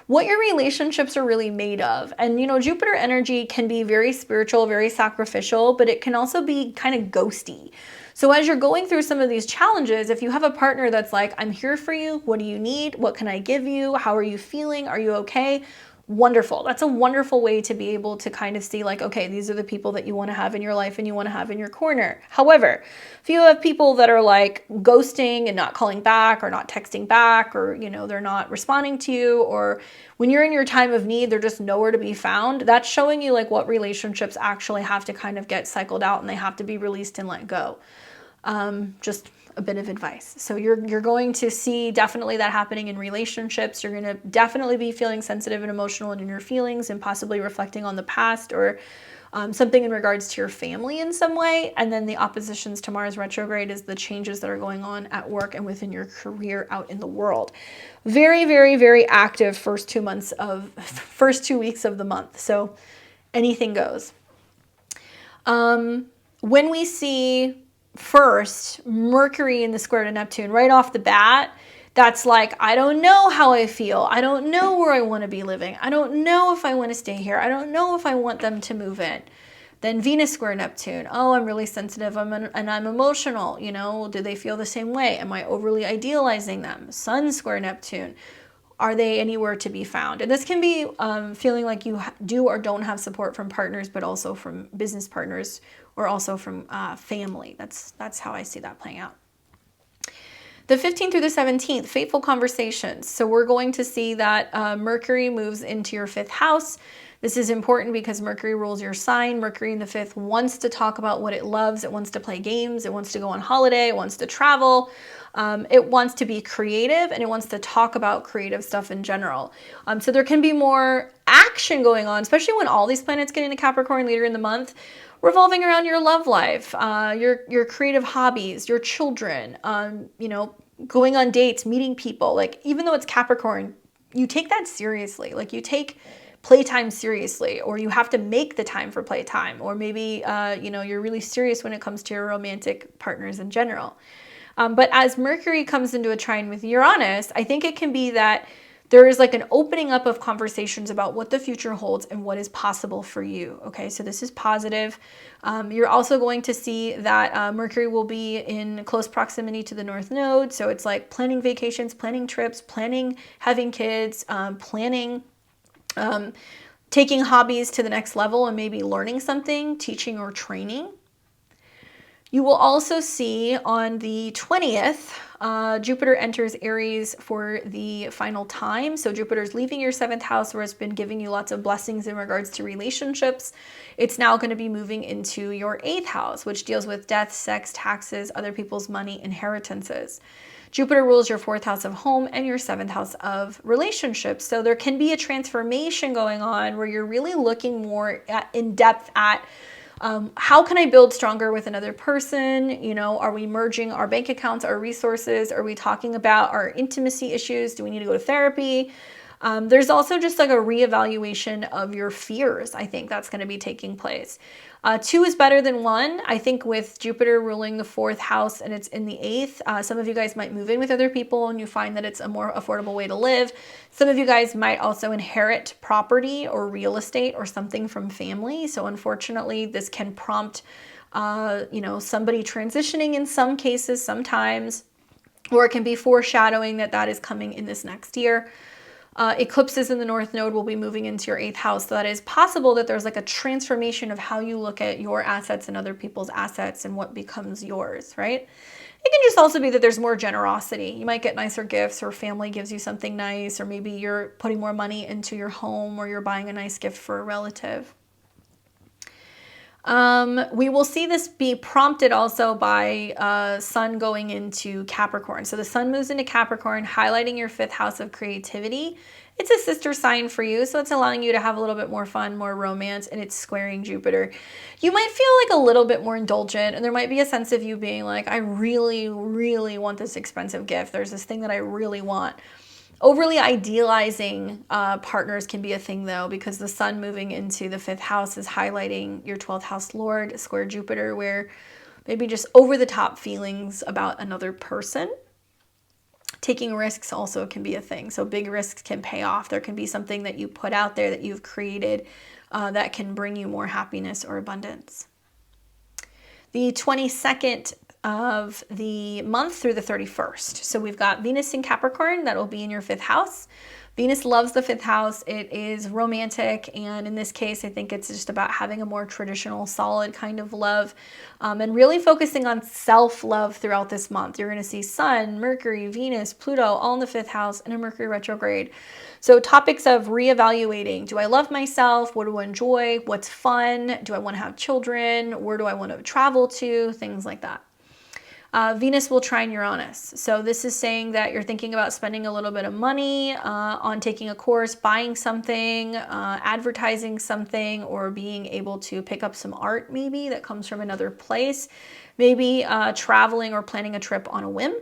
A: what your relationships are really made of. And, Jupiter energy can be very spiritual, very sacrificial, but it can also be kind of ghosty. So as you're going through some of these challenges, if you have a partner that's like, I'm here for you, what do you need? What can I give you? How are you feeling? Are you okay? Wonderful. That's a wonderful way to be able to kind of see like, okay, these are the people that you want to have in your life and you want to have in your corner. However, if you have people that are like ghosting and not calling back, or not texting back, or, they're not responding to you, or when you're in your time of need, they're just nowhere to be found, that's showing you like what relationships actually have to kind of get cycled out, and they have to be released and let go. Just a bit of advice. So you're going to see definitely that happening in relationships. You're going to definitely be feeling sensitive and emotional in your feelings, and possibly reflecting on the past, or something in regards to your family in some way. And then the oppositions to Mars retrograde is the changes that are going on at work and within your career out in the world. Very, very, very active first 2 weeks of the month. So anything goes. When we see first Mercury in the square to Neptune right off the bat, that's like, I don't know how I feel. I don't know where I want to be living. I don't know if I want to stay here. I don't know if I want them to move in. Then Venus square Neptune. Oh, I'm really sensitive and I'm emotional. Do they feel the same way? Am I overly idealizing them? Sun square Neptune. Are they anywhere to be found? And this can be feeling like you do or don't have support from partners, but also from business partners, or also from family. That's how I see that playing out. The 15th through the 17th, fateful conversations. So we're going to see that Mercury moves into your 5th house. This is important because Mercury rules your sign. Mercury in the 5th wants to talk about what it loves. It wants to play games. It wants to go on holiday. It wants to travel. It wants to be creative, and it wants to talk about creative stuff in general. So there can be more action going on, especially when all these planets get into Capricorn later in the month, revolving around your love life, your creative hobbies, your children, going on dates, meeting people. Like, even though it's Capricorn, you take that seriously. Like, you take playtime seriously, or you have to make the time for playtime, or maybe, you're really serious when it comes to your romantic partners in general. But as Mercury comes into a trine with Uranus, I think it can be that there is like an opening up of conversations about what the future holds and what is possible for you. Okay, so this is positive. You're also going to see that Mercury will be in close proximity to the North Node. So it's like planning vacations, planning trips, planning having kids, planning taking hobbies to the next level, and maybe learning something, teaching or training. You will also see on the 20th, Jupiter enters Aries for the final time. So Jupiter's leaving your 7th house where it's been giving you lots of blessings in regards to relationships. It's now going to be moving into your 8th house, which deals with death, sex, taxes, other people's money, inheritances. Jupiter rules your 4th house of home and your 7th house of relationships. So there can be a transformation going on where you're really looking more in depth at how can I build stronger with another person? You know, are we merging our bank accounts, our resources? Are we talking about our intimacy issues? Do we need to go to therapy? There's also just like a reevaluation of your fears. I think that's going to be taking place. 2 is better than 1. I think with Jupiter ruling the 4th house and it's in the 8th, some of you guys might move in with other people and you find that it's a more affordable way to live. Some of you guys might also inherit property or real estate or something from family. So unfortunately, this can prompt, somebody transitioning in some cases, sometimes, or it can be foreshadowing that that is coming in this next year. Eclipses in the North Node will be moving into your 8th house. So that is possible that there's like a transformation of how you look at your assets and other people's assets and what becomes yours, right? It can just also be that there's more generosity. You might get nicer gifts or family gives you something nice, or maybe you're putting more money into your home or you're buying a nice gift for a relative. We will see this be prompted also by Sun going into Capricorn. So the Sun moves into Capricorn, highlighting your 5th house of creativity. It's a sister sign for you, so it's allowing you to have a little bit more fun, more romance, and it's squaring Jupiter. You might feel like a little bit more indulgent, and there might be a sense of you being like, I really, really want this expensive gift. There's this thing that I really want. Overly idealizing partners can be a thing though, because the Sun moving into the 5th house is highlighting your 12th house Lord, square Jupiter, where maybe just over the top feelings about another person. Taking risks also can be a thing. So big risks can pay off. There can be something that you put out there that you've created that can bring you more happiness or abundance. The 22nd of the month through the 31st. So we've got Venus in Capricorn, that will be in your 5th house. Venus loves the 5th house. It is romantic, and in this case, I think it's just about having a more traditional, solid kind of love, and really focusing on self-love throughout this month. You're going to see Sun, Mercury, Venus, Pluto, all in the 5th house, and a Mercury retrograde. So topics of reevaluating. Do I love myself? What do I enjoy? What's fun? Do I want to have children? Where do I want to travel to? Things like that. Venus will trine Uranus. So this is saying that you're thinking about spending a little bit of money on taking a course, buying something, advertising something, or being able to pick up some art maybe that comes from another place. Maybe traveling or planning a trip on a whim.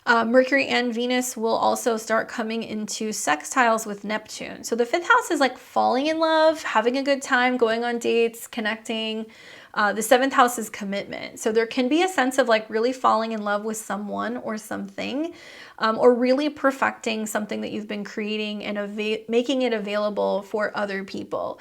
A: Mercury and Venus will also start coming into sextiles with Neptune. So the 5th house is like falling in love, having a good time, going on dates, connecting. The 7th house is commitment. So there can be a sense of like really falling in love with someone or something, or really perfecting something that you've been creating and making it available for other people.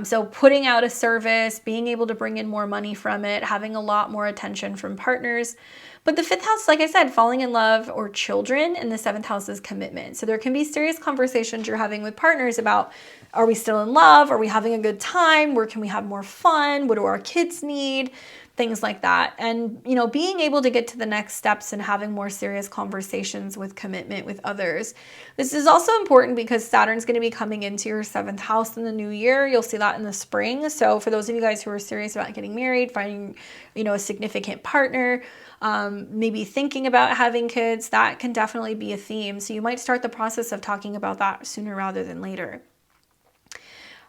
A: So putting out a service, being able to bring in more money from it, having a lot more attention from partners. But the 5th house, like I said, falling in love or children, and the 7th house is commitment. So there can be serious conversations you're having with partners about, are we still in love? Are we having a good time? Where can we have more fun? What do our kids need? Things like that. And, you know, being able to get to the next steps and having more serious conversations with commitment with others. This is also important because Saturn's going to be coming into your 7th house in the new year. You'll see that in the spring. So for those of you guys who are serious about getting married, finding, you know, a significant partner, maybe thinking about having kids, that can definitely be a theme. So you might start the process of talking about that sooner rather than later.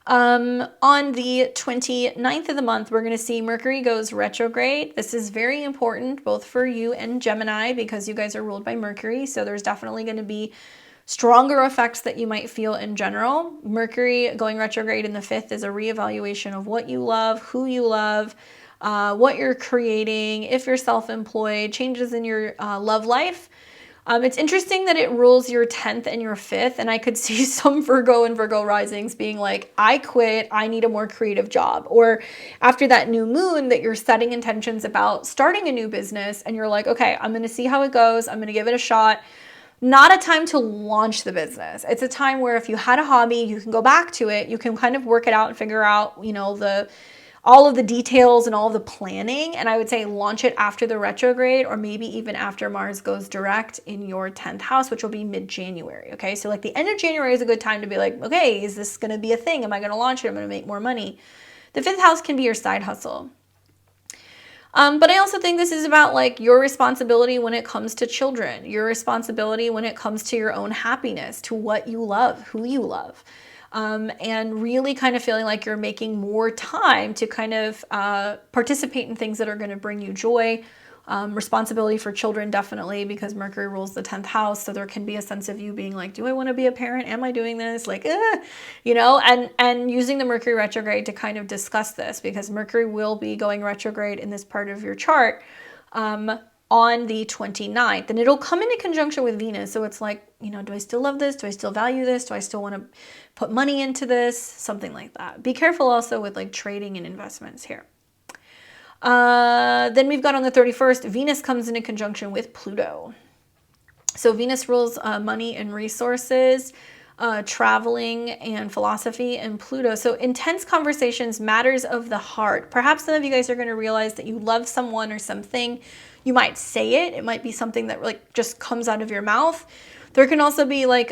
A: On the 29th of the month, we're going to see Mercury goes retrograde. This is very important both for you and Gemini because you guys are ruled by Mercury. So there's definitely going to be stronger effects that you might feel in general. Mercury going retrograde in the 5th is a reevaluation of what you love, who you love, what you're creating, if you're self-employed, changes in your love life. It's interesting that it rules your 10th and your 5th, and I could see some Virgo and Virgo risings being like, I quit, I need a more creative job. Or after that new moon that you're setting intentions about starting a new business, and you're like, okay, I'm going to see how it goes. I'm going to give it a shot. Not a time to launch the business. It's a time where if you had a hobby, you can go back to it. You can kind of work it out and figure out, you know, all of the details and all of the planning. And I would say launch it after the retrograde, or maybe even after Mars goes direct in your 10th house, which will be mid-January. Okay, so like the end of January is a good time to be like, okay, is this going to be a thing? Am I going to launch it? I'm going to make more money. The 5th house can be your side hustle. But I also think this is about like your responsibility when it comes to children, your responsibility when it comes to your own happiness, to what you love, who you love. And really kind of feeling like you're making more time to kind of participate in things that are going to bring you joy. Responsibility for children, definitely, because Mercury rules the 10th house. So there can be a sense of you being like, do I want to be a parent? Am I doing this? Like, you know, and using the Mercury retrograde to kind of discuss this, because Mercury will be going retrograde in this part of your chart on the 29th, and it'll come into conjunction with Venus. So it's like, you know, do I still love this? Do I still value this? Do I still want to put money into this? Something like that. Be careful also with like trading and investments here. Then we've got on the 31st, Venus comes into conjunction with Pluto. So Venus rules money and resources, traveling and philosophy, and Pluto. So intense conversations, matters of the heart. Perhaps some of you guys are going to realize that you love someone or something. You might say it. It might be something that like just comes out of your mouth. There can also be like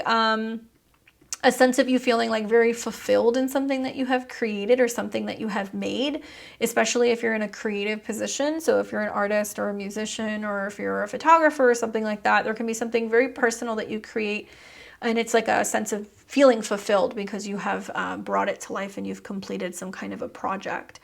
A: a sense of you feeling like very fulfilled in something that you have created or something that you have made, especially if you're in a creative position. So if you're an artist or a musician, or if you're a photographer or something like that, there can be something very personal that you create. And it's like a sense of feeling fulfilled because you have brought it to life and you've completed some kind of a project.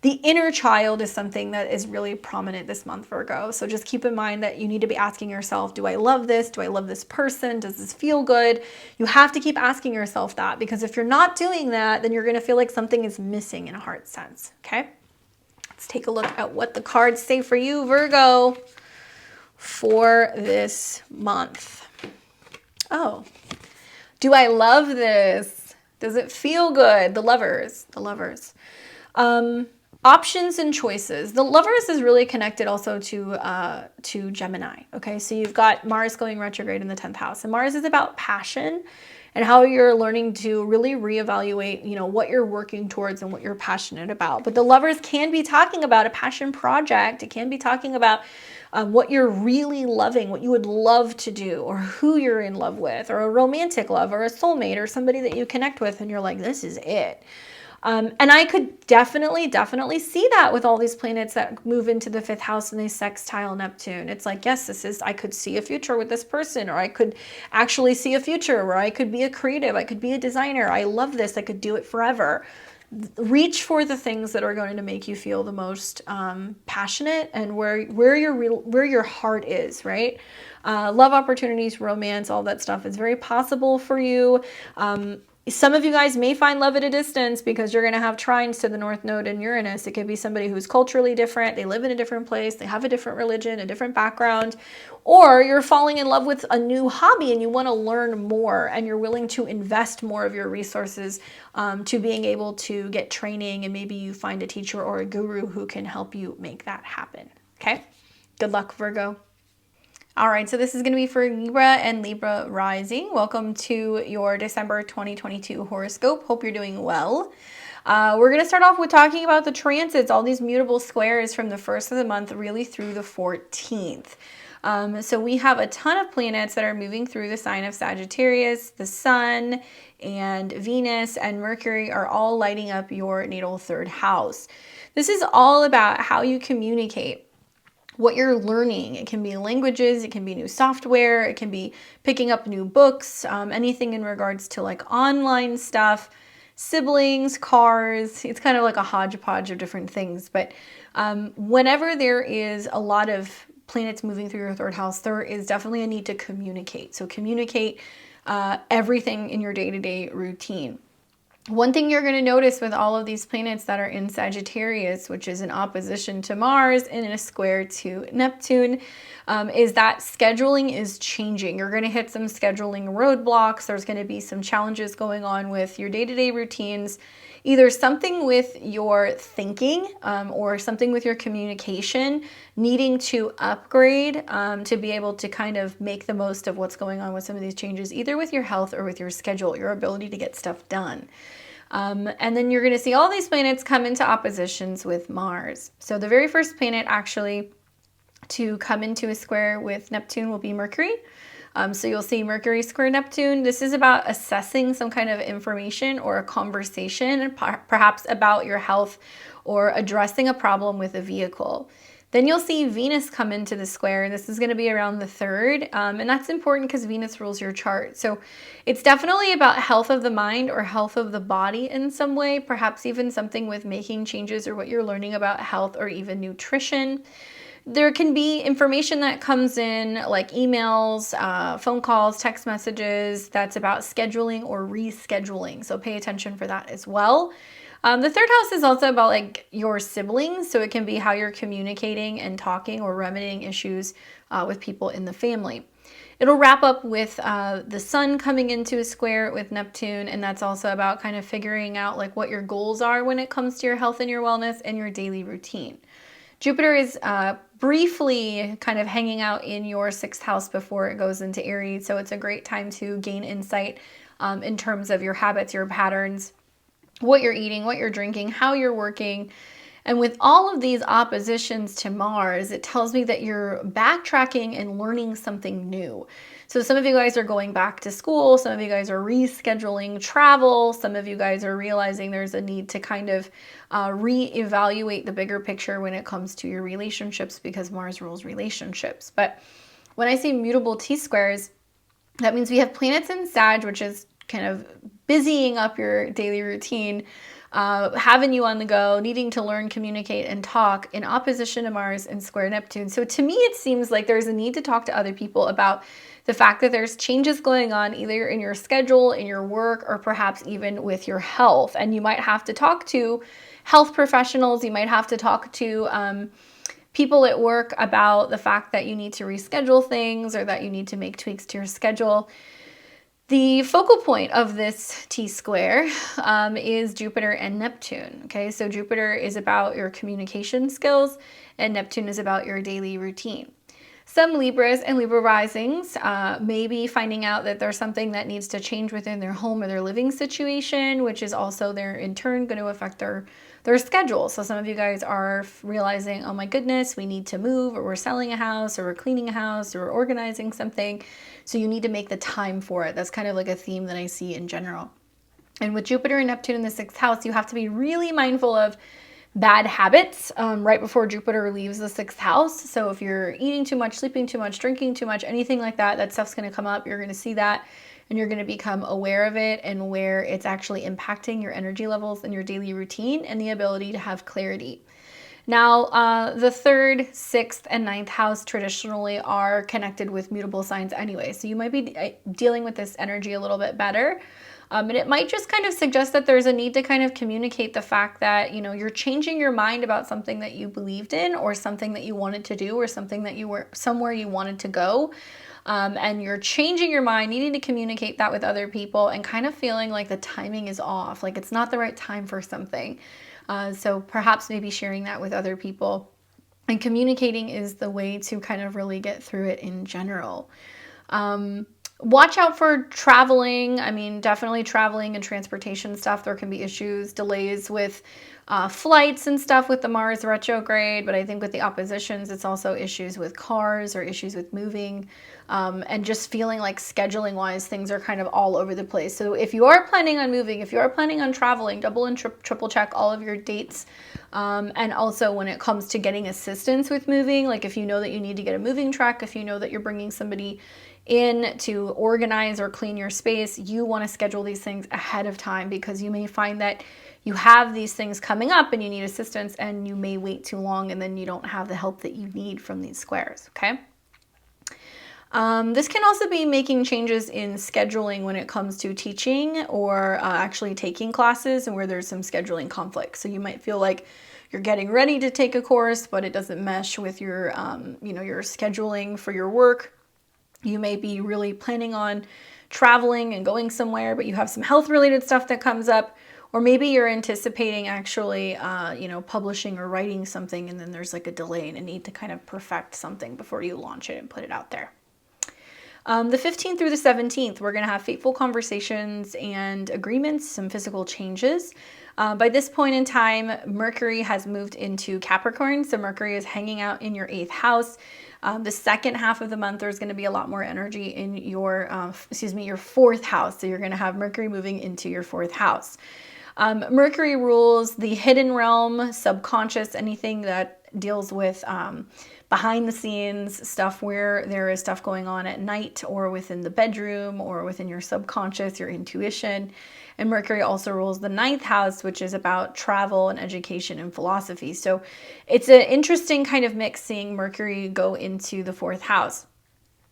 A: The inner child is something that is really prominent this month, Virgo. So just keep in mind that you need to be asking yourself, do I love this? Do I love this person? Does this feel good? You have to keep asking yourself that, because if you're not doing that, then you're going to feel like something is missing in a heart sense. Okay. Let's take a look at what the cards say for you, Virgo, for this month. Oh, do I love this? Does it feel good? The lovers. Options and choices. The lovers is really connected also to Gemini. Okay, so you've got Mars going retrograde in the 10th house, and Mars is about passion and how you're learning to really reevaluate, you know, what you're working towards and what you're passionate about. But the lovers can be talking about a passion project. It can be talking about what you're really loving, what you would love to do, or who you're in love with, or a romantic love, or a soulmate, or somebody that you connect with and you're like, this is it. And I could definitely see that with all these planets that move into the 5th house and they sextile Neptune. It's like, yes, I could see a future with this person, or I could actually see a future where I could be a creative, I could be a designer. I love this. I could do it forever. Reach for the things that are going to make you feel the most passionate and where your heart is, right? Love opportunities, romance, all that stuff is very possible for you. Some of you guys may find love at a distance because you're going to have trines to the North Node in Uranus. It could be somebody who's culturally different. They live in a different place. They have a different religion, a different background. Or you're falling in love with a new hobby and you want to learn more and you're willing to invest more of your resources to being able to get training, and maybe you find a teacher or a guru who can help you make that happen. Okay? Good luck, Virgo. All right, so this is going to be for Libra and Libra rising. Welcome to your December 2022 horoscope. Hope you're doing well. We're going to start off with talking about the transits, all these mutable squares from the 1st of the month really through the 14th. So we have a ton of planets that are moving through the sign of Sagittarius. The Sun and Venus and Mercury are all lighting up your natal 3rd house. This is all about how you communicate, what you're learning. It can be languages, it can be new software, it can be picking up new books, anything in regards to like online stuff, siblings, cars. It's kind of like a hodgepodge of different things. But whenever there is a lot of planets moving through your 3rd house, there is definitely a need to communicate. So communicate everything in your day-to-day routine. One thing you're going to notice with all of these planets that are in Sagittarius, which is in opposition to Mars and in a square to Neptune, is that scheduling is changing. You're going to hit some scheduling roadblocks. There's going to be some challenges going on with your day-to-day routines, either something with your thinking or something with your communication needing to upgrade to be able to kind of make the most of what's going on with some of these changes, either with your health or with your schedule, your ability to get stuff done. And then you're going to see all these planets come into oppositions with Mars. So the very first planet actually to come into a square with Neptune will be Mercury. So you'll see Mercury square Neptune. This is about assessing some kind of information or a conversation, perhaps about your health or addressing a problem with a vehicle. Then you'll see Venus come into the square. This is going to be around the 3rd. And that's important because Venus rules your chart. So it's definitely about health of the mind or health of the body in some way, perhaps even something with making changes or what you're learning about health or even nutrition. There can be information that comes in like emails, phone calls, text messages that's about scheduling or rescheduling. So pay attention for that as well. The 3rd house is also about like your siblings. So it can be how you're communicating and talking or remedying issues with people in the family. It'll wrap up with the sun coming into a square with Neptune. And that's also about kind of figuring out like what your goals are when it comes to your health and your wellness and your daily routine. Jupiter is briefly kind of hanging out in your 6th house before it goes into Aries. So it's a great time to gain insight in terms of your habits, your patterns, what you're eating, what you're drinking, how you're working. And with all of these oppositions to Mars, it tells me that you're backtracking and learning something new. So some of you guys are going back to school. Some of you guys are rescheduling travel. Some of you guys are realizing there's a need to kind of reevaluate the bigger picture when it comes to your relationships because Mars rules relationships. But when I say mutable T-squares, that means we have planets in Sag, which is kind of busying up your daily routine, having you on the go, needing to learn, communicate, and talk in opposition to Mars and square Neptune. So to me, it seems like there's a need to talk to other people about the fact that there's changes going on either in your schedule, in your work, or perhaps even with your health. And you might have to talk to health professionals. You might have to talk to people at work about the fact that you need to reschedule things or that you need to make tweaks to your schedule. The focal point of this T-square is Jupiter and Neptune, okay? So Jupiter is about your communication skills and Neptune is about your daily routine. Some Libras and Libra risings may be finding out that there's something that needs to change within their home or their living situation, which is also in turn going to affect their schedule. So some of you guys are realizing, oh my goodness, we need to move, or we're selling a house, or we're cleaning a house, or we're organizing something. So you need to make the time for it. That's kind of like a theme that I see in general. And with Jupiter and Neptune in the 6th house, you have to be really mindful of bad habits right before Jupiter leaves the 6th house. So if you're eating too much, sleeping too much, drinking too much, anything like that, that stuff's going to come up. You're going to see that and you're going to become aware of it and where it's actually impacting your energy levels and your daily routine and the ability to have clarity. Now, the 3rd, 6th, and 9th house traditionally are connected with mutable signs anyway. So you might be dealing with this energy a little bit better. And it might just kind of suggest that there's a need to kind of communicate the fact that, you know, you're changing your mind about something that you believed in or something that you wanted to do or something that you were somewhere you wanted to go. And you're changing your mind, needing to communicate that with other people and kind of feeling like the timing is off, like it's not the right time for something. So perhaps maybe sharing that with other people and communicating is the way to kind of really get through it in general. Watch out for traveling. I mean, definitely traveling and transportation stuff. There can be issues, delays with flights and stuff with the Mars retrograde. But I think with the oppositions, it's also issues with cars or issues with moving and just feeling like scheduling wise, things are kind of all over the place. So if you are planning on moving, if you are planning on traveling, double and triple check all of your dates. And also when it comes to getting assistance with moving, like if you know that you need to get a moving truck, if you know that you're bringing somebody in to organize or clean your space, you want to schedule these things ahead of time because you may find that you have these things coming up and you need assistance and you may wait too long and then you don't have the help that you need from these squares, okay? This can also be making changes in scheduling when it comes to teaching or actually taking classes and where there's some scheduling conflict. So you might feel like you're getting ready to take a course, but it doesn't mesh with your, your scheduling for your work. You may be really planning on traveling and going somewhere, but you have some health-related stuff that comes up. Or maybe you're anticipating actually, publishing or writing something, and then there's like a delay and a need to kind of perfect something before you launch it and put it out there. The 15th through the 17th, we're going to have fateful conversations and agreements, some physical changes. By this point in time, Mercury has moved into Capricorn, so Mercury is hanging out in your 8th house. The second half of the month, there's going to be a lot more energy in your, your 4th house. So you're going to have Mercury moving into your 4th house. Mercury rules the hidden realm, subconscious, anything that deals with behind the scenes stuff where there is stuff going on at night or within the bedroom or within your subconscious, your intuition. And Mercury also rules the 9th house, which is about travel and education and philosophy. So it's an interesting kind of mix seeing Mercury go into the 4th house.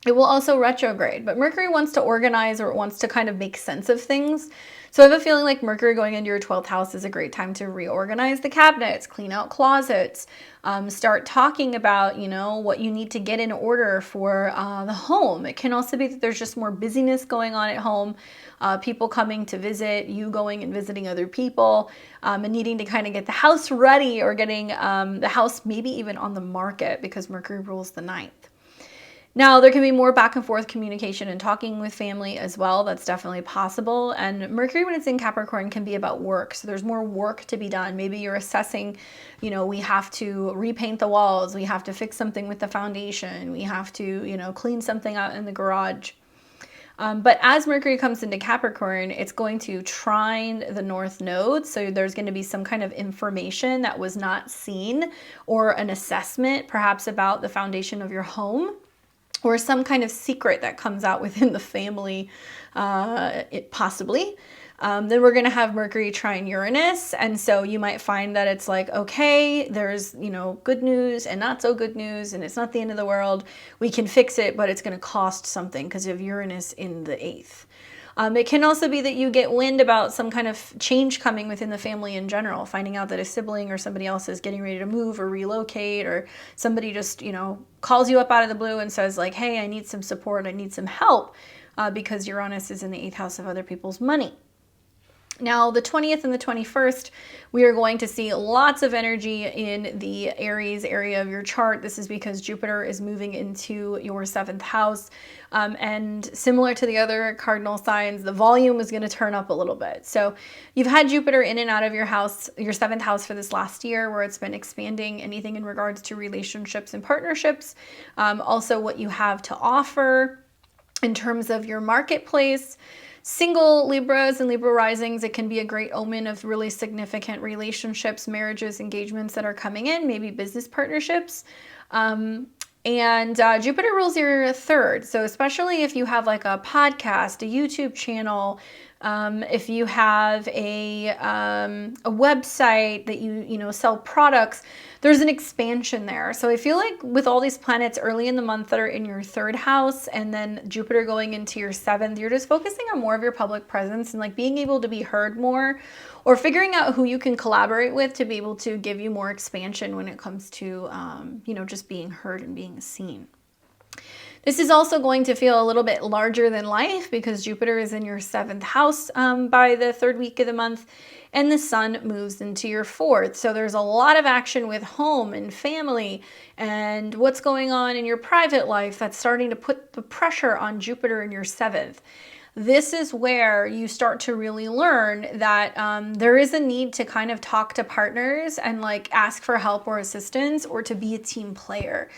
A: It will also retrograde, but Mercury wants to organize, or it wants to kind of make sense of things. So I have a feeling like Mercury going into your 12th house is a great time to reorganize the cabinets, clean out closets, start talking about, what you need to get in order for the home. It can also be that there's just more busyness going on at home, people coming to visit, you going and visiting other people, and needing to kind of get the house ready, or getting the house maybe even on the market, because Mercury rules the 9th. Now, there can be more back and forth communication and talking with family as well. That's definitely possible. And Mercury, when it's in Capricorn, can be about work. So there's more work to be done. Maybe you're assessing, we have to repaint the walls. We have to fix something with the foundation. We have to, clean something out in the garage. But as Mercury comes into Capricorn, it's going to trine the North Node. So there's going to be some kind of information that was not seen, or an assessment perhaps about the foundation of your home, or some kind of secret that comes out within the family, possibly. Then we're going to have Mercury trine Uranus. And so you might find that it's like, okay, there's, good news and not so good news, and it's not the end of the world. We can fix it, but it's going to cost something because you have Uranus in the 8th. It can also be that you get wind about some kind of change coming within the family in general, finding out that a sibling or somebody else is getting ready to move or relocate, or somebody just, calls you up out of the blue and says like, hey, I need some support, I need some help, because Uranus is in the 8th house of other people's money. Now, the 20th and the 21st, we are going to see lots of energy in the Aries area of your chart. This is because Jupiter is moving into your 7th house. And similar to the other cardinal signs, the volume is going to turn up a little bit. So you've had Jupiter in and out of your house, your 7th house, for this last year, where it's been expanding anything in regards to relationships and partnerships. Also what you have to offer in terms of your marketplace. Single Libras and Libra risings, it can be a great omen of really significant relationships, marriages, engagements that are coming in, maybe business partnerships. And Jupiter rules your 3rd. So especially if you have like a podcast, a YouTube channel, if you have a website that you sell products, there's an expansion there. So I feel like with all these planets early in the month that are in your 3rd house, and then Jupiter going into your 7th, you're just focusing on more of your public presence and like being able to be heard more, or figuring out who you can collaborate with to be able to give you more expansion when it comes to, just being heard and being seen. This is also going to feel a little bit larger than life because Jupiter is in your 7th house by the 3rd week of the month, and the Sun moves into your 4th. So there's a lot of action with home and family and what's going on in your private life that's starting to put the pressure on Jupiter in your 7th. This is where you start to really learn that there is a need to kind of talk to partners and like ask for help or assistance, or to be a team player.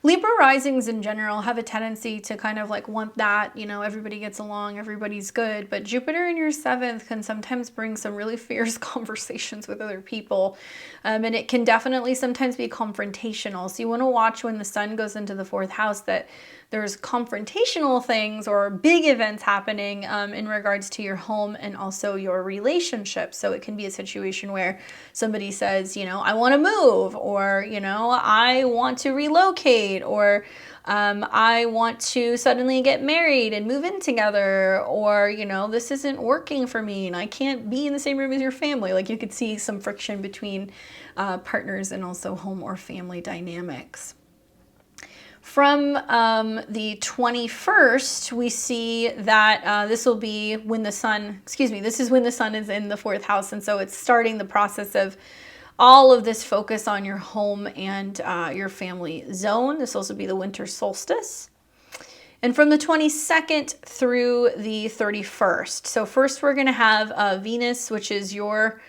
A: Libra risings in general have a tendency to kind of like want that, everybody gets along, everybody's good. But Jupiter in your 7th can sometimes bring some really fierce conversations with other people. And it can definitely sometimes be confrontational. So you want to watch when the Sun goes into the 4th house that there's confrontational things or big events happening in regards to your home and also your relationships. So it can be a situation where somebody says, I want to move, or, I want to relocate, or I want to suddenly get married and move in together, or, this isn't working for me and I can't be in the same room as your family. Like you could see some friction between partners and also home or family dynamics. From the 21st, we see that this will be when the Sun, this is when the Sun is in the 4th house. And so it's starting the process of all of this focus on your home and your family zone. This will also be the winter solstice. and from the 22nd through the 31st. So first we're going to have Venus, which is your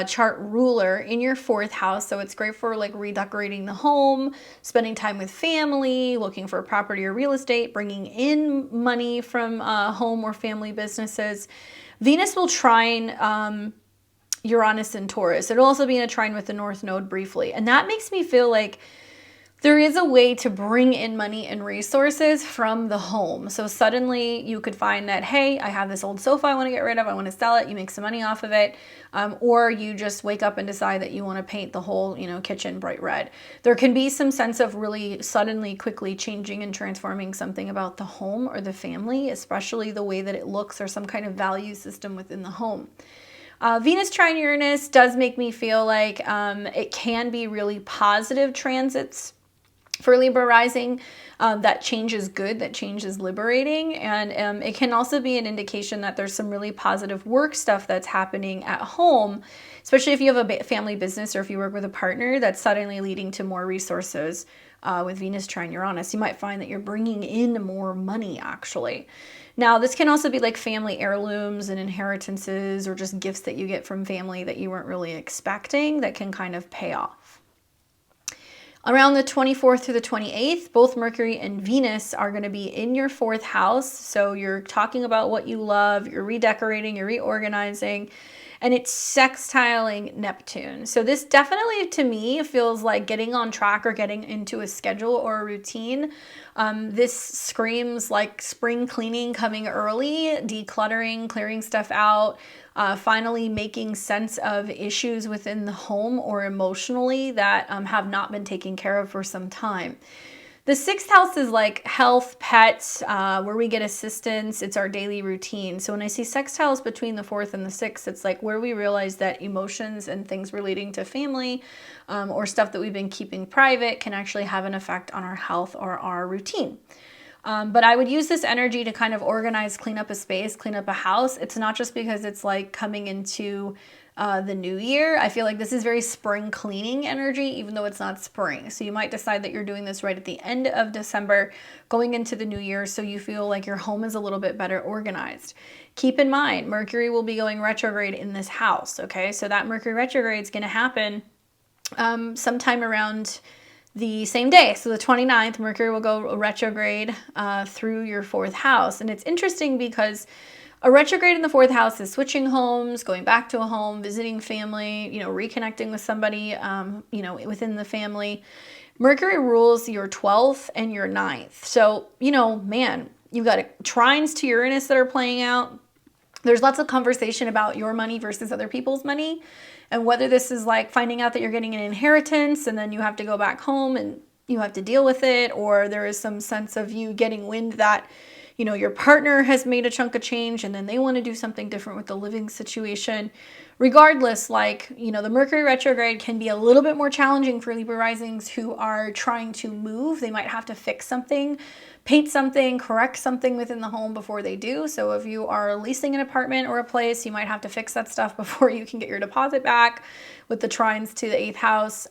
A: chart ruler, in your 4th house. So it's great for like redecorating the home, spending time with family, looking for property or real estate, bringing in money from home or family businesses. Venus will trine Uranus and Taurus. It'll also be in a trine with the North Node briefly. And that makes me feel like there is a way to bring in money and resources from the home. So suddenly you could find that, hey, I have this old sofa I want to get rid of. I want to sell it. You make some money off of it. Or you just wake up and decide that you want to paint the whole, kitchen bright red. There can be some sense of really suddenly, quickly changing and transforming something about the home or the family, especially the way that it looks or some kind of value system within the home. Venus trine Uranus does make me feel like it can be really positive transits for Libra rising. That change is good, that change is liberating, and it can also be an indication that there's some really positive work stuff that's happening at home, especially if you have a family business or if you work with a partner, that's suddenly leading to more resources with Venus trine Uranus. You might find that you're bringing in more money, actually. Now, this can also be like family heirlooms and inheritances or just gifts that you get from family that you weren't really expecting that can kind of pay off. Around the 24th through the 28th, both Mercury and Venus are going to be in your 4th house. So you're talking about what you love, you're redecorating, you're reorganizing, and it's sextiling Neptune. So this definitely, to me, feels like getting on track or getting into a schedule or a routine. This screams like spring cleaning coming early, decluttering, clearing stuff out, finally making sense of issues within the home or emotionally that have not been taken care of for some time. The 6th house is like health, pets, where we get assistance. It's our daily routine. So when I see sextiles between the 4th and the 6th, it's like where we realize that emotions and things relating to family or stuff that we've been keeping private can actually have an effect on our health or our routine. But I would use this energy to kind of organize, clean up a space, clean up a house. It's not just because it's like coming into the new year. I feel like this is very spring cleaning energy, even though it's not spring. So you might decide that you're doing this right at the end of December, going into the new year, so you feel like your home is a little bit better organized. Keep in mind, Mercury will be going retrograde in this house, okay? So that Mercury retrograde is going to happen sometime around the same day. So the 29th, Mercury will go retrograde through your 4th house. And it's interesting because a retrograde in the 4th house is switching homes, going back to a home, visiting family, reconnecting with somebody, within the family. Mercury rules your 12th and your 9th. So, man, you've got trines to Uranus that are playing out. There's lots of conversation about your money versus other people's money. And whether this is like finding out that you're getting an inheritance and then you have to go back home and you have to deal with it, or there is some sense of you getting wind that your partner has made a chunk of change and then they want to do something different with the living situation. Regardless, the Mercury retrograde can be a little bit more challenging for Libra risings who are trying to move. They might have to fix something, paint something, correct something within the home before they do. So if you are leasing an apartment or a place, you might have to fix that stuff before you can get your deposit back with the trines to the 8th house.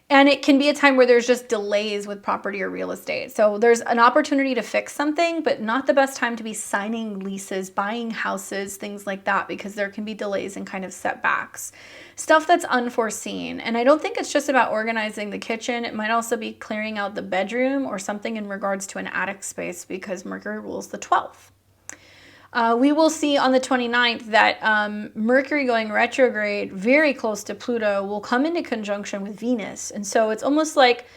A: And it can be a time where there's just delays with property or real estate. So there's an opportunity to fix something, but not the best time to be signing leases, buying houses, things like that, because there can be delays and kind of setbacks. Stuff that's unforeseen. And I don't think it's just about organizing the kitchen. It might also be clearing out the bedroom or something in regards to an attic space because Mercury rules the 12th. We will see on the 29th that Mercury going retrograde very close to Pluto will come into conjunction with Venus. And so it's almost like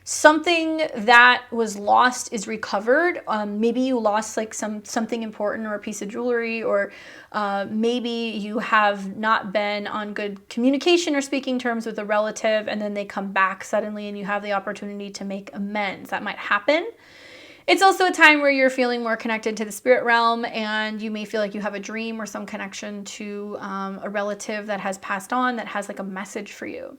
A: something that was lost is recovered. Maybe you lost like something important or a piece of jewelry, or maybe you have not been on good communication or speaking terms with a relative, and then they come back suddenly and you have the opportunity to make amends. That might happen. It's also a time where you're feeling more connected to the spirit realm, and you may feel like you have a dream or some connection to a relative that has passed on that has like a message for you.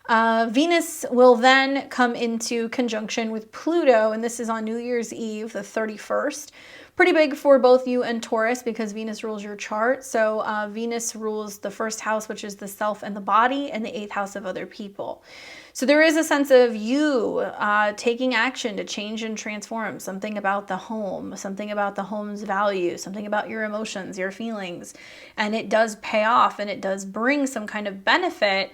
A: Venus will then come into conjunction with Pluto, and this is on New Year's Eve, the 31st. Pretty big for both you and Taurus because Venus rules your chart. So Venus rules the first house, which is the self and the body, and the 8th house of other people. So there is a sense of you taking action to change and transform, something about the home, something about the home's value, something about your emotions, your feelings. And it does pay off, and it does bring some kind of benefit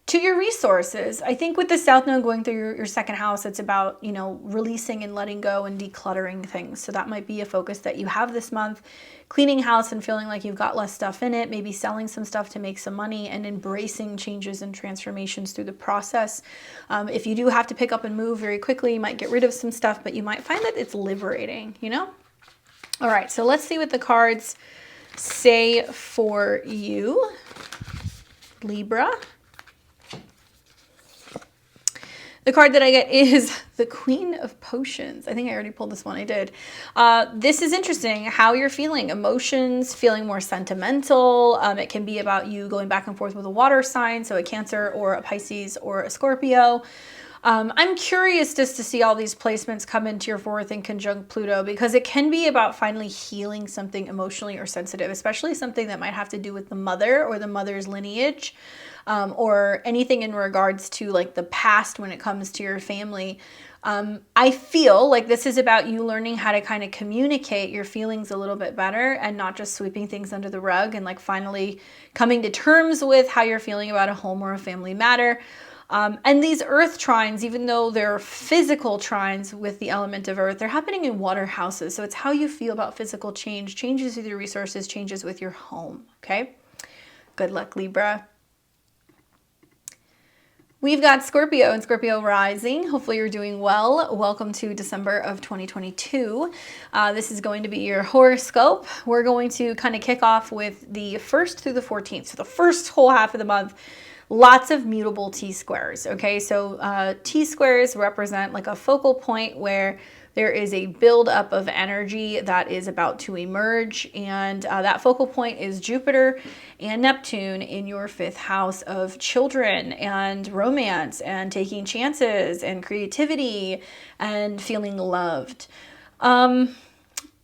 A: to your resources. I think with the South Node going through your second house, it's about, you know, releasing and letting go and decluttering things. So that might be a focus that you have this month, cleaning house and feeling like you've got less stuff in it, maybe selling some stuff to make some money, and embracing changes and transformations through the process. If you do have to pick up and move very quickly, you might get rid of some stuff, but you might find that it's liberating, you know? All right, so let's see what the cards say for you, Libra. The card that I get is the Queen of Potions. I think I already pulled this one. I did. This is interesting, how you're feeling. Emotions, feeling more sentimental. It can be about you going back and forth with a water sign, so a Cancer or a Pisces or a Scorpio. I'm curious just to see all these placements come into your 4th in conjunct Pluto, because it can be about finally healing something emotionally or sensitive, especially something that might have to do with the mother or the mother's lineage. Or anything in regards to like the past when it comes to your family. I feel like this is about you learning how to kind of communicate your feelings a little bit better and not just sweeping things under the rug, and like finally coming to terms with how you're feeling about a home or a family matter. And these earth trines, even though they're physical trines with the element of earth, they're happening in water houses. So it's how you feel about physical change, changes with your resources, changes with your home. Okay. Good luck, Libra. We've got Scorpio and Scorpio rising. Hopefully you're doing well. Welcome to December of 2022. This is going to be your horoscope. We're going to kind of kick off with the 1st through the 14th. So the first whole half of the month, lots of mutable T-squares. Okay, so T-squares represent like a focal point where there is a buildup of energy that is about to emerge, and that focal point is Jupiter and Neptune in your 5th house of children and romance and taking chances and creativity and feeling loved.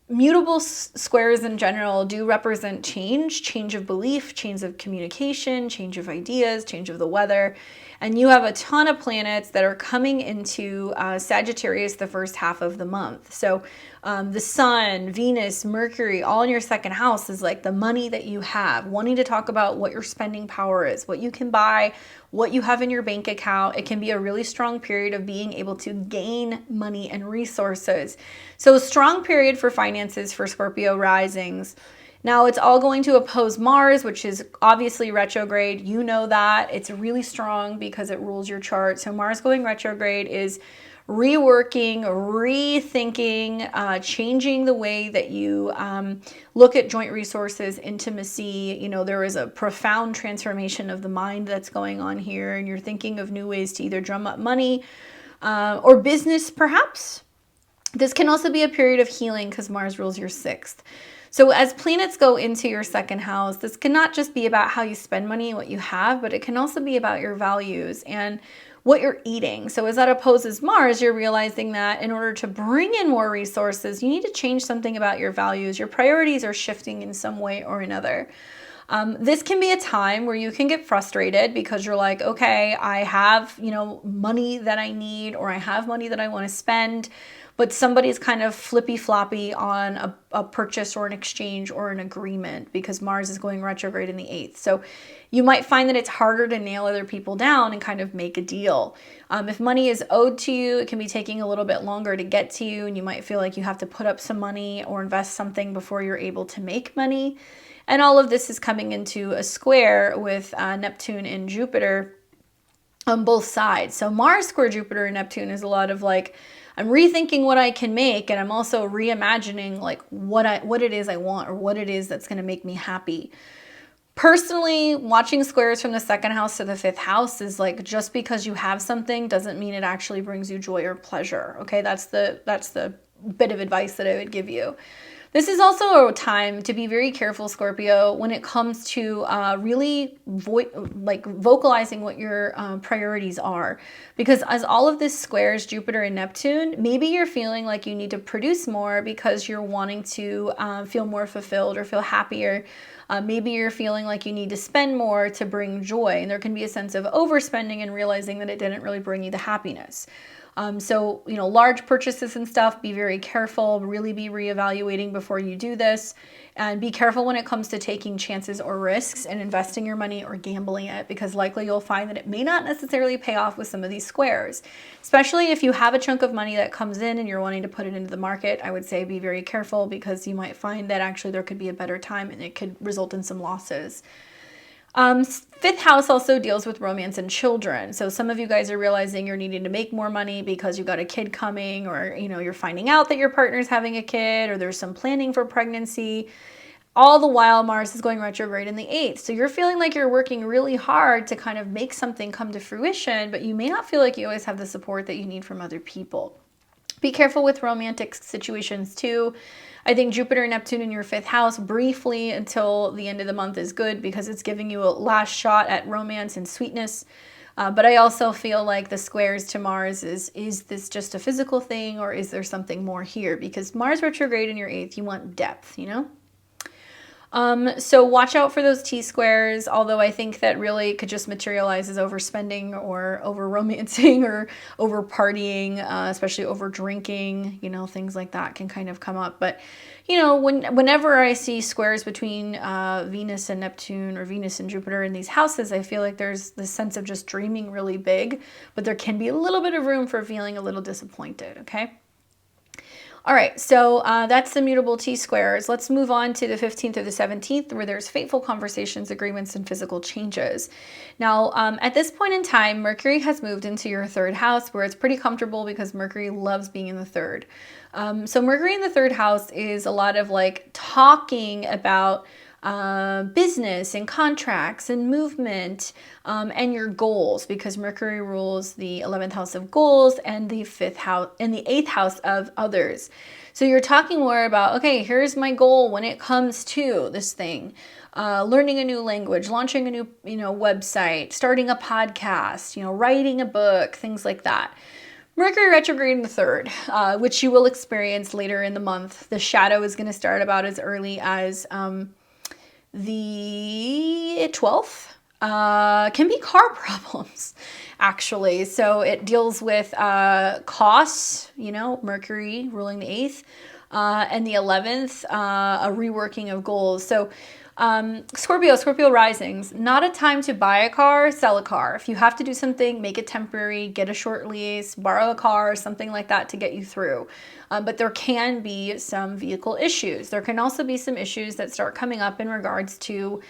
A: Mutable squares in general do represent change of belief, change of communication, change of ideas, change of the weather. And you have a ton of planets that are coming into Sagittarius the first half of the month. So the Sun, Venus, Mercury, all in your 2nd house is like the money that you have, wanting to talk about what your spending power is, what you can buy, what you have in your bank account. It can be a really strong period of being able to gain money and resources. So a strong period for finances for Scorpio risings. Now it's all going to oppose Mars, which is obviously retrograde. You know that. It's really strong because it rules your chart. So Mars going retrograde is reworking, rethinking, changing the way that you look at joint resources, intimacy. You know, there is a profound transformation of the mind that's going on here, and you're thinking of new ways to either drum up money or business, perhaps. This can also be a period of healing because Mars rules your 6th. So as planets go into your 2nd house, this cannot just be about how you spend money and what you have, but it can also be about your values and what you're eating. So as that opposes Mars, you're realizing that in order to bring in more resources, you need to change something about your values. Your priorities are shifting in some way or another. This can be a time where you can get frustrated because you're like, okay, I have, you know, money that I need, or I have money that I want to spend, but somebody's kind of flippy floppy on a purchase or an exchange or an agreement because Mars is going retrograde in the 8th. So you might find that it's harder to nail other people down and kind of make a deal. If money is owed to you, it can be taking a little bit longer to get to you, and you might feel like you have to put up some money or invest something before you're able to make money. And all of this is coming into a square with Neptune and Jupiter on both sides. So Mars square Jupiter and Neptune is a lot of like, I'm rethinking what I can make, and I'm also reimagining like what it is I want, or what it is that's going to make me happy. Personally, watching squares from the 2nd house to the 5th house is like, just because you have something doesn't mean it actually brings you joy or pleasure. Okay, that's the bit of advice that I would give you. This is also a time to be very careful, Scorpio, when it comes to really vocalizing what your priorities are. Because as all of this squares Jupiter and Neptune, maybe you're feeling like you need to produce more because you're wanting to feel more fulfilled or feel happier. Maybe you're feeling like you need to spend more to bring joy. And there can be a sense of overspending and realizing that it didn't really bring you the happiness. So, large purchases and stuff, be very careful, really be reevaluating before you do this, and be careful when it comes to taking chances or risks and investing your money or gambling it, because likely you'll find that it may not necessarily pay off with some of these squares. Especially if you have a chunk of money that comes in and you're wanting to put it into the market, I would say be very careful, because you might find that actually there could be a better time and it could result in some losses. Fifth house also deals with romance and children. So some of you guys are realizing you're needing to make more money because you got a kid coming, or, you're finding out that your partner's having a kid, or there's some planning for pregnancy. All the while Mars is going retrograde in the 8th. So you're feeling like you're working really hard to kind of make something come to fruition, but you may not feel like you always have the support that you need from other people. Be careful with romantic situations too. I think Jupiter and Neptune in your 5th house briefly until the end of the month is good, because it's giving you a last shot at romance and sweetness. But I also feel like the squares to Mars is this just a physical thing, or is there something more here? Because Mars retrograde in your 8th, you want depth, So watch out for those T-squares, although I think that really it could just materialize as overspending or over-romancing or over-partying, especially over-drinking, things like that can kind of come up. But, whenever I see squares between Venus and Neptune or Venus and Jupiter in these houses, I feel like there's this sense of just dreaming really big, but there can be a little bit of room for feeling a little disappointed, okay? All right, so that's the mutable T-squares. Let's move on to the 15th or the 17th, where there's fateful conversations, agreements, and physical changes. Now, at this point in time, Mercury has moved into your 3rd house, where it's pretty comfortable because Mercury loves being in the 3rd. So Mercury in the 3rd house is a lot of talking about business and contracts and movement and your goals, because Mercury rules the 11th house of goals and the 5th house and the 8th house of others. So you're talking more about, okay, here's my goal when it comes to this thing, learning a new language, launching a new website, starting a podcast, writing a book, things like that. Mercury retrograde in the 3rd, which you will experience later in the month. The shadow is going to start about as early as the 12th. Can be car problems, actually. So it deals with costs, Mercury ruling the 8th, and the 11th, a reworking of goals. So Scorpio risings, not a time to buy a car, sell a car. If you have to do something, make it temporary, get a short lease, borrow a car, something like that to get you through. But there can be some vehicle issues. There can also be some issues that start coming up in regards to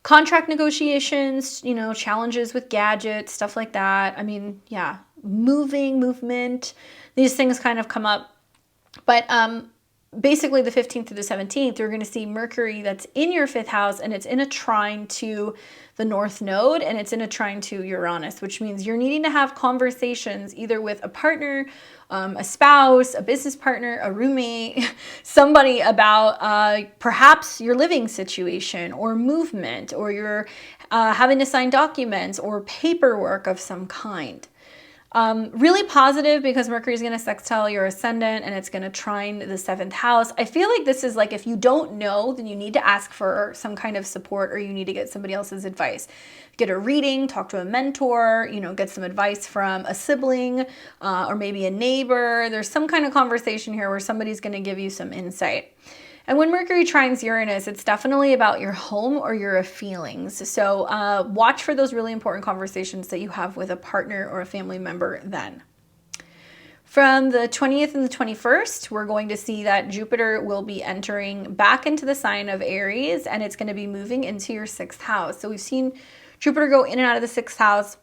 A: contract negotiations, challenges with gadgets, stuff like that. I mean, yeah, movement, these things kind of come up. But basically the 15th to the 17th, you're going to see Mercury that's in your 5th house, and it's in a trine to the North Node, and it's in a trine to Uranus, which means you're needing to have conversations either with a partner, a spouse, a business partner, a roommate, somebody about perhaps your living situation or movement, or you're having to sign documents or paperwork of some kind. Really positive, because Mercury is going to sextile your ascendant, and it's going to trine the 7th house. I feel like this is like, if you don't know, then you need to ask for some kind of support, or you need to get somebody else's advice. Get a reading, talk to a mentor, get some advice from a sibling, or maybe a neighbor. There's some kind of conversation here where somebody's going to give you some insight. And when Mercury trines Uranus, it's definitely about your home or your feelings. So watch for those really important conversations that you have with a partner or a family member then. From the 20th and the 21st, we're going to see that Jupiter will be entering back into the sign of Aries, and it's going to be moving into your 6th house. So we've seen Jupiter go in and out of the 6th house.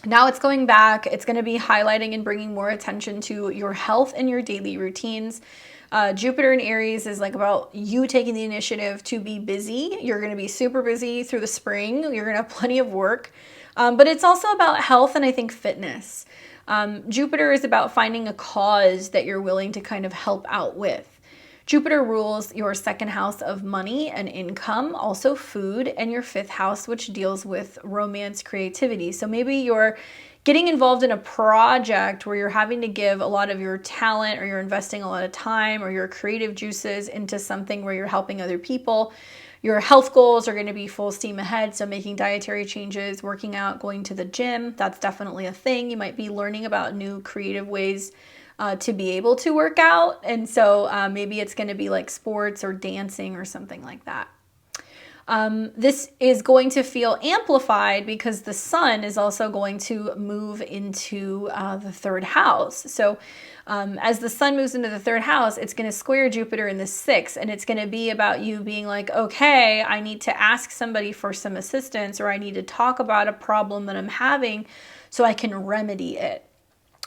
A: Now it's going back. It's going to be highlighting and bringing more attention to your health and your daily routines. Jupiter in Aries is like about you taking the initiative to be busy. You're going to be super busy through the spring. You're going to have plenty of work. But it's also about health and I think fitness. Jupiter is about finding a cause that you're willing to kind of help out with. Jupiter rules your second house of money and income, also food, and your fifth house, which deals with romance, creativity. So maybe you're getting involved in a project where you're having to give a lot of your talent, or you're investing a lot of time or your creative juices into something where you're helping other people. Your health goals are going to be full steam ahead. So making dietary changes, working out, going to the gym, that's definitely a thing. You might be learning about new creative ways to be able to work out. And so maybe it's going to be like sports or dancing or something like that. This is going to feel amplified because the sun is also going to move into the third house. So as the sun moves into the third house, it's going to square Jupiter in the sixth, and it's going to be about you being like, okay, I need to ask somebody for some assistance, or I need to talk about a problem that I'm having so I can remedy it.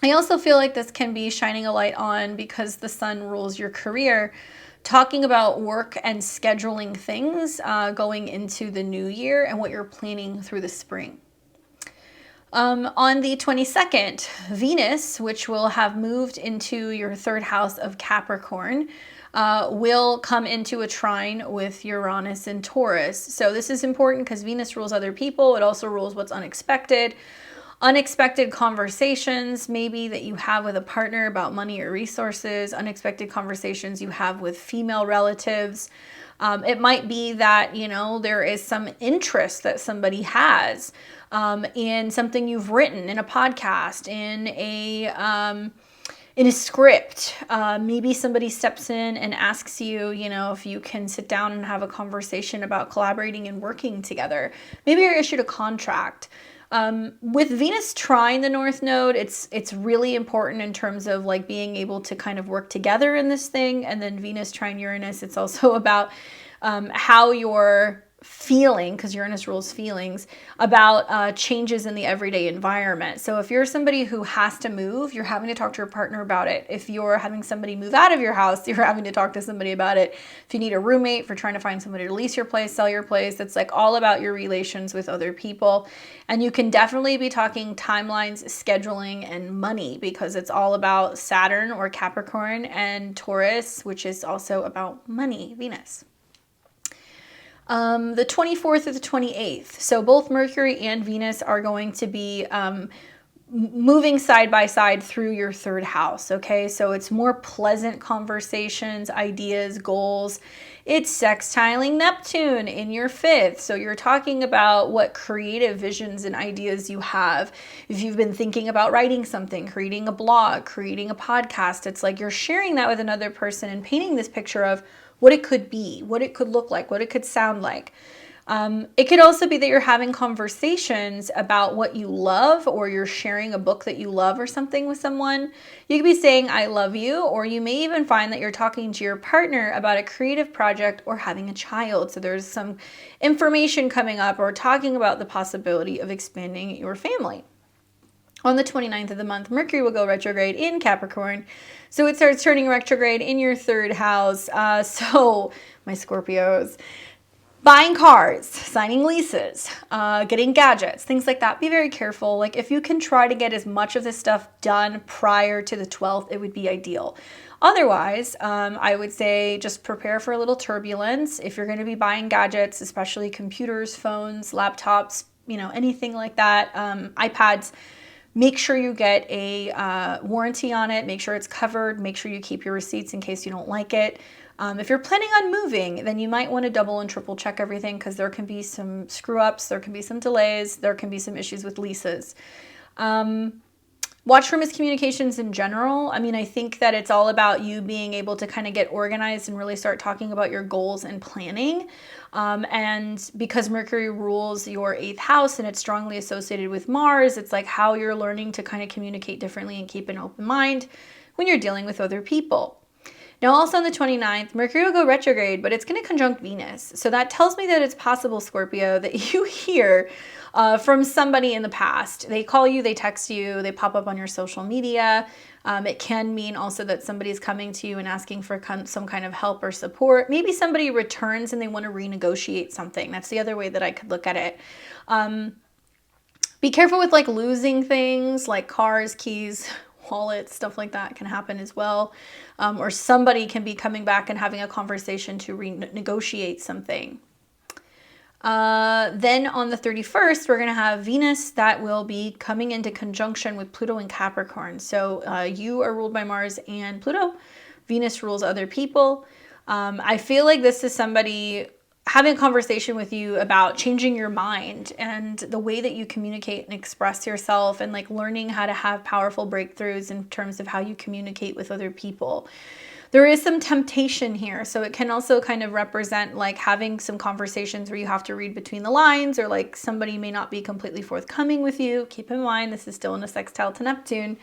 A: I also feel like this can be shining a light on, because the sun rules your career, talking about work and scheduling things going into the new year and what you're planning through the spring. On the 22nd, Venus, which will have moved into your third house of Capricorn, will come into a trine with Uranus and Taurus. So this is important because Venus rules other people. It also rules what's unexpected. Unexpected conversations maybe that you have with a partner about money or resources, unexpected conversations you have with female relatives. It might be that, you know, there is some interest that somebody has in something you've written, in a podcast, in a script. Maybe somebody steps in and asks you, you know, if you can sit down and have a conversation about collaborating and working together. Maybe you're issued a contract. With Venus trine the North Node, it's really important in terms of like being able to kind of work together in this thing. And then Venus trine Uranus, it's also about how you're feeling, because Uranus rules feelings, about changes in the everyday environment. So if you're somebody who has to move, you're having to talk to your partner about it. If you're having somebody move out of your house, you're having to talk to somebody about it. If you need a roommate for trying to find somebody to lease your place, sell your place, it's like all about your relations with other people. And you can definitely be talking timelines, scheduling, and money, because it's all about Saturn or Capricorn and Taurus, which is also about money, Venus. The 24th or the 28th. So both Mercury and Venus are going to be moving side by side through your third house. Okay, so it's more pleasant conversations, ideas, goals. It's sextiling Neptune in your fifth. So you're talking about what creative visions and ideas you have. If you've been thinking about writing something, creating a blog, creating a podcast, it's like you're sharing that with another person and painting this picture of what it could be, what it could look like, what it could sound like. It could also be that you're having conversations about what you love, or you're sharing a book that you love or something with someone. You could be saying, I love you, or you may even find that you're talking to your partner about a creative project or having a child. So there's some information coming up, or talking about the possibility of expanding your family. On the 29th of the month, Mercury will go retrograde in Capricorn. So it starts turning retrograde in your third house. So my Scorpios, buying cars, signing leases, getting gadgets, things like that. Be very careful. Like if you can try to get as much of this stuff done prior to the 12th, it would be ideal. Otherwise, I would say just prepare for a little turbulence. If you're going to be buying gadgets, especially computers, phones, laptops, you know, anything like that, iPads, make sure you get a warranty on it. Make sure it's covered. Make sure you keep your receipts in case you don't like it. If you're planning on moving, then you might want to double and triple check everything, because there can be some screw ups, there can be some delays, there can be some issues with leases. Watch for miscommunications in general. I mean, I think that it's all about you being able to kind of get organized and really start talking about your goals and planning. And because Mercury rules your 8th house and it's strongly associated with Mars, it's like how you're learning to kind of communicate differently and keep an open mind when you're dealing with other people. Now, also on the 29th, Mercury will go retrograde, but it's going to conjunct Venus. So that tells me that it's possible, Scorpio, that you hear from somebody in the past. They call you, they text you, they pop up on your social media. It can mean also that somebody's coming to you and asking for some kind of help or support. Maybe somebody returns and they want to renegotiate something. That's the other way that I could look at it. Be careful with like losing things like cars, keys, wallets, stuff like that can happen as well. Or somebody can be coming back and having a conversation to renegotiate something. Then on the 31st, we're going to have Venus that will be coming into conjunction with Pluto and Capricorn. So you are ruled by Mars and Pluto. Venus rules other people. I feel like this is somebody having a conversation with you about changing your mind and the way that you communicate and express yourself, and like learning how to have powerful breakthroughs in terms of how you communicate with other people. There is some temptation here, so it can also kind of represent like having some conversations where you have to read between the lines, or like somebody may not be completely forthcoming with you. Keep in mind, this is still in a sextile to Neptune.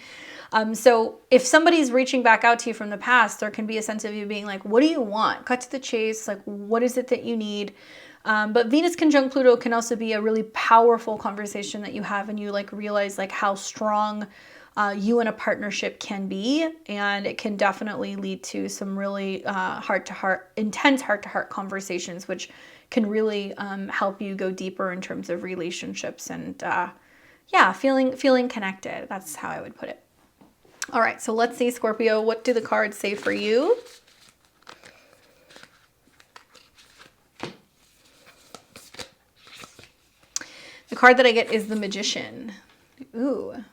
A: So if somebody's reaching back out to you from the past, there can be a sense of you being like, what do you want? Cut to the chase. Like, what is it that you need? But Venus conjunct Pluto can also be a really powerful conversation that you have, and you like realize like how strong you and a partnership can be. And it can definitely lead to some really intense heart-to-heart conversations, which can really help you go deeper in terms of relationships and feeling connected. That's how I would put it. All right, so let's see, Scorpio, what do the cards say for you? The card that I get is the Magician. Ooh.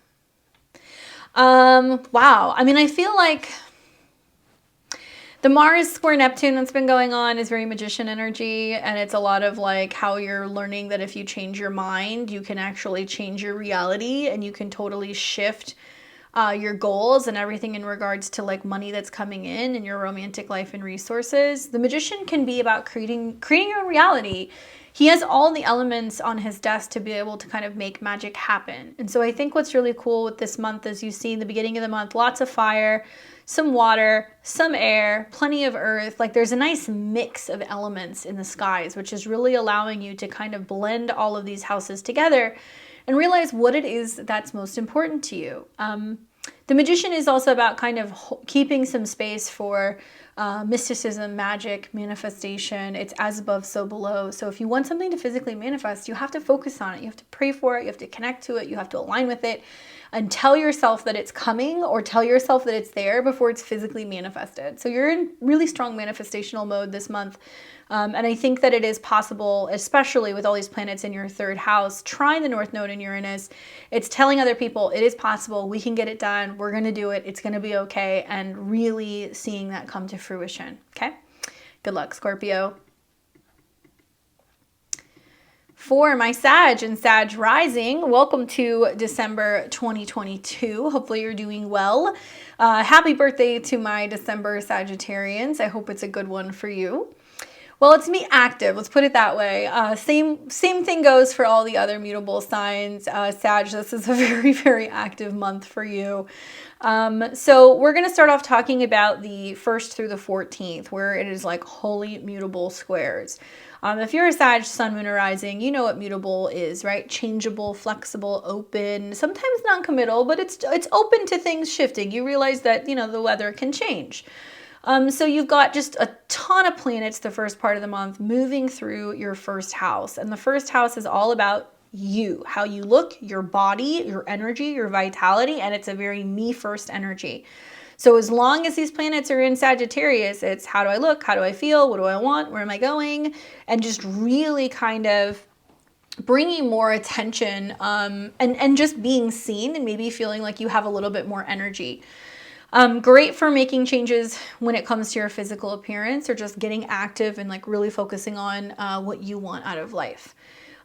A: Wow. I mean, I feel like the Mars square Neptune that's been going on is very Magician energy, and it's a lot of like how you're learning that if you change your mind, you can actually change your reality, and you can totally shift your goals and everything in regards to like money that's coming in and your romantic life and resources. The Magician can be about creating your own reality. He has all the elements on his desk to be able to kind of make magic happen. And so I think what's really cool with this month is you see in the beginning of the month, lots of fire, some water, some air, plenty of earth. Like there's a nice mix of elements in the skies, which is really allowing you to kind of blend all of these houses together and realize what it is that's most important to you. The Magician is also about kind of keeping some space for mysticism, magic, manifestation. It's as above, so below. So if you want something to physically manifest, you have to focus on it. You have to pray for it. You have to connect to it. You have to align with it and tell yourself that it's coming, or tell yourself that it's there before it's physically manifested. So you're in really strong manifestational mode this month. And I think that it is possible, especially with all these planets in your third house, trying the North Node in Uranus. It's telling other people it is possible. We can get it done. We're going to do it. It's going to be okay. And really seeing that come to fruition. Okay. Good luck, Scorpio. For my Sag and Sag rising, welcome to December 2022. Hopefully you're doing well. Happy birthday to my December Sagittarians. I hope it's a good one for you. Well, it's me active. Let's put it that way. Same thing goes for all the other mutable signs. Sag, this is a very, very active month for you. So we're going to start off talking about the 1st through the 14th, where it is like holy mutable squares. If you're a Sag, Sun, Moon, or Rising, you know what mutable is, right? Changeable, flexible, open, sometimes non-committal, but it's open to things shifting. You realize that, you know, the weather can change. So you've got just a ton of planets the first part of the month moving through your first house. And the first house is all about you, how you look, your body, your energy, your vitality, and it's a very me first energy. So as long as these planets are in Sagittarius, it's how do I look? How do I feel? What do I want? Where am I going? And just really kind of bringing more attention and just being seen, and maybe feeling like you have a little bit more energy. Great for making changes when it comes to your physical appearance, or just getting active and like really focusing on what you want out of life.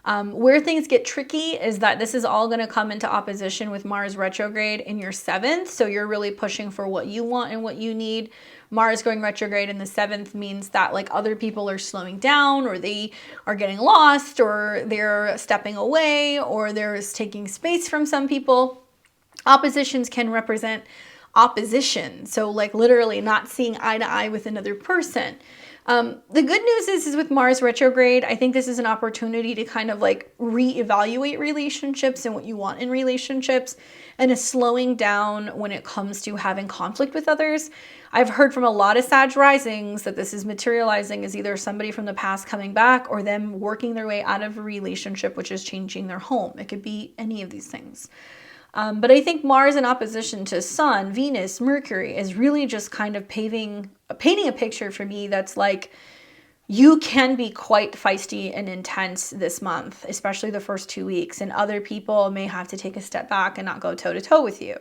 A: Where things get tricky is that this is all going to come into opposition with Mars retrograde in your 7th. So you're really pushing for what you want and what you need. Mars going retrograde in the 7th means that like other people are slowing down, or they are getting lost, or they're stepping away, or there's taking space from some people. Oppositions can represent opposition. So like literally not seeing eye to eye with another person. The good news is with Mars retrograde, I think this is an opportunity to kind of like reevaluate relationships and what you want in relationships, and a slowing down when it comes to having conflict with others. I've heard from a lot of Sag risings that this is materializing as either somebody from the past coming back, or them working their way out of a relationship which is changing their home. It could be any of these things. But I think Mars in opposition to Sun, Venus, Mercury is really just kind of painting a picture for me that's like, you can be quite feisty and intense this month, especially the first 2 weeks, and other people may have to take a step back and not go toe to toe with you.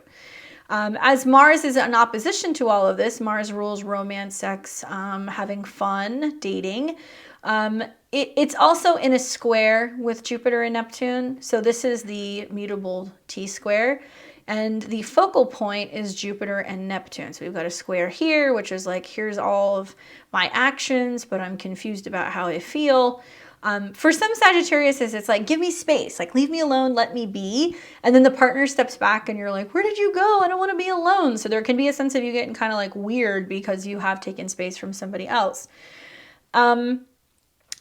A: As Mars is in opposition to all of this, Mars rules romance, sex, having fun, dating. It's also in a square with Jupiter and Neptune. So this is the mutable T-square. And the focal point is Jupiter and Neptune. So we've got a square here, which is like, here's all of my actions, but I'm confused about how I feel. For some Sagittarius, it's like, give me space, like leave me alone, let me be. And then the partner steps back and you're like, where did you go? I don't want to be alone. So there can be a sense of you getting kind of like weird because you have taken space from somebody else.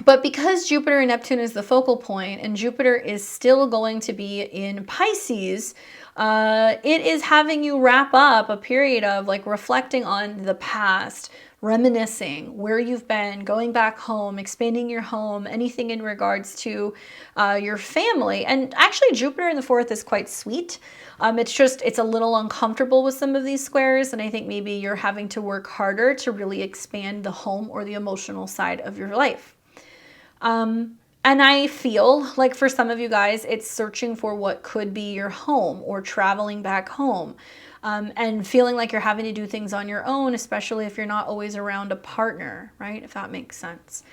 A: But because Jupiter and Neptune is the focal point and Jupiter is still going to be in Pisces, it is having you wrap up a period of like reflecting on the past, reminiscing where you've been, going back home, expanding your home, anything in regards to your family. And actually Jupiter in the fourth is quite sweet. It's a little uncomfortable with some of these squares. And I think maybe you're having to work harder to really expand the home or the emotional side of your life. And I feel like for some of you guys, it's searching for what could be your home or traveling back home. And feeling like you're having to do things on your own, especially if you're not always around a partner, right? If that makes sense.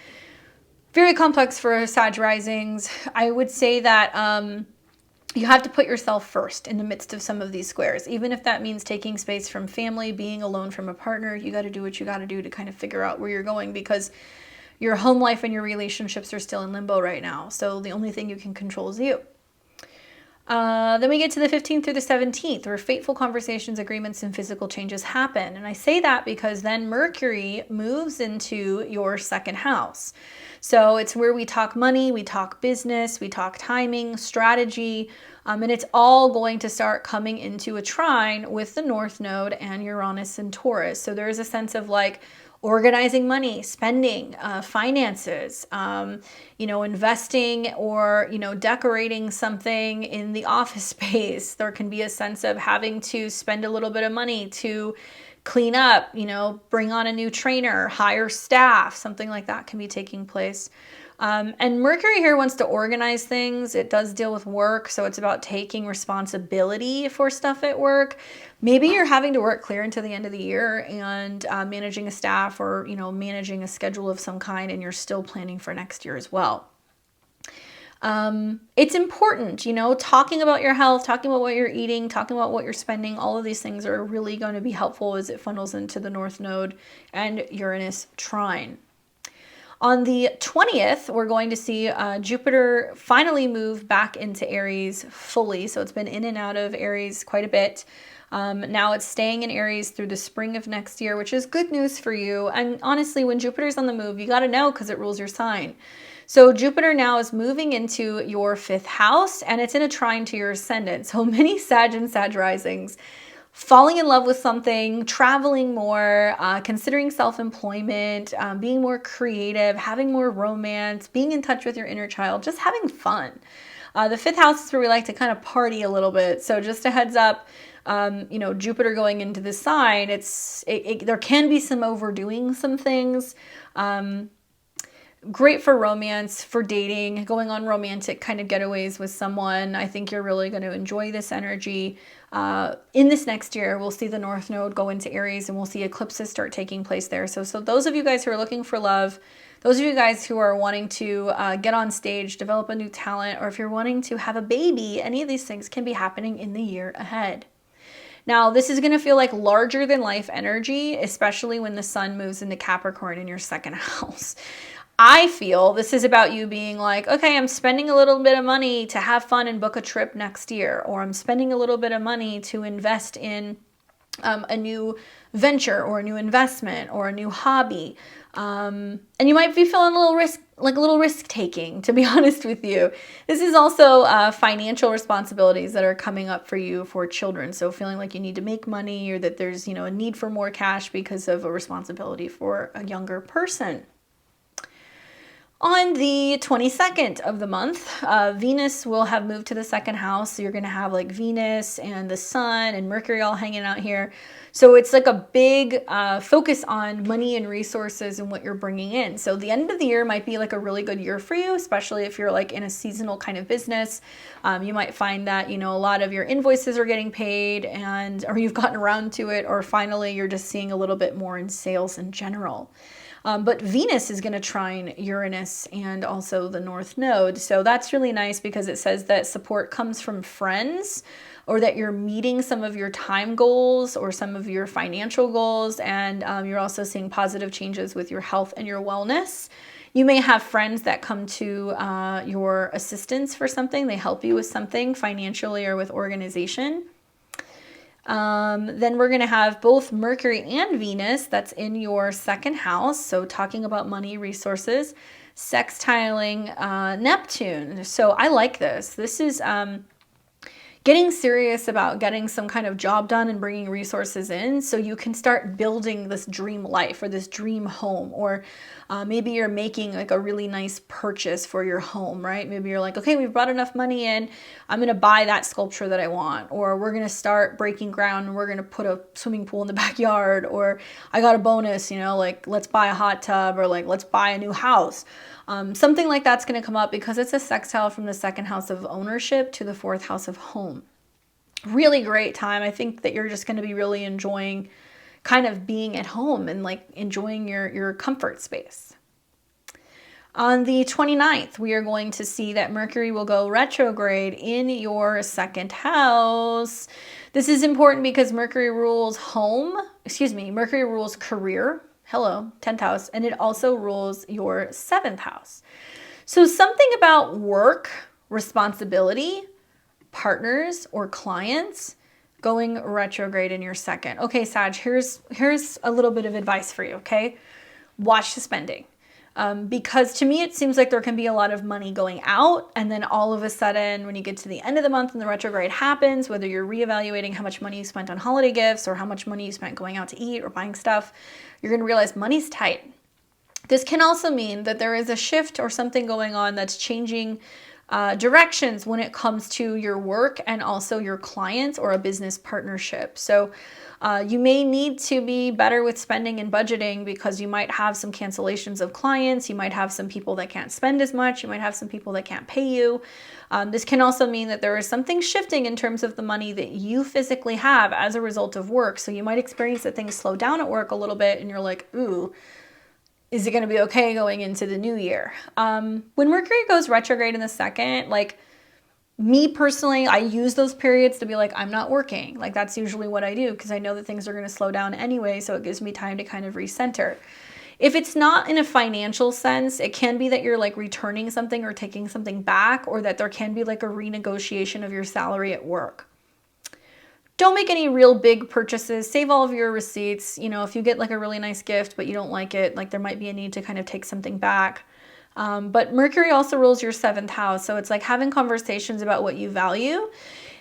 A: Very complex for Sag risings. I would say that you have to put yourself first in the midst of some of these squares. Even if that means taking space from family, being alone from a partner, you got to do what you got to do to kind of figure out where you're going, because your home life and your relationships are still in limbo right now. So the only thing you can control is you. Then we get to the 15th through the 17th, where fateful conversations, agreements, and physical changes happen. And I say that because then Mercury moves into your second house. So it's where we talk money, we talk business, we talk timing, strategy, and it's all going to start coming into a trine with the North Node and Uranus and Taurus. So there is a sense of like, organizing money, spending, finances, investing or, decorating something in the office space. There can be a sense of having to spend a little bit of money to clean up, bring on a new trainer, hire staff, something like that can be taking place. And Mercury here wants to organize things. It does deal with work. So it's about taking responsibility for stuff at work. Maybe you're having to work clear into the end of the year and managing a staff or, managing a schedule of some kind, and you're still planning for next year as well. It's important, talking about your health, talking about what you're eating, talking about what you're spending. All of these things are really going to be helpful as it funnels into the North Node and Uranus trine. On the 20th, we're going to see Jupiter finally move back into Aries fully. So it's been in and out of Aries quite a bit. Now it's staying in Aries through the spring of next year, which is good news for you. And honestly, when Jupiter's on the move, you got to know because it rules your sign. So Jupiter now is moving into your 5th house, and it's in a trine to your ascendant. So many Sag and Sag risings falling in love with something, traveling more, considering self-employment, being more creative, having more romance, being in touch with your inner child, just having fun. The 5th house is where we like to kind of party a little bit. So just a heads up, Jupiter going into the sign, there can be some overdoing some things. Great for romance, for dating, going on romantic kind of getaways with someone. I think you're really going to enjoy this energy. In this next year, we'll see the North Node go into Aries and we'll see eclipses start taking place there. So those of you guys who are looking for love, those of you guys who are wanting to get on stage, develop a new talent, or if you're wanting to have a baby, any of these things can be happening in the year ahead. Now, this is going to feel like larger than life energy, especially when the sun moves into Capricorn in your 2nd house. I feel this is about you being like, okay, I'm spending a little bit of money to have fun and book a trip next year, or I'm spending a little bit of money to invest in a new venture or a new investment or a new hobby. And you might be feeling a little risk taking, to be honest with you. This is also financial responsibilities that are coming up for you for children. So feeling like you need to make money, or that there's, a need for more cash because of a responsibility for a younger person. On the 22nd of the month, Venus will have moved to the second house. So you're going to have like Venus and the sun and Mercury all hanging out here. So it's like a big focus on money and resources and what you're bringing in. So the end of the year might be like a really good year for you, especially if you're like in a seasonal kind of business. You might find that, you know, a lot of your invoices are getting paid or you've gotten around to it, or finally you're just seeing a little bit more in sales in general. But Venus is going to trine Uranus and also the North Node. So that's really nice because it says that support comes from friends, or that you're meeting some of your time goals or some of your financial goals. And you're also seeing positive changes with your health and your wellness. You may have friends that come to your assistance for something. They help you with something financially or with organization. Then we're going to have both Mercury and Venus, that's in your second house. So talking about money, resources, sextiling Neptune. So I like this. This is getting serious about getting some kind of job done and bringing resources in so you can start building this dream life or this dream home. Or maybe you're making like a really nice purchase for your home, right? Maybe you're like, okay, we've brought enough money in, I'm going to buy that sculpture that I want. Or we're going to start breaking ground and we're going to put a swimming pool in the backyard. Or I got a bonus, you know, like let's buy a hot tub, or like let's buy a new house. Something like that's going to come up because it's a sextile from the second house of ownership to the fourth house of home. Really great time. I think that you're just going to be really enjoying kind of being at home and like enjoying your comfort space. On the 29th, we are going to see that Mercury will go retrograde in your second house. This is important because Mercury rules Mercury rules career. Hello, 10th house. And it also rules your 7th house. So something about work, responsibility, partners, or clients going retrograde in your second. Okay, Sag, here's a little bit of advice for you, okay? Watch the spending. Because to me, it seems like there can be a lot of money going out, and then all of a sudden, when you get to the end of the month and the retrograde happens, whether you're reevaluating how much money you spent on holiday gifts or how much money you spent going out to eat or buying stuff, you're going to realize money's tight. This can also mean that there is a shift or something going on that's changing directions when it comes to your work and also your clients or a business partnership. So you may need to be better with spending and budgeting because you might have some cancellations of clients. You might have some people that can't spend as much. You might have some people that can't pay you. This can also mean that there is something shifting in terms of the money that you physically have as a result of work. So you might experience that things slow down at work a little bit and you're like, ooh, is it going to be okay going into the new year? When Mercury goes retrograde in the second, like me personally, I use those periods to be like, I'm not working. Like that's usually what I do because I know that things are going to slow down anyway. So it gives me time to kind of recenter. If it's not in a financial sense, it can be that you're like returning something or taking something back, or that there can be like a renegotiation of your salary at work. Don't make any real big purchases. Save all of your receipts. You know, if you get like a really nice gift, but you don't like it, like there might be a need to kind of take something back. But Mercury also rules your 7th house. So it's like having conversations about what you value.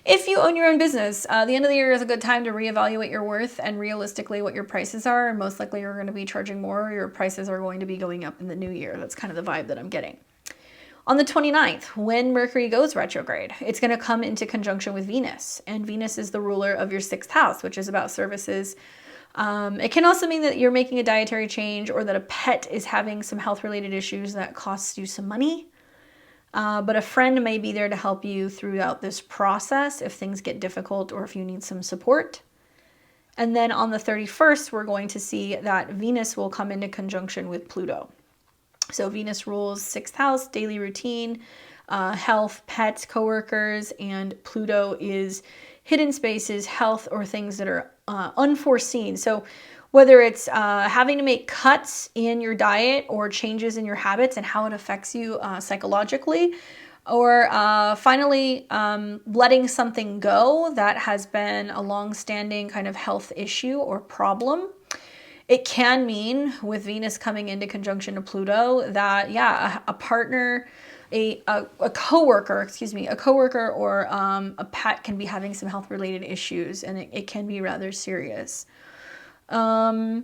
A: If you own your own business, the end of the year is a good time to reevaluate your worth and realistically what your prices are. And most likely you're going to be charging more. Your prices are going to be going up in the new year. That's kind of the vibe that I'm getting. On the 29th, when Mercury goes retrograde, it's going to come into conjunction with Venus. And Venus is the ruler of your 6th house, which is about services. It can also mean that you're making a dietary change or that a pet is having some health-related issues that costs you some money. But a friend may be there to help you throughout this process if things get difficult or if you need some support. And then on the 31st, we're going to see that Venus will come into conjunction with Pluto. So Venus rules 6th house, daily routine, health, pets, coworkers, and Pluto is hidden spaces, health, or things that are unforeseen. So whether it's having to make cuts in your diet or changes in your habits and how it affects you psychologically, or finally letting something go that has been a long-standing kind of health issue or problem. It can mean, with Venus coming into conjunction to Pluto, that, yeah, a partner, a coworker or a pet can be having some health-related issues, and it can be rather serious. I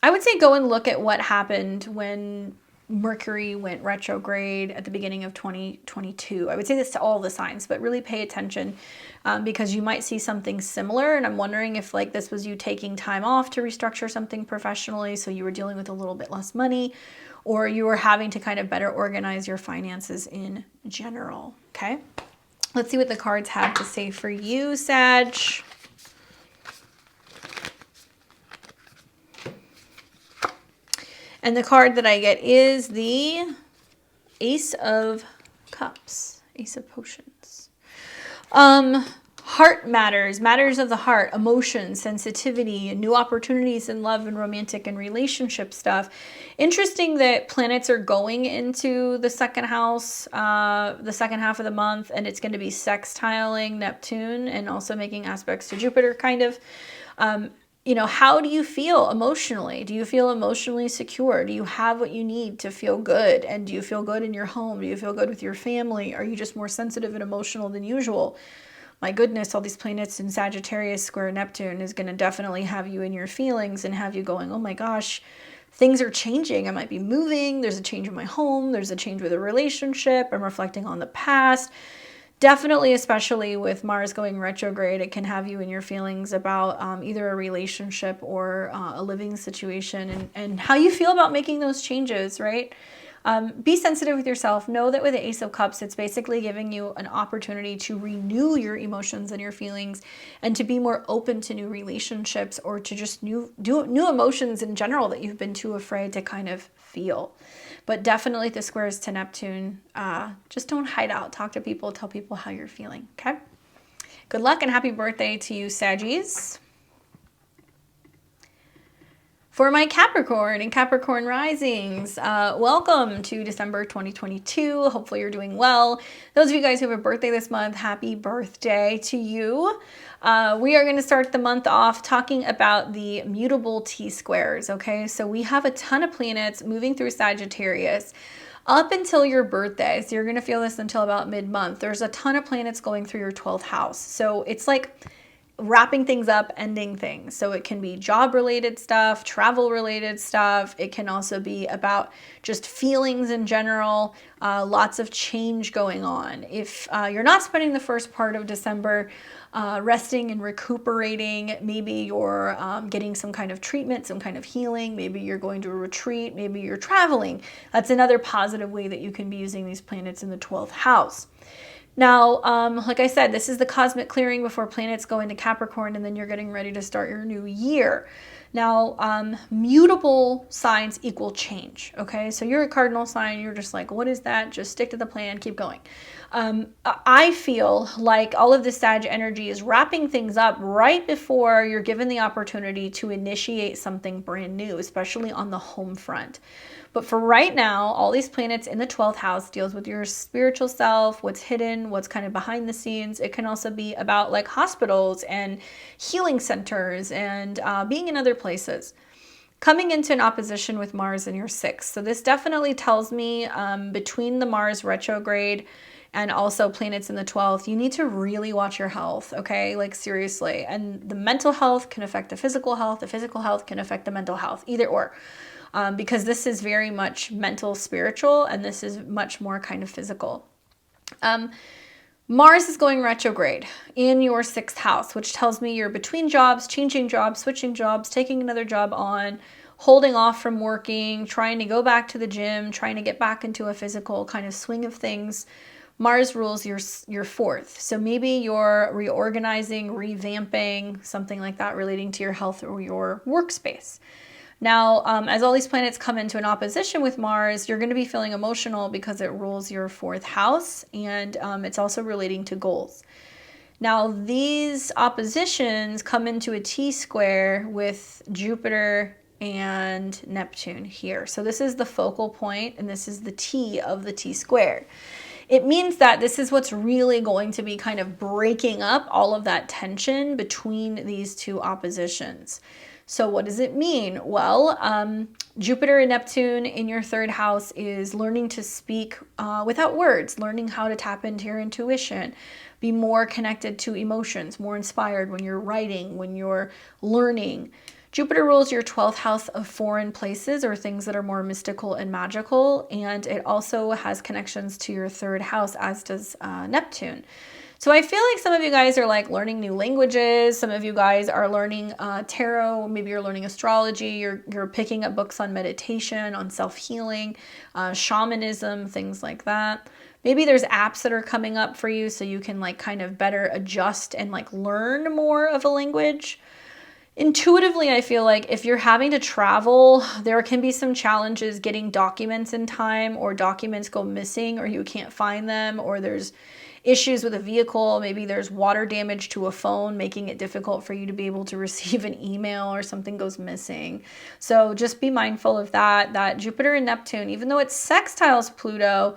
A: would say go and look at what happened when Mercury went retrograde at the beginning of 2022. I would say this to all the signs, but really pay attention because you might see something similar. And I'm wondering if like this was you taking time off to restructure something professionally, so you were dealing with a little bit less money, or you were having to kind of better organize your finances in general. Okay, let's see what the cards have to say for you, Sag. And the card that I get is the Ace of Cups, Ace of Potions. Heart matters, matters of the heart, emotions, sensitivity, new opportunities in love and romantic and relationship stuff. Interesting that planets are going into the second house, the second half of the month, and it's going to be sextiling Neptune and also making aspects to Jupiter, kind of. You know, how do you feel emotionally? Do you feel emotionally secure? Do you have what you need to feel good? And do you feel good in your home? Do you feel good with your family? Are you just more sensitive and emotional than usual? My goodness, all these planets in Sagittarius square Neptune is going to definitely have you in your feelings and have you going, oh my gosh, things are changing. I might be moving. There's a change in my home. There's a change with a relationship. I'm reflecting on the past. Definitely, especially with Mars going retrograde, it can have you in your feelings about either a relationship or a living situation and how you feel about making those changes, right? Be sensitive with yourself. Know that with the Ace of Cups, it's basically giving you an opportunity to renew your emotions and your feelings and to be more open to new relationships or to just new emotions in general that you've been too afraid to kind of feel. But definitely the squares to Neptune, just don't hide out. Talk to people, tell people how you're feeling, okay? Good luck and happy birthday to you, Saggies. For my Capricorn and Capricorn risings, welcome to December 2022. Hopefully you're doing well. Those of you guys who have a birthday this month, happy birthday to you. We are going to start the month off talking about the mutable T-squares, okay? So we have a ton of planets moving through Sagittarius up until your birthday. So you're going to feel this until about mid-month. There's a ton of planets going through your 12th house. So it's like wrapping things up, ending things. So it can be job related stuff, travel related stuff. It can also be about just feelings in general, lots of change going on. If you're not spending the first part of December resting and recuperating, maybe you're getting some kind of treatment, some kind of healing, maybe you're going to a retreat, maybe you're traveling. That's another positive way that you can be using these planets in the 12th house. Now, like I said, this is the cosmic clearing before planets go into Capricorn, and then you're getting ready to start your new year. Now, mutable signs equal change, okay? So you're a cardinal sign, you're just like, what is that? Just stick to the plan, keep going. I feel like all of this Sag energy is wrapping things up right before you're given the opportunity to initiate something brand new, especially on the home front. But for right now, all these planets in the 12th house deals with your spiritual self, what's hidden, what's kind of behind the scenes. It can also be about like hospitals and healing centers and being in other places. Coming into an opposition with Mars in your 6th. So this definitely tells me between the Mars retrograde and also planets in the 12th, you need to really watch your health, okay? Like seriously. And the mental health can affect the physical health can affect the mental health, either or. Because this is very much mental, spiritual, and this is much more kind of physical. Mars is going retrograde in your 6th house, which tells me you're between jobs, changing jobs, switching jobs, taking another job on, holding off from working, trying to go back to the gym, trying to get back into a physical kind of swing of things. Mars rules your 4th. So maybe you're reorganizing, revamping, something like that relating to your health or your workspace. Now, as all these planets come into an opposition with Mars, you're going to be feeling emotional because it rules your 4th house, and it's also relating to goals. Now, these oppositions come into a T-square with Jupiter and Neptune here. So this is the focal point, and this is the T of the T-square. It means that this is what's really going to be kind of breaking up all of that tension between these two oppositions. So what does it mean? Well, Jupiter and Neptune in your 3rd house is learning to speak without words, learning how to tap into your intuition, be more connected to emotions, more inspired when you're writing, when you're learning. Jupiter rules your 12th house of foreign places, or things that are more mystical and magical. And it also has connections to your 3rd house, as does Neptune. So I feel like some of you guys are like learning new languages. Some of you guys are learning tarot. Maybe you're learning astrology. You're picking up books on meditation, on self-healing, shamanism, things like that. Maybe there's apps that are coming up for you so you can like kind of better adjust and like learn more of a language. Intuitively, I feel like if you're having to travel, there can be some challenges getting documents in time, or documents go missing, or you can't find them, or there's issues with a vehicle. Maybe there's water damage to a phone, making it difficult for you to be able to receive an email, or something goes missing. So just be mindful of that Jupiter and Neptune, even though it's sextiles Pluto,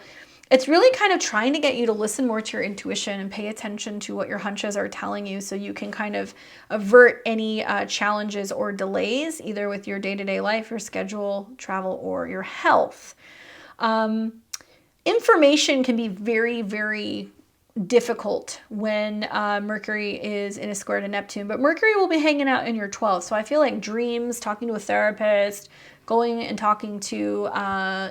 A: it's really kind of trying to get you to listen more to your intuition and pay attention to what your hunches are telling you, so you can kind of avert any challenges or delays, either with your day-to-day life, your schedule, travel, or your health. Information can be very, very difficult when Mercury is in a square to Neptune, but Mercury will be hanging out in your 12th. So I feel like dreams, talking to a therapist, going and talking to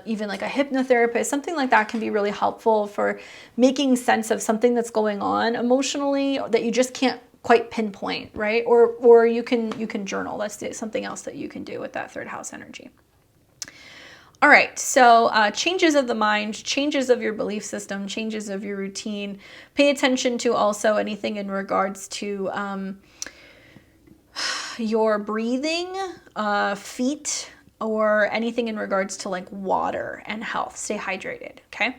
A: even like a hypnotherapist, something like that can be really helpful for making sense of something that's going on emotionally that you just can't quite pinpoint, right? Or you can journal. That's something else that you can do with that 3rd house energy. All right, so changes of the mind, changes of your belief system, changes of your routine. Pay attention to also anything in regards to your breathing, feet, or anything in regards to like water and health. Stay hydrated, okay?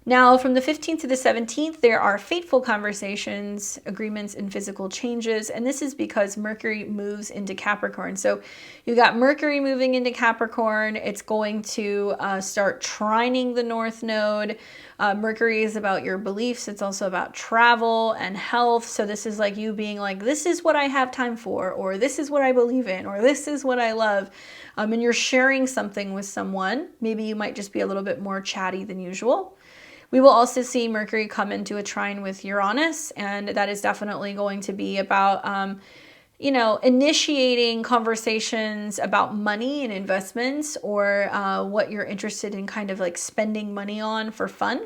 A: Now, from the 15th to the 17th, there are fateful conversations, agreements, and physical changes. And this is because Mercury moves into Capricorn. So you got Mercury moving into Capricorn. It's going to start trining the North Node. Mercury is about your beliefs. It's also about travel and health. So this is like you being like, this is what I have time for, or this is what I believe in, or this is what I love. And you're sharing something with someone. Maybe you might just be a little bit more chatty than usual. We will also see Mercury come into a trine with Uranus, and that is definitely going to be about, initiating conversations about money and investments, or what you're interested in kind of like spending money on for fun.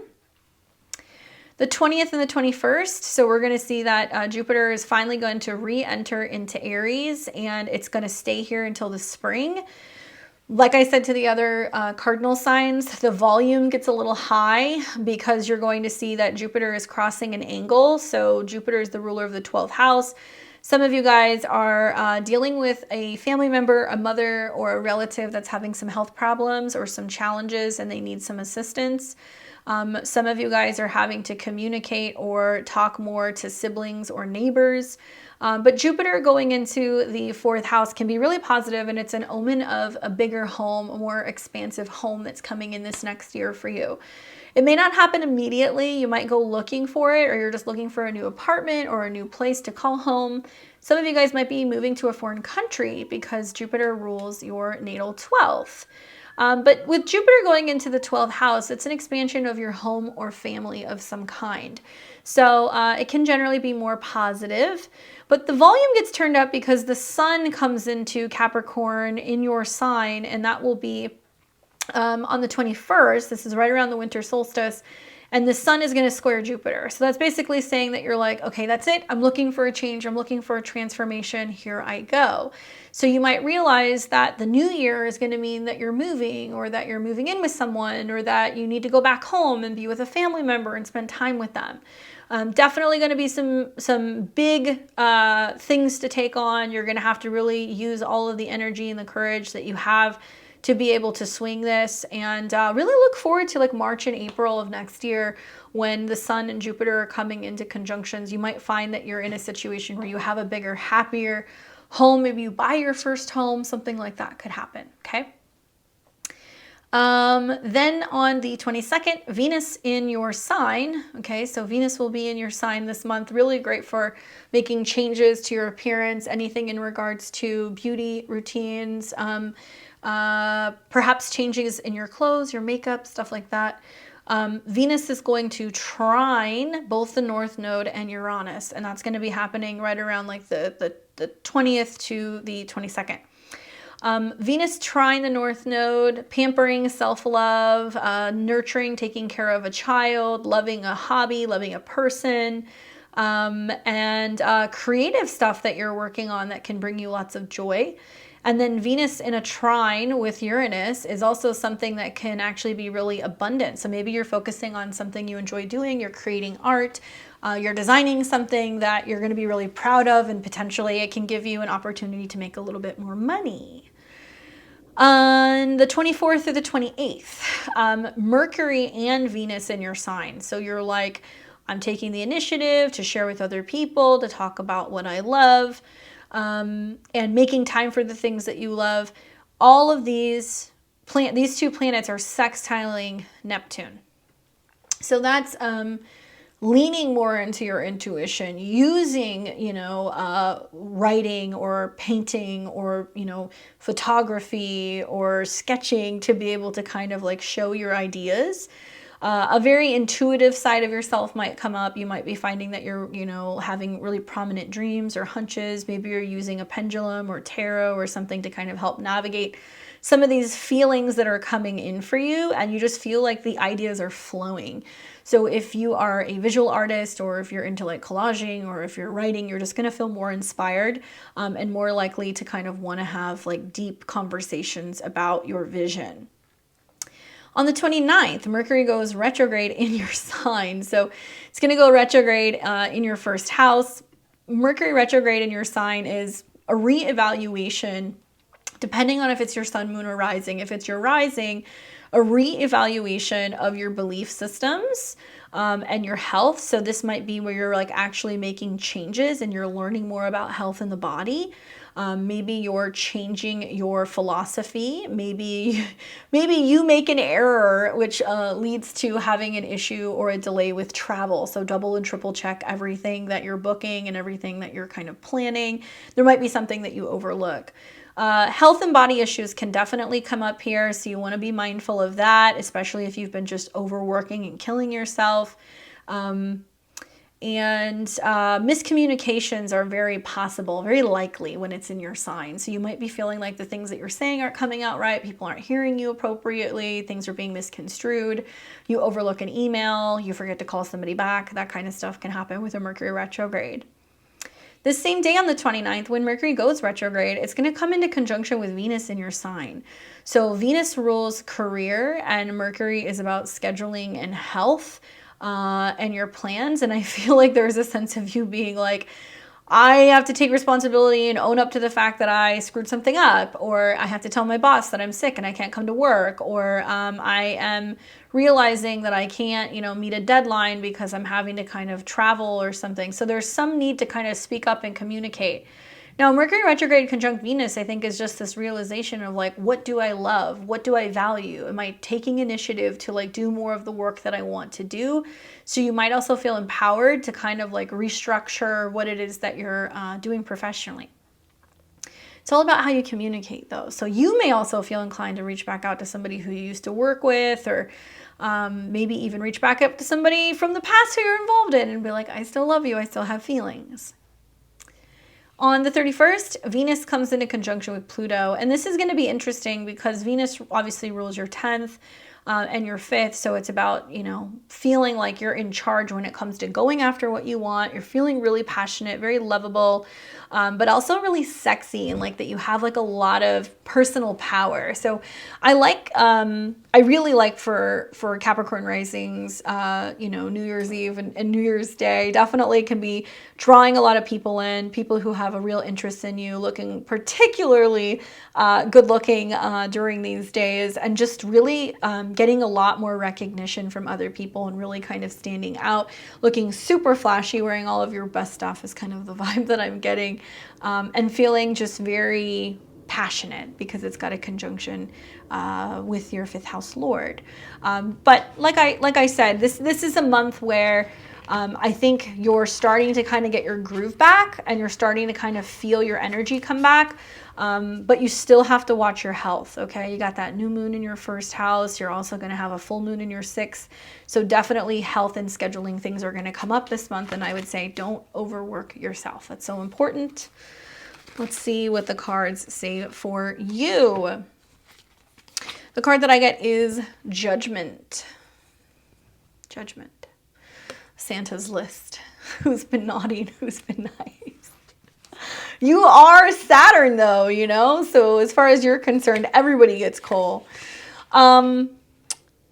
A: The 20th and the 21st, so we're going to see that Jupiter is finally going to re-enter into Aries, and it's going to stay here until the spring. Like I said to the other cardinal signs, the volume gets a little high because you're going to see that Jupiter is crossing an angle. So Jupiter is the ruler of the 12th house. Some of you guys are dealing with a family member, a mother, or a relative that's having some health problems or some challenges and they need some assistance. Some of you guys are having to communicate or talk more to siblings or neighbors. But Jupiter going into the 4th house can be really positive, and it's an omen of a bigger home, a more expansive home that's coming in this next year for you. It may not happen immediately. You might go looking for it, or you're just looking for a new apartment or a new place to call home. Some of you guys might be moving to a foreign country because Jupiter rules your natal 12th. But with Jupiter going into the 12th house, it's an expansion of your home or family of some kind. So it can generally be more positive, but the volume gets turned up because the sun comes into Capricorn in your sign, and that will be on the 21st. This is right around the winter solstice, and the sun is going to square Jupiter. So that's basically saying that you're like, okay, that's it. I'm looking for a change. I'm looking for a transformation. Here I go. So you might realize that the new year is going to mean that you're moving, or that you're moving in with someone, or that you need to go back home and be with a family member and spend time with them. Definitely going to be some big things to take on. You're going to have to really use all of the energy and the courage that you have to be able to swing this, and really look forward to like March and April of next year when the sun and Jupiter are coming into conjunctions. You might find that you're in a situation where you have a bigger, happier home. Maybe you buy your first home, something like that could happen, okay? Then on the 22nd, Venus in your sign. Okay, so Venus will be in your sign this month. Really great for making changes to your appearance, anything in regards to beauty routines, perhaps changes in your clothes, your makeup, stuff like that. Venus is going to trine both the North Node and Uranus, and that's going to be happening right around like the the 20th to the 22nd. Venus trine the North Node, pampering, self-love, nurturing, taking care of a child, loving a hobby, loving a person, and creative stuff that you're working on that can bring you lots of joy. And then Venus in a trine with Uranus is also something that can actually be really abundant. So maybe you're focusing on something you enjoy doing, you're creating art, you're designing something that you're going to be really proud of, and potentially it can give you an opportunity to make a little bit more money. On the 24th through the 28th, Mercury and Venus in your sign. So you're like, I'm taking the initiative to share with other people, to talk about what I love, and making time for the things that you love. All of these two planets are sextiling Neptune. So that's leaning more into your intuition, using, writing or painting or, photography or sketching to be able to kind of like show your ideas. A very intuitive side of yourself might come up. You might be finding that you're, having really prominent dreams or hunches. Maybe you're using a pendulum or tarot or something to kind of help navigate some of these feelings that are coming in for you, and you just feel like the ideas are flowing. So if you are a visual artist, or if you're into like collaging, or if you're writing, you're just going to feel more inspired and more likely to kind of want to have like deep conversations about your vision. On the 29th, Mercury goes retrograde in your sign. So it's going to go retrograde in your first house. Mercury retrograde in your sign is a reevaluation, depending on if it's your sun, moon, or rising. If it's your rising, a reevaluation of your belief systems and your health. So this might be where you're like actually making changes and you're learning more about health in the body. Maybe you're changing your philosophy. Maybe you make an error, which leads to having an issue or a delay with travel. So double and triple check everything that you're booking and everything that you're kind of planning. There might be something that you overlook. Health and body issues can definitely come up here, so you want to be mindful of that, especially if you've been just overworking and killing yourself. And miscommunications are very possible, very likely when it's in your sign. So you might be feeling like the things that you're saying aren't coming out right. People aren't hearing you appropriately. Things are being misconstrued. You overlook an email. You forget to call somebody back. That kind of stuff can happen with a Mercury retrograde. The same day on the 29th, when Mercury goes retrograde, it's going to come into conjunction with Venus in your sign. So Venus rules career and Mercury is about scheduling and health and your plans. And I feel like there's a sense of you being like, I have to take responsibility and own up to the fact that I screwed something up, or I have to tell my boss that I'm sick and I can't come to work, or I am realizing that I can't, meet a deadline because I'm having to kind of travel or something. So there's some need to kind of speak up and communicate. Now, Mercury retrograde conjunct Venus, I think, is just this realization of like, what do I love? What do I value? Am I taking initiative to like do more of the work that I want to do? So you might also feel empowered to kind of like restructure what it is that you're doing professionally. It's all about how you communicate though. So you may also feel inclined to reach back out to somebody who you used to work with, or maybe even reach back up to somebody from the past who you're involved in and be like, I still love you. I still have feelings. On the 31st, Venus comes into conjunction with Pluto, and this is going to be interesting because Venus obviously rules your 10th and your 5th, so it's about, feeling like you're in charge when it comes to going after what you want. You're feeling really passionate, very lovable, but also really sexy, and like that you have like a lot of personal power. So I really like for Capricorn risings, New Year's Eve and New Year's Day definitely can be drawing a lot of people in, people who have a real interest in you, looking particularly good looking during these days, and just really getting a lot more recognition from other people and really kind of standing out, looking super flashy, wearing all of your best stuff is kind of the vibe that I'm getting, and feeling just very passionate because it's got a conjunction with your 5th house lord. But like I said, this is a month where I think you're starting to kind of get your groove back and you're starting to kind of feel your energy come back. But you still have to watch your health, okay? You got that new moon in your 1st house. You're also going to have a full moon in your 6th. So definitely health and scheduling things are going to come up this month. And I would say don't overwork yourself. That's so important. Let's see what the cards say for you. The card that I get is Judgment. Judgment. Santa's list. Who's been naughty and who's been nice. You are Saturn though, you know? So as far as you're concerned, everybody gets coal.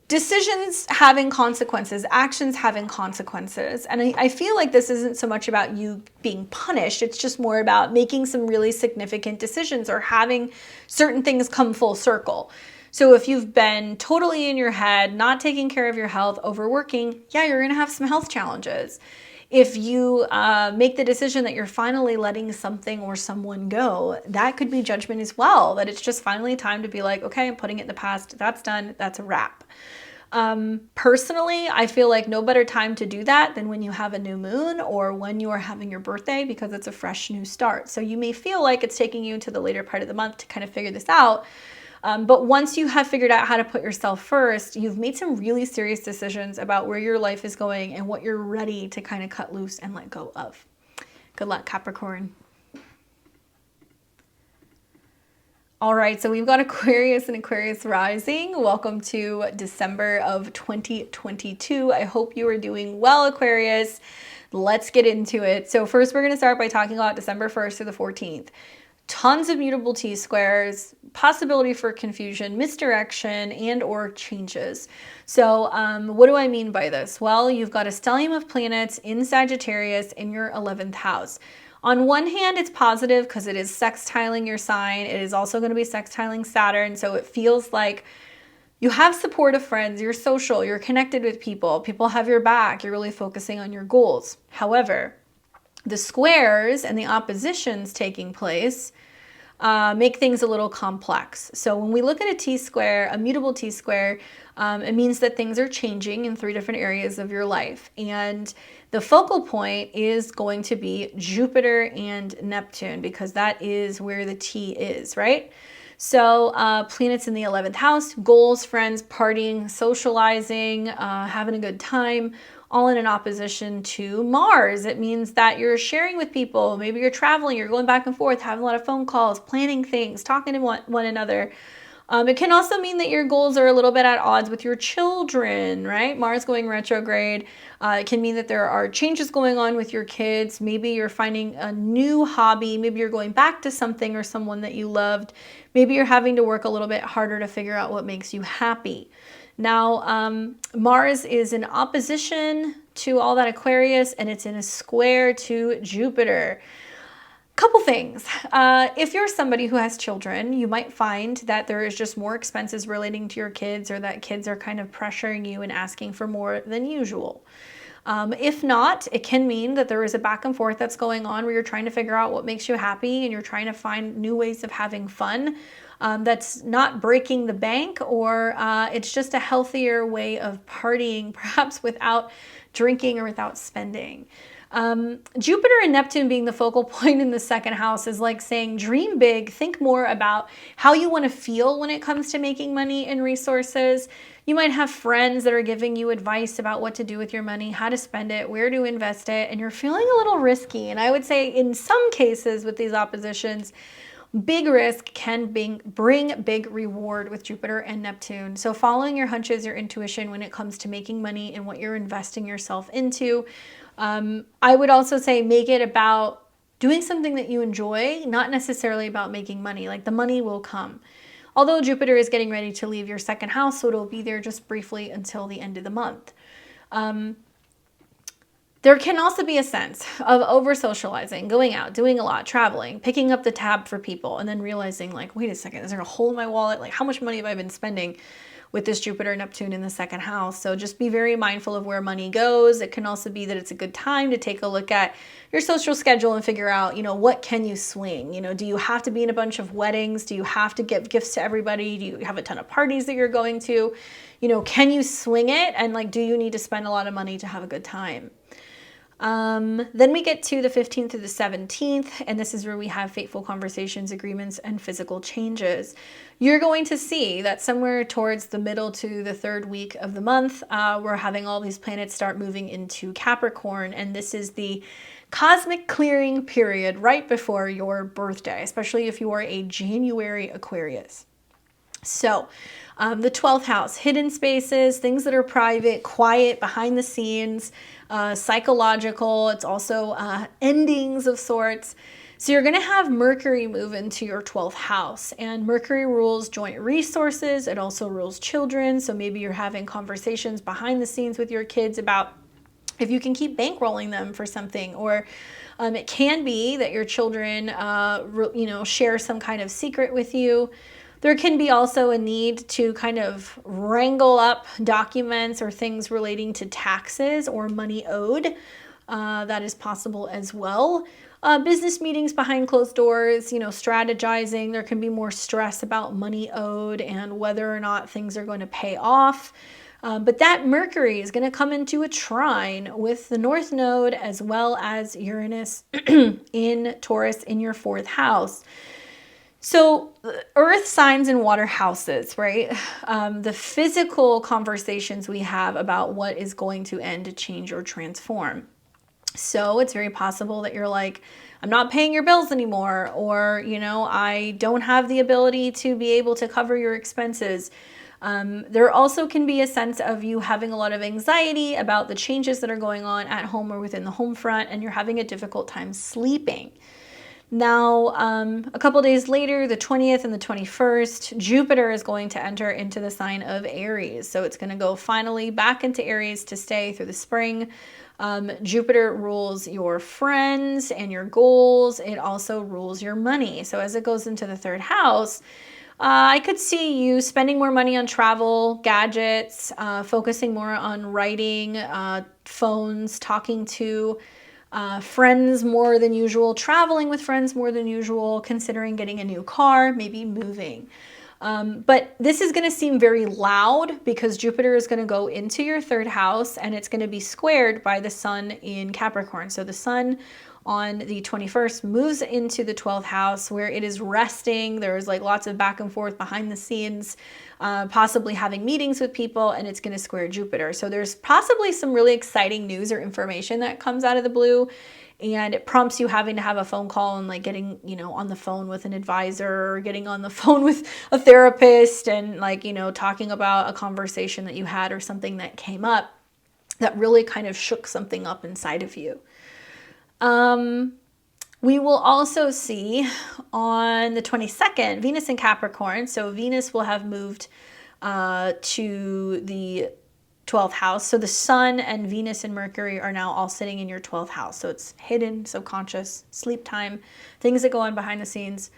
A: Decisions having consequences, actions having consequences. And I feel like this isn't so much about you being punished. It's just more about making some really significant decisions or having certain things come full circle. So if you've been totally in your head, not taking care of your health, overworking, yeah, you're going to have some health challenges. If you make the decision that you're finally letting something or someone go, that could be judgment as well. That it's just finally time to be like, okay, I'm putting it in the past. That's done. That's a wrap. Personally, I feel like no better time to do that than when you have a new moon or when you are having your birthday, because it's a fresh new start. So you may feel like it's taking you to the later part of the month to kind of figure this out. But once you have figured out how to put yourself first, you've made some really serious decisions about where your life is going and what you're ready to kind of cut loose and let go of. Good luck, Capricorn. All right, so we've got Aquarius and Aquarius rising. Welcome to December of 2022. I hope you are doing well, Aquarius. Let's get into it. So first, we're going to start by talking about December 1st to the 14th. Tons of mutable T-squares, possibility for confusion, misdirection, and or changes. So what do I mean by this? Well, you've got a stellium of planets in Sagittarius in your 11th house. On one hand, it's positive because it is sextiling your sign. It is also going to be sextiling Saturn. So it feels like you have supportive friends, you're social, you're connected with people, people have your back, you're really focusing on your goals. However, the squares and the oppositions taking place make things a little complex. So when we look at a T-square, a mutable T-square, it means that things are changing in 3 different areas of your life. And the focal point is going to be Jupiter and Neptune, because that is where the T is, right? So planets in the 11th house, goals, friends, partying, socializing, having a good time, all in an opposition to Mars. It means that you're sharing with people. Maybe you're traveling, you're going back and forth, having a lot of phone calls, planning things, talking to one another. It can also mean that your goals are a little bit at odds with your children, right? Mars going retrograde. It can mean that there are changes going on with your kids. Maybe you're finding a new hobby. Maybe you're going back to something or someone that you loved. Maybe you're having to work a little bit harder to figure out what makes you happy. Now, Mars is in opposition to all that Aquarius, and it's in a square to Jupiter. Couple things. If you're somebody who has children, you might find that there is just more expenses relating to your kids, or that kids are kind of pressuring you and asking for more than usual. If not, it can mean that there is a back and forth that's going on where you're trying to figure out what makes you happy and you're trying to find new ways of having fun. That's not breaking the bank, or it's just a healthier way of partying, perhaps without drinking or without spending. Jupiter and Neptune being the focal point in the 2nd house is like saying, dream big, think more about how you want to feel when it comes to making money and resources. You might have friends that are giving you advice about what to do with your money, how to spend it, where to invest it, and you're feeling a little risky. And I would say in some cases with these oppositions, big risk can bring big reward with Jupiter and Neptune. So following your hunches, your intuition when it comes to making money and what you're investing yourself into. I would also say make it about doing something that you enjoy, not necessarily about making money. Like the money will come. Although Jupiter is getting ready to leave your 2nd house, so it'll be there just briefly until the end of the month. There can also be a sense of over-socializing, going out, doing a lot, traveling, picking up the tab for people, and then realizing like, wait a second, is there a hole in my wallet? Like, how much money have I been spending with this Jupiter Neptune in the 2nd house? So just be very mindful of where money goes. It can also be that it's a good time to take a look at your social schedule and figure out, what can you swing? Do you have to be in a bunch of weddings? Do you have to give gifts to everybody? Do you have a ton of parties that you're going to? Can you swing it? And like, do you need to spend a lot of money to have a good time? Then we get to the 15th to the 17th, and this is where we have fateful conversations, agreements, and physical changes. You're going to see that somewhere towards the middle to the 3rd week of the month, we're having all these planets start moving into Capricorn, and this is the cosmic clearing period right before your birthday, especially if you are a January Aquarius. So the 12th house, hidden spaces, things that are private, quiet, behind the scenes, psychological. It's also endings of sorts. So you're going to have Mercury move into your 12th house, and Mercury rules joint resources. It also rules children. So maybe you're having conversations behind the scenes with your kids about if you can keep bankrolling them for something, or it can be that your children, share some kind of secret with you. There can be also a need to kind of wrangle up documents or things relating to taxes or money owed. That is possible as well. Business meetings behind closed doors, strategizing. There can be more stress about money owed and whether or not things are going to pay off. But that Mercury is going to come into a trine with the North Node as well as Uranus in Taurus in your 4th house. So earth signs and water houses, right? The physical conversations we have about what is going to end, change, or transform. So it's very possible that you're like, I'm not paying your bills anymore, or, I don't have the ability to be able to cover your expenses. There also can be a sense of you having a lot of anxiety about the changes that are going on at home or within the home front, and you're having a difficult time sleeping. Now, a couple days later, the 20th and the 21st, Jupiter is going to enter into the sign of Aries. So it's going to go finally back into Aries to stay through the spring. Jupiter rules your friends and your goals. It also rules your money. So as it goes into the 3rd house, I could see you spending more money on travel, gadgets, focusing more on writing, phones, talking to friends more than usual, traveling with friends more than usual, considering getting a new car, maybe moving. But this is going to seem very loud because Jupiter is going to go into your 3rd house, and it's going to be squared by the sun in Capricorn. So the sun on the 21st moves into the 12th house where it is resting. There's like lots of back and forth behind the scenes, possibly having meetings with people, and it's going to square Jupiter. So there's possibly some really exciting news or information that comes out of the blue, and it prompts you having to have a phone call and like getting, on the phone with an advisor or getting on the phone with a therapist and like, talking about a conversation that you had or something that came up that really kind of shook something up inside of you. We will also see on the 22nd, Venus in Capricorn. So Venus will have moved to the 12th house. So the sun and Venus and Mercury are now all sitting in your 12th house. So it's hidden, subconscious, sleep time, things that go on behind the scenes.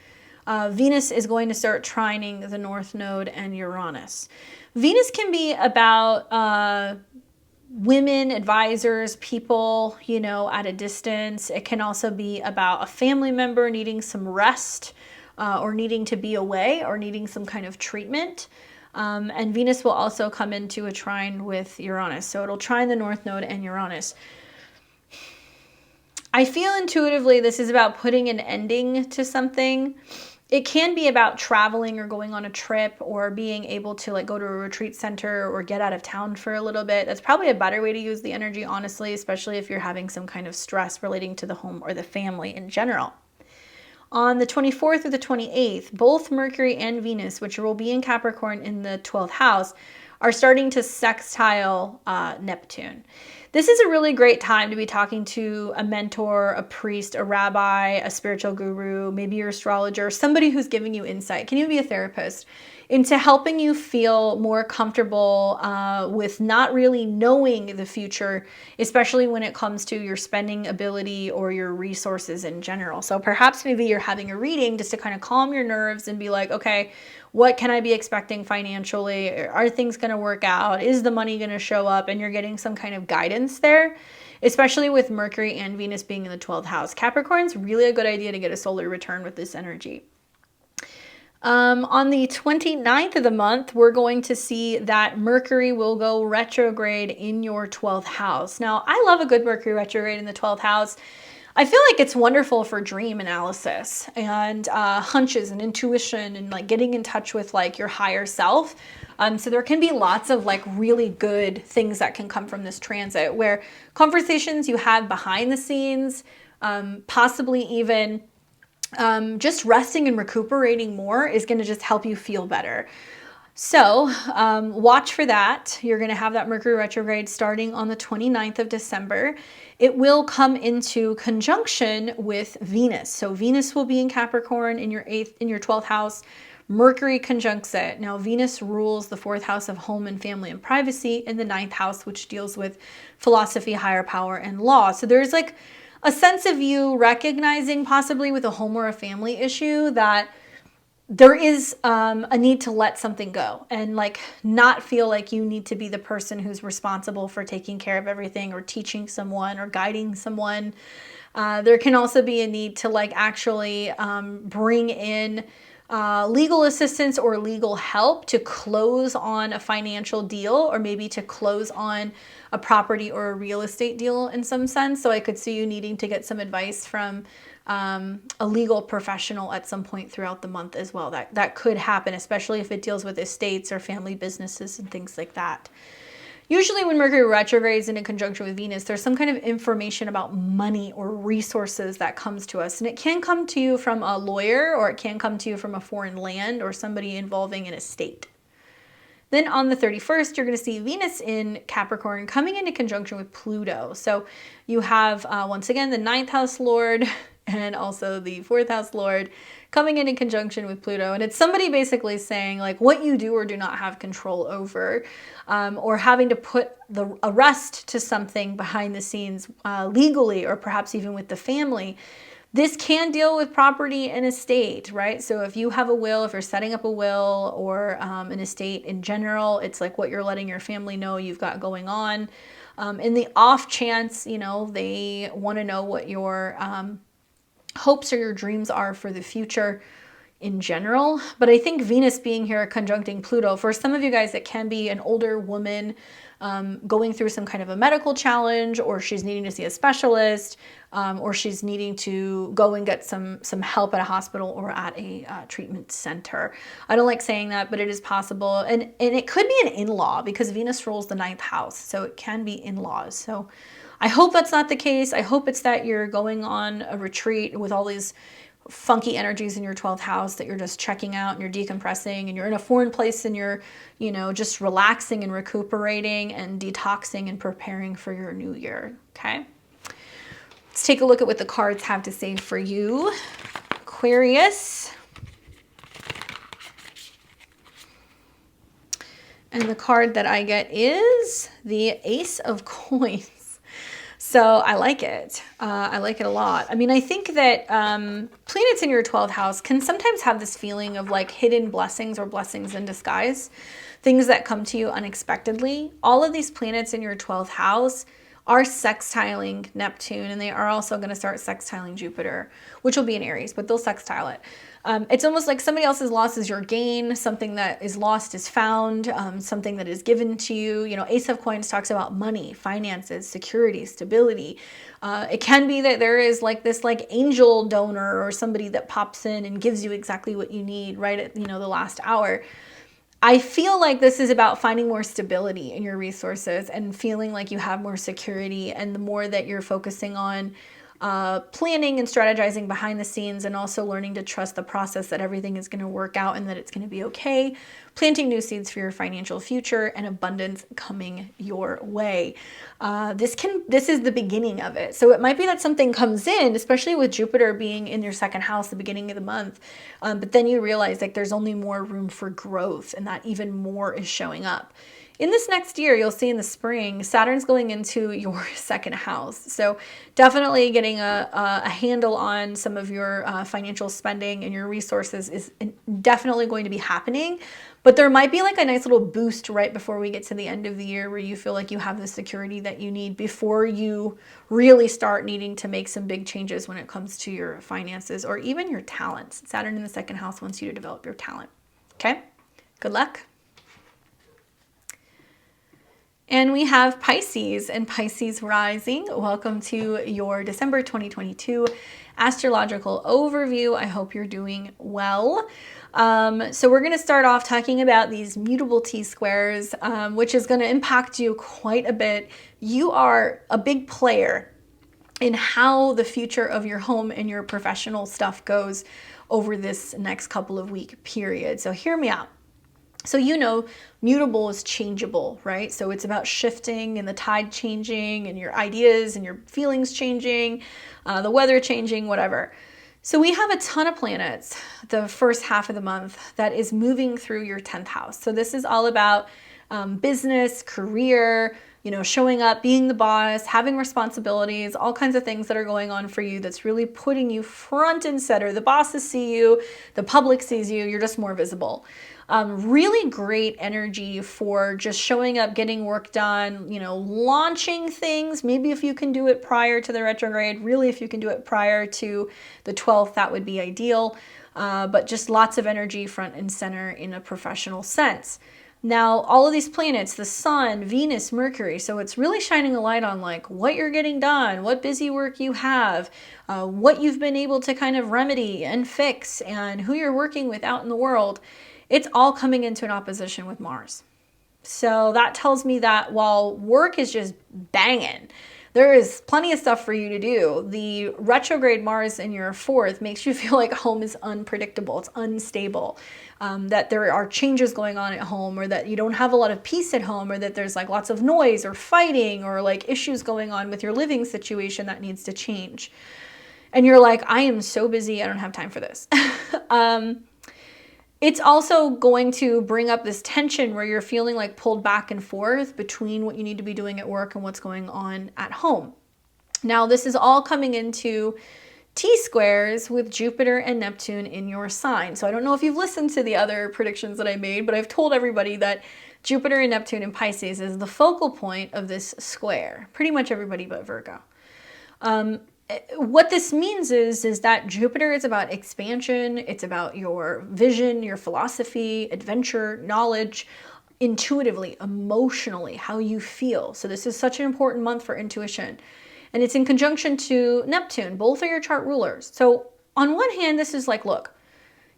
A: Venus is going to start trining the North Node and Uranus. Venus can be about women, advisors, people, at a distance. It can also be about a family member needing some rest or needing to be away or needing some kind of treatment. And Venus will also come into a trine with Uranus. So it'll trine the North Node and Uranus. I feel intuitively this is about putting an ending to something. It can be about traveling or going on a trip or being able to like go to a retreat center or get out of town for a little bit. That's probably a better way to use the energy, honestly, especially if you're having some kind of stress relating to the home or the family in general. On the 24th or the 28th, both Mercury and Venus, which will be in Capricorn in the 12th house, are starting to sextile Neptune. This is a really great time to be talking to a mentor, a priest, a rabbi, a spiritual guru, maybe your astrologer, somebody who's giving you insight. Can even be a therapist, into helping you feel more comfortable with not really knowing the future, especially when it comes to your spending ability or your resources in general. So perhaps maybe you're having a reading just to kind of calm your nerves and be like, okay, what can I be expecting financially? Are things going to work out? Is the money going to show up? And you're getting some kind of guidance there, especially with Mercury and Venus being in the 12th house. Capricorn's really a good idea to get a solar return with this energy. On the 29th of the month, we're going to see that Mercury will go retrograde in your 12th house. Now, I love a good Mercury retrograde in the 12th house. I feel like it's wonderful for dream analysis and hunches and intuition and like getting in touch with like your higher self. So there can be lots of like really good things that can come from this transit, where conversations you have behind the scenes possibly even just resting and recuperating more is going to just help you feel better. So watch for that. You're going to have that Mercury retrograde starting on the 29th of December. It will come into conjunction with Venus. So Venus will be in Capricorn in your 12th house. Mercury conjuncts it. Now Venus rules the 4th house of home and family and privacy, and the 9th house, which deals with philosophy, higher power, and law. So there's like a sense of you recognizing, possibly with a home or a family issue, that there is a need to let something go and like not feel like you need to be the person who's responsible for taking care of everything or teaching someone or guiding someone. There can also be a need to like actually bring in legal assistance or legal help to close on a financial deal, or maybe to close on a property or a real estate deal in some sense. So I could see you needing to get some advice from a legal professional at some point throughout the month as well. That could happen, especially if it deals with estates or family businesses and things like that. Usually when Mercury retrogrades in a conjunction with Venus, there's some kind of information about money or resources that comes to us. And it can come to you from a lawyer, or it can come to you from a foreign land or somebody involving an estate. Then on the 31st, you're going to see Venus in Capricorn coming into conjunction with Pluto. So you have, once again, the 9th house Lord and also the 4th house Lord coming in conjunction with Pluto. And it's somebody basically saying like what you do or do not have control over, or having to put a rest to something behind the scenes legally, or perhaps even with the family. This can deal with property and estate, right? So if you have a will, if you're setting up a will, or an estate in general, it's like what you're letting your family know you've got going on. In the off chance, you know, they want to know what your hopes or your dreams are for the future in general. But I think Venus being here conjuncting Pluto, for some of you guys, it can be an older woman going through some kind of a medical challenge, or she's needing to see a specialist, or she's needing to go and get some help at a hospital or at a treatment center. I don't like saying that, but it is possible. And it could be an in-law, because Venus rules the 9th house. So it can be in-laws. So I hope that's not the case. I hope it's that you're going on a retreat with all these funky energies in your 12th house that you're just checking out and you're decompressing, and you're in a foreign place and you're, you know, just relaxing and recuperating and detoxing and preparing for your new year. Okay. Let's take a look at what the cards have to say for you, Aquarius. And the card that I get is the Ace of Coins. So I like it. I like it a lot. I mean, I think that planets in your 12th house can sometimes have this feeling of like hidden blessings or blessings in disguise, things that come to you unexpectedly. All of these planets in your 12th house are sextiling Neptune, and they are also going to start sextiling Jupiter, which will be in Aries, but they'll sextile it. It's almost like somebody else's loss is your gain. Something that is lost is found. Something that is given to you. You know, Ace of Coins talks about money, finances, security, stability. It can be that there is like this like angel donor or somebody that pops in and gives you exactly what you need right at, you know, the last hour. I feel like this is about finding more stability in your resources and feeling like you have more security. And the more that you're focusing on planning and strategizing behind the scenes, and also learning to trust the process, that everything is going to work out and that it's going to be okay, planting new seeds for your financial future and abundance coming your way. This is the beginning of it. So it might be that something comes in, especially with Jupiter being in your 2nd house, the beginning of the month. But then you realize like there's only more room for growth, and that even more is showing up. In this next year, you'll see in the spring, Saturn's going into your 2nd house. So definitely getting a handle on some of your financial spending and your resources is definitely going to be happening. But there might be like a nice little boost right before we get to the end of the year, where you feel like you have the security that you need before you really start needing to make some big changes when it comes to your finances or even your talents. Saturn in the 2nd house wants you to develop your talent. Okay? Good luck. And we have Pisces and Pisces rising. Welcome to your December 2022 astrological overview. I hope you're doing well. So we're going to start off talking about these mutable T-squares, which is going to impact you quite a bit. You are a big player in how the future of your home and your professional stuff goes over this next couple of week period. So hear me out. So, mutable is changeable, right? So it's about shifting and the tide changing and your ideas and your feelings changing, the weather changing, whatever. So we have a ton of planets the first half of the month that is moving through your 10th house. So this is all about business, career, showing up, being the boss, having responsibilities, all kinds of things that are going on for you that's really putting you front and center. The bosses see you, the public sees you, you're just more visible. Really great energy for just showing up, getting work done, launching things. Maybe if you can do it prior to the retrograde, really if you can do it prior to the 12th, that would be ideal. But just lots of energy front and center in a professional sense. Now, all of these planets, the sun, Venus, Mercury, so it's really shining a light on like what you're getting done, what busy work you have, what you've been able to kind of remedy and fix, and who you're working with out in the world. It's all coming into an opposition with Mars. So that tells me that while work is just banging, there is plenty of stuff for you to do. The retrograde Mars in your 4th makes you feel like home is unpredictable, it's unstable, that there are changes going on at home, or that you don't have a lot of peace at home, or that there's like lots of noise or fighting or like issues going on with your living situation that needs to change. And you're like, I am so busy, I don't have time for this. It's also going to bring up this tension where you're feeling like pulled back and forth between what you need to be doing at work and what's going on at home. Now, this is all coming into T-squares with Jupiter and Neptune in your sign. So I don't know if you've listened to the other predictions that I made, but I've told everybody that Jupiter and Neptune in Pisces is the focal point of this square. Pretty much everybody but Virgo. What this means is that Jupiter is about expansion. It's about your vision, your philosophy, adventure, knowledge, intuitively, emotionally, how you feel. So this is such an important month for intuition. And it's in conjunction to Neptune. Both are your chart rulers. So on one hand, this is like, look,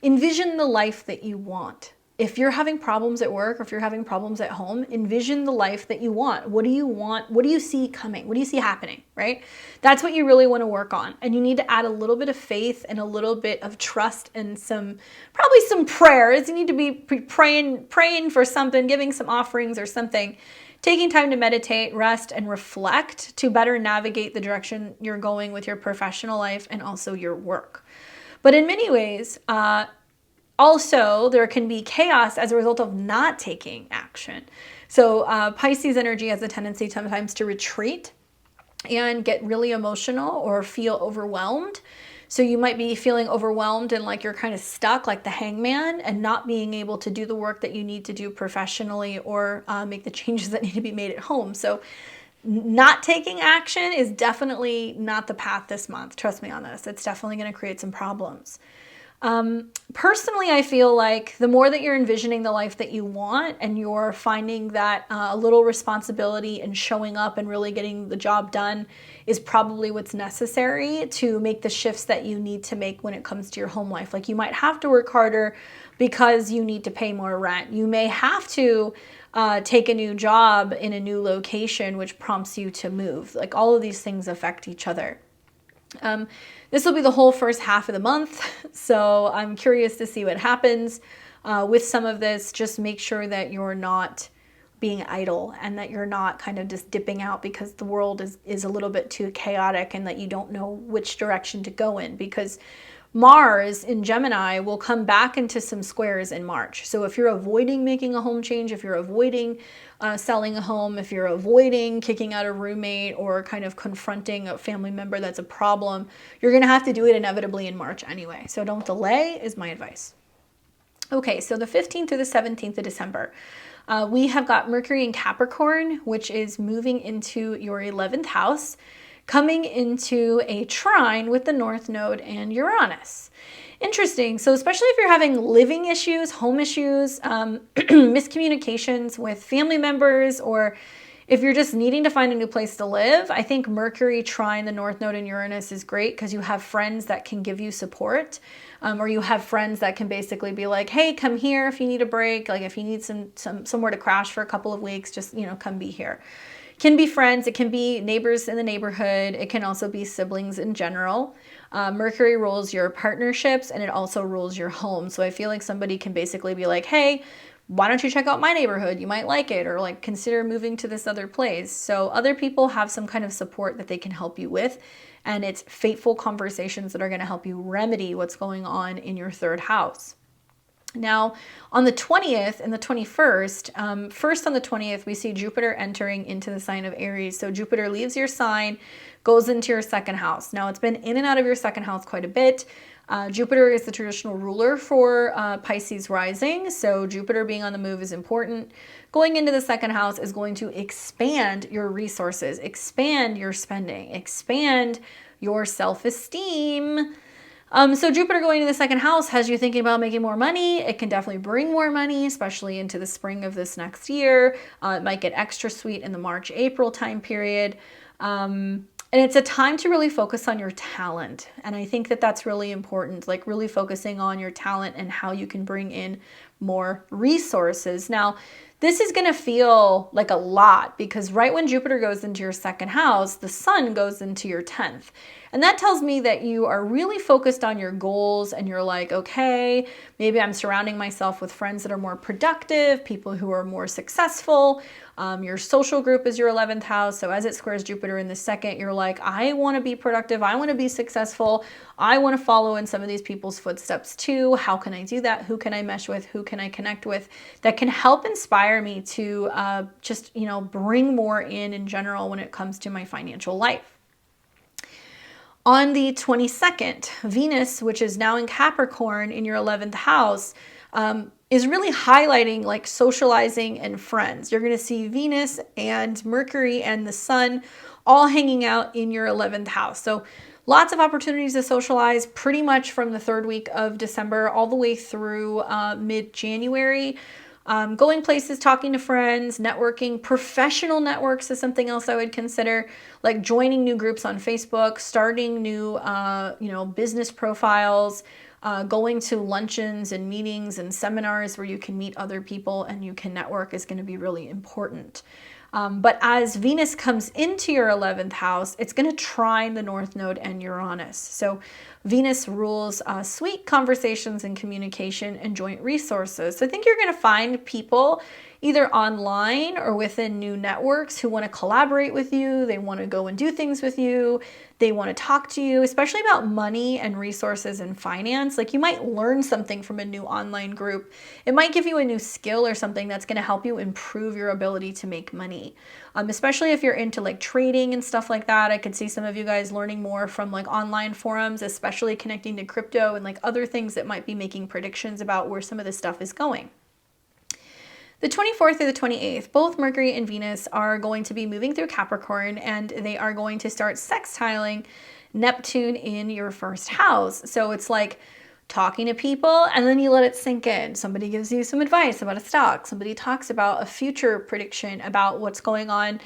A: envision the life that you want. If you're having problems at work, or if you're having problems at home, envision the life that you want. What do you want? What do you see coming? What do you see happening, right? That's what you really want to work on. And you need to add a little bit of faith and a little bit of trust and probably some prayers. You need to be praying for something, giving some offerings or something, taking time to meditate, rest, and reflect to better navigate the direction you're going with your professional life and also your work. But in many ways, also, there can be chaos as a result of not taking action. So Pisces energy has a tendency sometimes to retreat and get really emotional or feel overwhelmed. So you might be feeling overwhelmed and like you're kind of stuck like the hangman and not being able to do the work that you need to do professionally or make the changes that need to be made at home. So not taking action is definitely not the path this month. Trust me on this. It's definitely going to create some problems. Personally, I feel like the more that you're envisioning the life that you want and you're finding that a little responsibility and showing up and really getting the job done is probably what's necessary to make the shifts that you need to make when it comes to your home life. Like you might have to work harder because you need to pay more rent. You may have to take a new job in a new location, which prompts you to move. Like all of these things affect each other. This will be the whole first half of the month, so I'm curious to see what happens with some of this. Just make sure that you're not being idle and that you're not kind of just dipping out because the world is a little bit too chaotic and that you don't know which direction to go in, because Mars in Gemini will come back into some squares in March. So if you're avoiding making a home change, if you're avoiding selling a home, if you're avoiding kicking out a roommate or kind of confronting a family member that's a problem, you're going to have to do it inevitably in March anyway. So don't delay is my advice. Okay, so the 15th through the 17th of December, we have got Mercury in Capricorn, which is moving into your 11th house, coming into a trine with the North Node and Uranus. Interesting. So especially if you're having living issues, home issues, miscommunications with family members, or if you're just needing to find a new place to live, I think Mercury trine the North Node and Uranus is great because you have friends that can give you support, or you have friends that can basically be like, hey, come here if you need a break. Like if you need somewhere to crash for a couple of weeks, just, come be here. can be friends, it can be neighbors in the neighborhood, it can also be siblings in general. Mercury rules your partnerships, and it also rules your home. So I feel like somebody can basically be like, hey, why don't you check out my neighborhood? You might like it, or like consider moving to this other place. So other people have some kind of support that they can help you with. And it's fateful conversations that are going to help you remedy what's going on in your third house. Now, on the 20th and the 21st, first on the 20th, we see Jupiter entering into the sign of Aries. So Jupiter leaves your sign, goes into your second house. Now, it's been in and out of your second house quite a bit. Jupiter is the traditional ruler for Pisces rising, so Jupiter being on the move is important. Going into the second house is going to expand your resources, expand your spending, expand your self-esteem. So Jupiter going into the second house has you thinking about making more money. It can definitely bring more money, especially into the spring of this next year. It might get extra sweet in the March, April time period. And it's a time to really focus on your talent. And I think that that's really important, like really focusing on your talent and how you can bring in more resources. Now, this is going to feel like a lot because right when Jupiter goes into your second house, the sun goes into your 10th. And that tells me that you are really focused on your goals and you're like, okay, maybe I'm surrounding myself with friends that are more productive, people who are more successful. Your social group is your 11th house. So as it squares Jupiter in the second, you're like, I want to be productive. I want to be successful. I want to follow in some of these people's footsteps too. How can I do that? Who can I mesh with? Who can I connect with that can help inspire me to just, bring more in general when it comes to my financial life? On the 22nd, Venus, which is now in Capricorn in your 11th house, is really highlighting like socializing and friends. You're going to see Venus and Mercury and the sun all hanging out in your 11th house. So lots of opportunities to socialize pretty much from the third week of December all the way through mid-January. Going places, talking to friends, networking. Professional networks is something else I would consider, like joining new groups on Facebook, starting new, business profiles, going to luncheons and meetings and seminars where you can meet other people and you can network is going to be really important. But as Venus comes into your 11th house, it's going to trine the North Node and Uranus. So Venus rules sweet conversations and communication and joint resources. So I think you're going to find people either online or within new networks who want to collaborate with you. They want to go and do things with you. They want to talk to you, especially about money and resources and finance. Like you might learn something from a new online group. It might give you a new skill or something that's going to help you improve your ability to make money. Especially if you're into like trading and stuff like that. I could see some of you guys learning more from like online forums, especially connecting to crypto and like other things that might be making predictions about where some of this stuff is going. The 24th or the 28th, both Mercury and Venus are going to be moving through Capricorn and they are going to start sextiling Neptune in your first house. So it's like talking to people and then you let it sink in. Somebody gives you some advice about a stock. Somebody talks about a future prediction about what's going on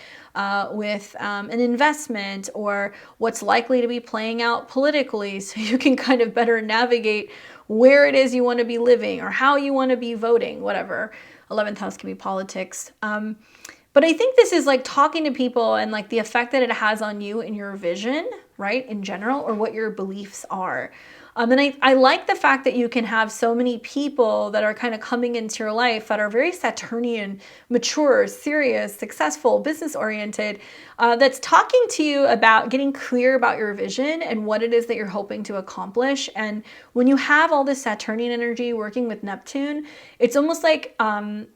A: with an investment or what's likely to be playing out politically so you can kind of better navigate where it is you want to be living or how you want to be voting, whatever. 11th house can be politics. But I think this is like talking to people and like the effect that it has on you and your vision, right, in general, or what your beliefs are. And I like the fact that you can have so many people that are kind of coming into your life that are very Saturnian, mature, serious, successful, business-oriented, that's talking to you about getting clear about your vision and what it is that you're hoping to accomplish. And when you have all this Saturnian energy working with Neptune, it's almost like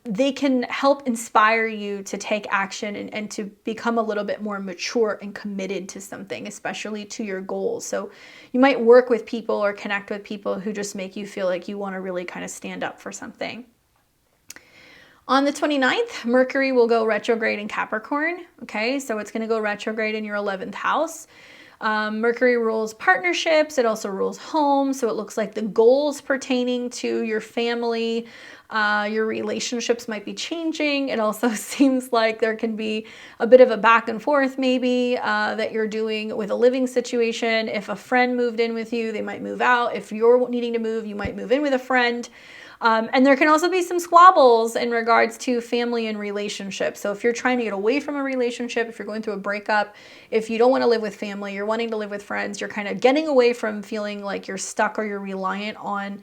A: they can help inspire you to take action and to become a little bit more mature and committed to something, especially to your goals. So you might work with people or connect with people who just make you feel like you want to really kind of stand up for something. On the 29th, Mercury will go retrograde in Capricorn. Okay, so it's going to go retrograde in your 11th house. Mercury rules partnerships. It also rules homes. So it looks like the goals pertaining to your family, your relationships might be changing. It also seems like there can be a bit of a back and forth maybe that you're doing with a living situation. If a friend moved in with you, they might move out. If you're needing to move, you might move in with a friend. And there can also be some squabbles in regards to family and relationships. So if you're trying to get away from a relationship, if you're going through a breakup, if you don't want to live with family, you're wanting to live with friends, you're kind of getting away from feeling like you're stuck or you're reliant on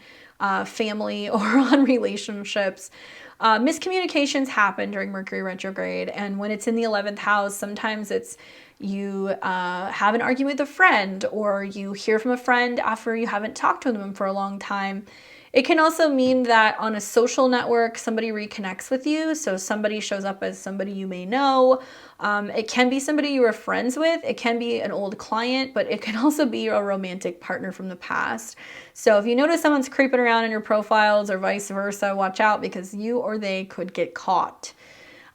A: family or on relationships. Miscommunications happen during Mercury retrograde. And when it's in the 11th house, sometimes it's you have an argument with a friend, or you hear from a friend after you haven't talked to them for a long time. It can also mean that on a social network, somebody reconnects with you. So somebody shows up as somebody you may know. It can be somebody you were friends with. It can be an old client, but it can also be a romantic partner from the past. So if you notice someone's creeping around in your profiles or vice versa, watch out, because you or they could get caught.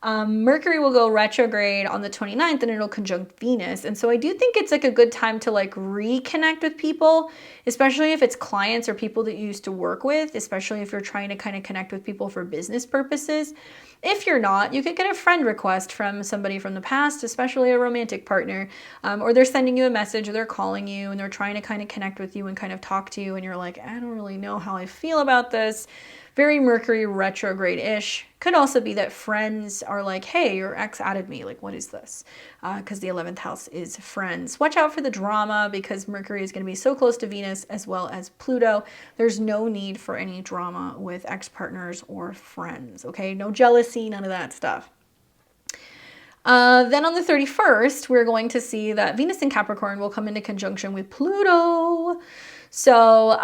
A: Mercury will go retrograde on the 29th and it'll conjunct Venus. And so I do think it's like a good time to like reconnect with people, especially if it's clients or people that you used to work with, especially if you're trying to kind of connect with people for business purposes. If you're not, you could get a friend request from somebody from the past, especially a romantic partner, or they're sending you a message or they're calling you and they're trying to kind of connect with you and kind of talk to you. And you're like, I don't really know how I feel about this. Very Mercury retrograde-ish. Could also be that friends are like, hey, your ex added me. Like, what is this? Because the 11th house is friends. Watch out for the drama, because Mercury is going to be so close to Venus as well as Pluto. There's no need for any drama with ex-partners or friends, okay? No jealousy, none of that stuff. Then on the 31st, we're going to see that Venus in Capricorn will come into conjunction with Pluto. So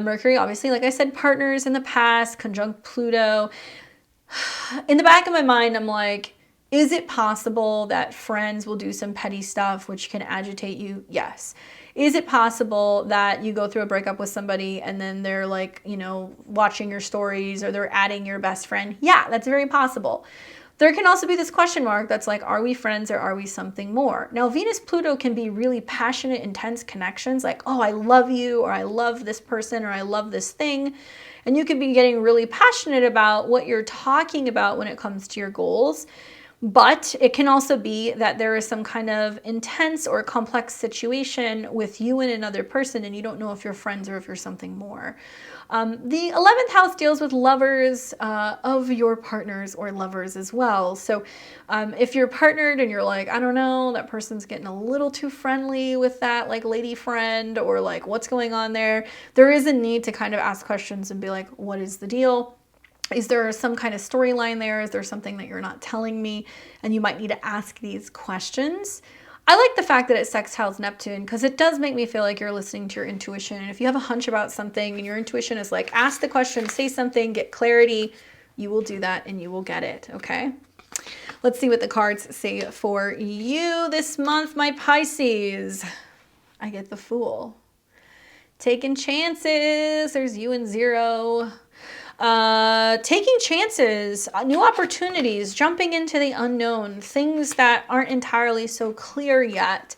A: Mercury, obviously, like I said, partners in the past, conjunct Pluto. In the back of my mind, I'm like, is it possible that friends will do some petty stuff which can agitate you? Yes. Is it possible that you go through a breakup with somebody and then they're like, you know, watching your stories, or they're adding your best friend? Yeah, that's very possible. There can also be this question mark that's like, are we friends or are we something more? Now, Venus-Pluto can be really passionate, intense connections, like, oh, I love you, or I love this person, or I love this thing. And you could be getting really passionate about what you're talking about when it comes to your goals. But it can also be that there is some kind of intense or complex situation with you and another person, and you don't know if you're friends or if you're something more. The 11th house deals with lovers of your partners or lovers as well. So if you're partnered and you're like, I don't know, that person's getting a little too friendly with that like lady friend, or like what's going on there, there is a need to kind of ask questions and be like, what is the deal? Is there some kind of storyline there? Is there something that you're not telling me? And you might need to ask these questions. I like the fact that it sextiles Neptune, because it does make me feel like you're listening to your intuition. And if you have a hunch about something and your intuition is like, ask the question, say something, get clarity, you will do that and you will get it, okay? Let's see what the cards say for you this month, my Pisces. I get the Fool. Taking chances. There's you and 0. Taking chances, new opportunities, jumping into the unknown, things that aren't entirely so clear yet.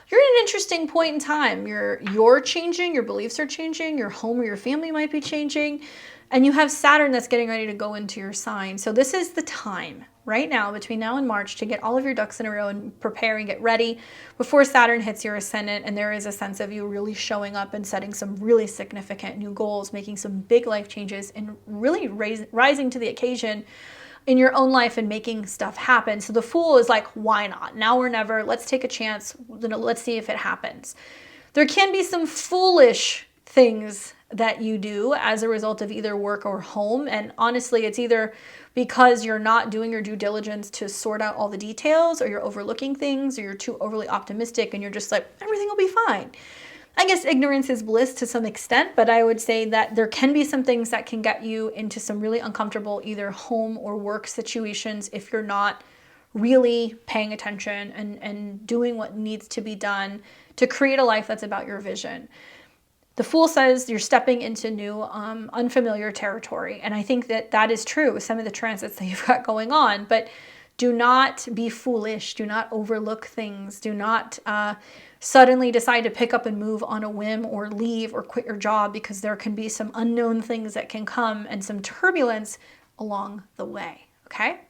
A: You're at an interesting point in time. You're changing, your beliefs are changing, your home or your family might be changing, and you have Saturn that's getting ready to go into your sign. So this is the time right now, between now and March, to get all of your ducks in a row and prepare and get ready before Saturn hits your ascendant. And there is a sense of you really showing up and setting some really significant new goals, making some big life changes, and really rising to the occasion in your own life and making stuff happen. So the Fool is like, why not? Now or never. Let's take a chance. Let's see if it happens. There can be some foolish things that you do as a result of either work or home. And honestly, it's either because you're not doing your due diligence to sort out all the details, or you're overlooking things, or you're too overly optimistic and you're just like, everything will be fine. I guess ignorance is bliss to some extent, but I would say that there can be some things that can get you into some really uncomfortable either home or work situations if you're not really paying attention and doing what needs to be done to create a life that's about your vision. The Fool says you're stepping into new, unfamiliar territory. And I think that that is true with some of the transits that you've got going on. But do not be foolish. Do not overlook things. Do not suddenly decide to pick up and move on a whim, or leave or quit your job, because there can be some unknown things that can come and some turbulence along the way. Okay?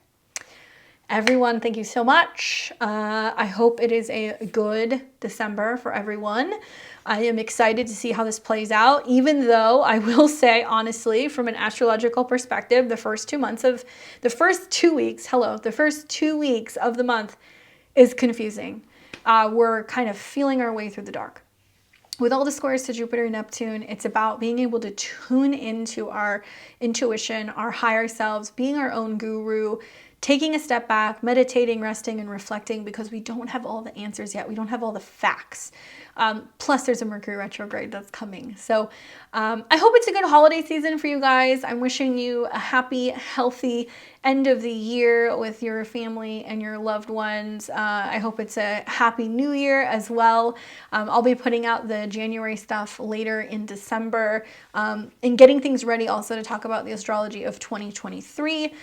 A: Everyone, thank you so much. I hope it is a good December for everyone. I am excited to see how this plays out, even though I will say, honestly, from an astrological perspective, the first 2 weeks of the month is confusing. We're kind of feeling our way through the dark. With all the squares to Jupiter and Neptune, it's about being able to tune into our intuition, our higher selves, being our own guru, taking a step back, meditating, resting, and reflecting, because we don't have all the answers yet. We don't have all the facts. Plus, there's a Mercury retrograde that's coming. So I hope it's a good holiday season for you guys. I'm wishing you a happy, healthy end of the year with your family and your loved ones. I hope it's a happy new year as well. I'll be putting out the January stuff later in December and getting things ready also to talk about the astrology of 2023.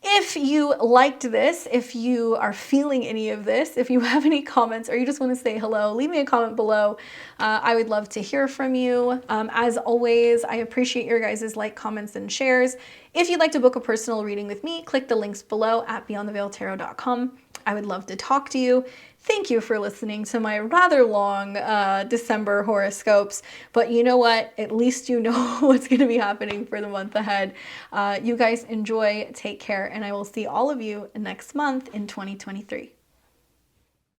A: If you liked this, if you are feeling any of this, if you have any comments or you just want to say hello, leave me a comment below. I would love to hear from you. As always, I appreciate your guys' comments, and shares. If you'd like to book a personal reading with me, click the links below at beyondtheveiltarot.com. I would love to talk to you. Thank you for listening to my rather long December horoscopes. But you know what? At least you know what's going to be happening for the month ahead. You guys enjoy, take care, and I will see all of you next month in 2023.